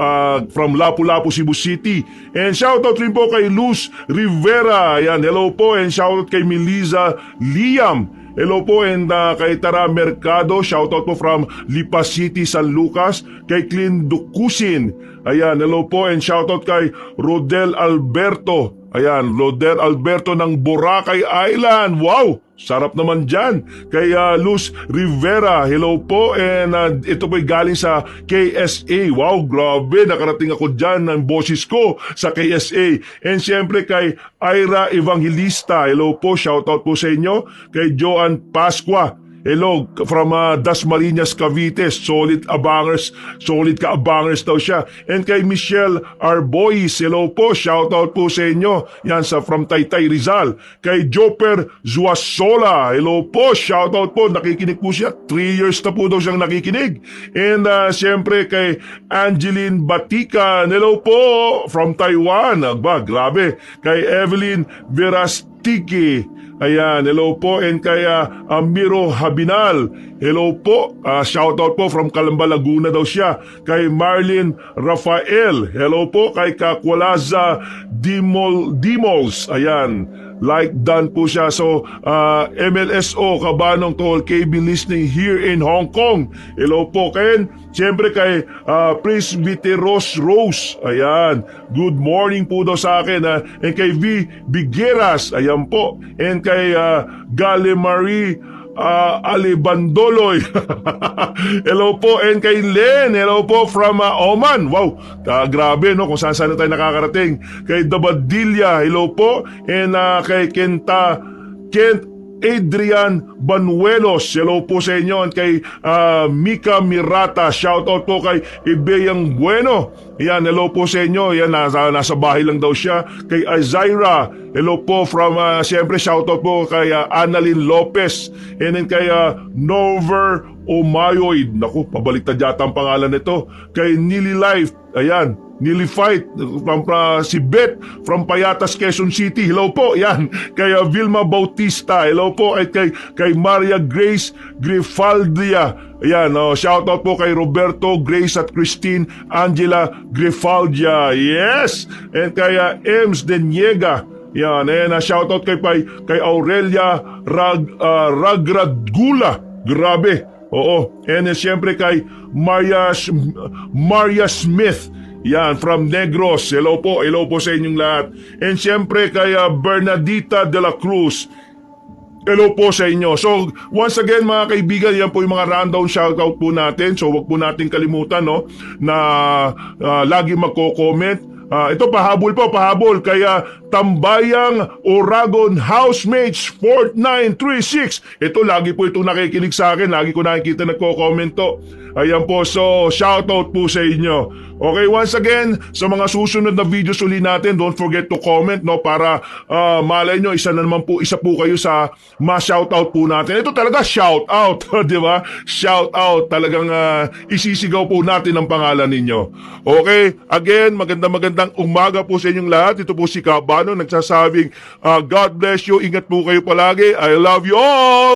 S1: from Lapu-Lapu, Cebu City. And shoutout rin po kay Luz Rivera. Ayan, hello po. And shoutout kay Melissa Liam. Hello po, and kay Tara Mercado, shoutout po from Lipa City, San Lucas. Kay Clin Dukusin, ayan, hello po, and shoutout kay Rodel Alberto. Ayan, Rodel Alberto ng Boracay Island. Wow, sarap naman dyan. Kay Luz Rivera, hello po, and ito po'y galing sa KSA. Wow, grabe, nakarating ako dyan ng boses ko sa KSA. And siyempre kay Ira Evangelista, hello po, shoutout po sa inyo. Kay Joan Pasqua, hello, from Dasmariñas, Cavite. Solid abangers, solid ka-abangers daw siya. And kay Michelle Arbois, hello po, shoutout po sa inyo. Yan sa from Taytay, Rizal. Kay Joper Zuasola, hello po, shoutout po. Nakikinig po siya. 3 years na po daw siyang nakikinig. And siyempre kay Angeline Batikan, hello po, from Taiwan. Agba, grabe. Kay Evelyn Verastiki, ayan, hello po. And kay Amiro Habinal, hello po, shoutout po from Calamba, Laguna daw siya. Kay Marlene Rafael, hello po. Kay Kakwalaza Dimols, ayan, like done po siya. So MLSO Kabanong Tol KB listening here in Hong Kong, hello po. Kaya siyempre kay Presbyteros Rose, ayan, good morning po daw sa akin. And kay V. Bigueras, ayan po. And kay Gale Marie Alibandoloy, hello po. And kay Len, hello po from Oman. Wow, grabe no, kung saan saan na tayo nakakarating. Kay Dabadilla, hello po. And kay Kent Adrian Banuelos, hello po sa inyo. And kay Mika Mirata, shoutout po kay Ibeyang Bueno. Yan, hello po sa inyo. Yan, nasa bahay lang daw siya. Kay Azaira, hello po from, siyempre shoutout po kay Annalyn Lopez. And then kay Nover Omayoid. Naku, pabaliktad yata ang pangalan nito. Kay Nili Life, ayan, Nili Fight, si Beth from Payatas, Quezon City. Hello po, yan. Kay Vilma Bautista, hello po. At kay Maria Grace Grifaldia. Ayan, shoutout po kay Roberto, Grace at Christine Angela Grifaldia. Yes! And kay Ems Deniega. Yan, and shoutout kay Aurelia Ragradgula. Grabe. Oo. And siyempre kay Maria Smith. Yan, from Negros. Hello po sa inyong lahat. And siyempre kay Bernadita de la Cruz. Hello po sa inyo. So, once again mga kaibigan, yan po yung mga rundown shoutout po natin. So, wag po natin kalimutan, no, na lagi magko-comment. Ito, pahabol kaya Tambayang Oragon Housemates 4936. Ito, lagi po itong nakikinig sa akin. Lagi ko nakikita nagko-comment to. Ayan po, so shoutout po sa inyo. Okay, once again, sa mga susunod na videos uli natin, don't forget to comment, no, para malay nyo, isa po kayo sa ma-shoutout po natin. Ito talaga shoutout, di ba? Shoutout, talagang isisigaw po natin ang pangalan ninyo. Okay, again, magandang umaga po sa inyong lahat. Ito po si Kabano, nagsasabing, God bless you, ingat po kayo palagi. I love you all!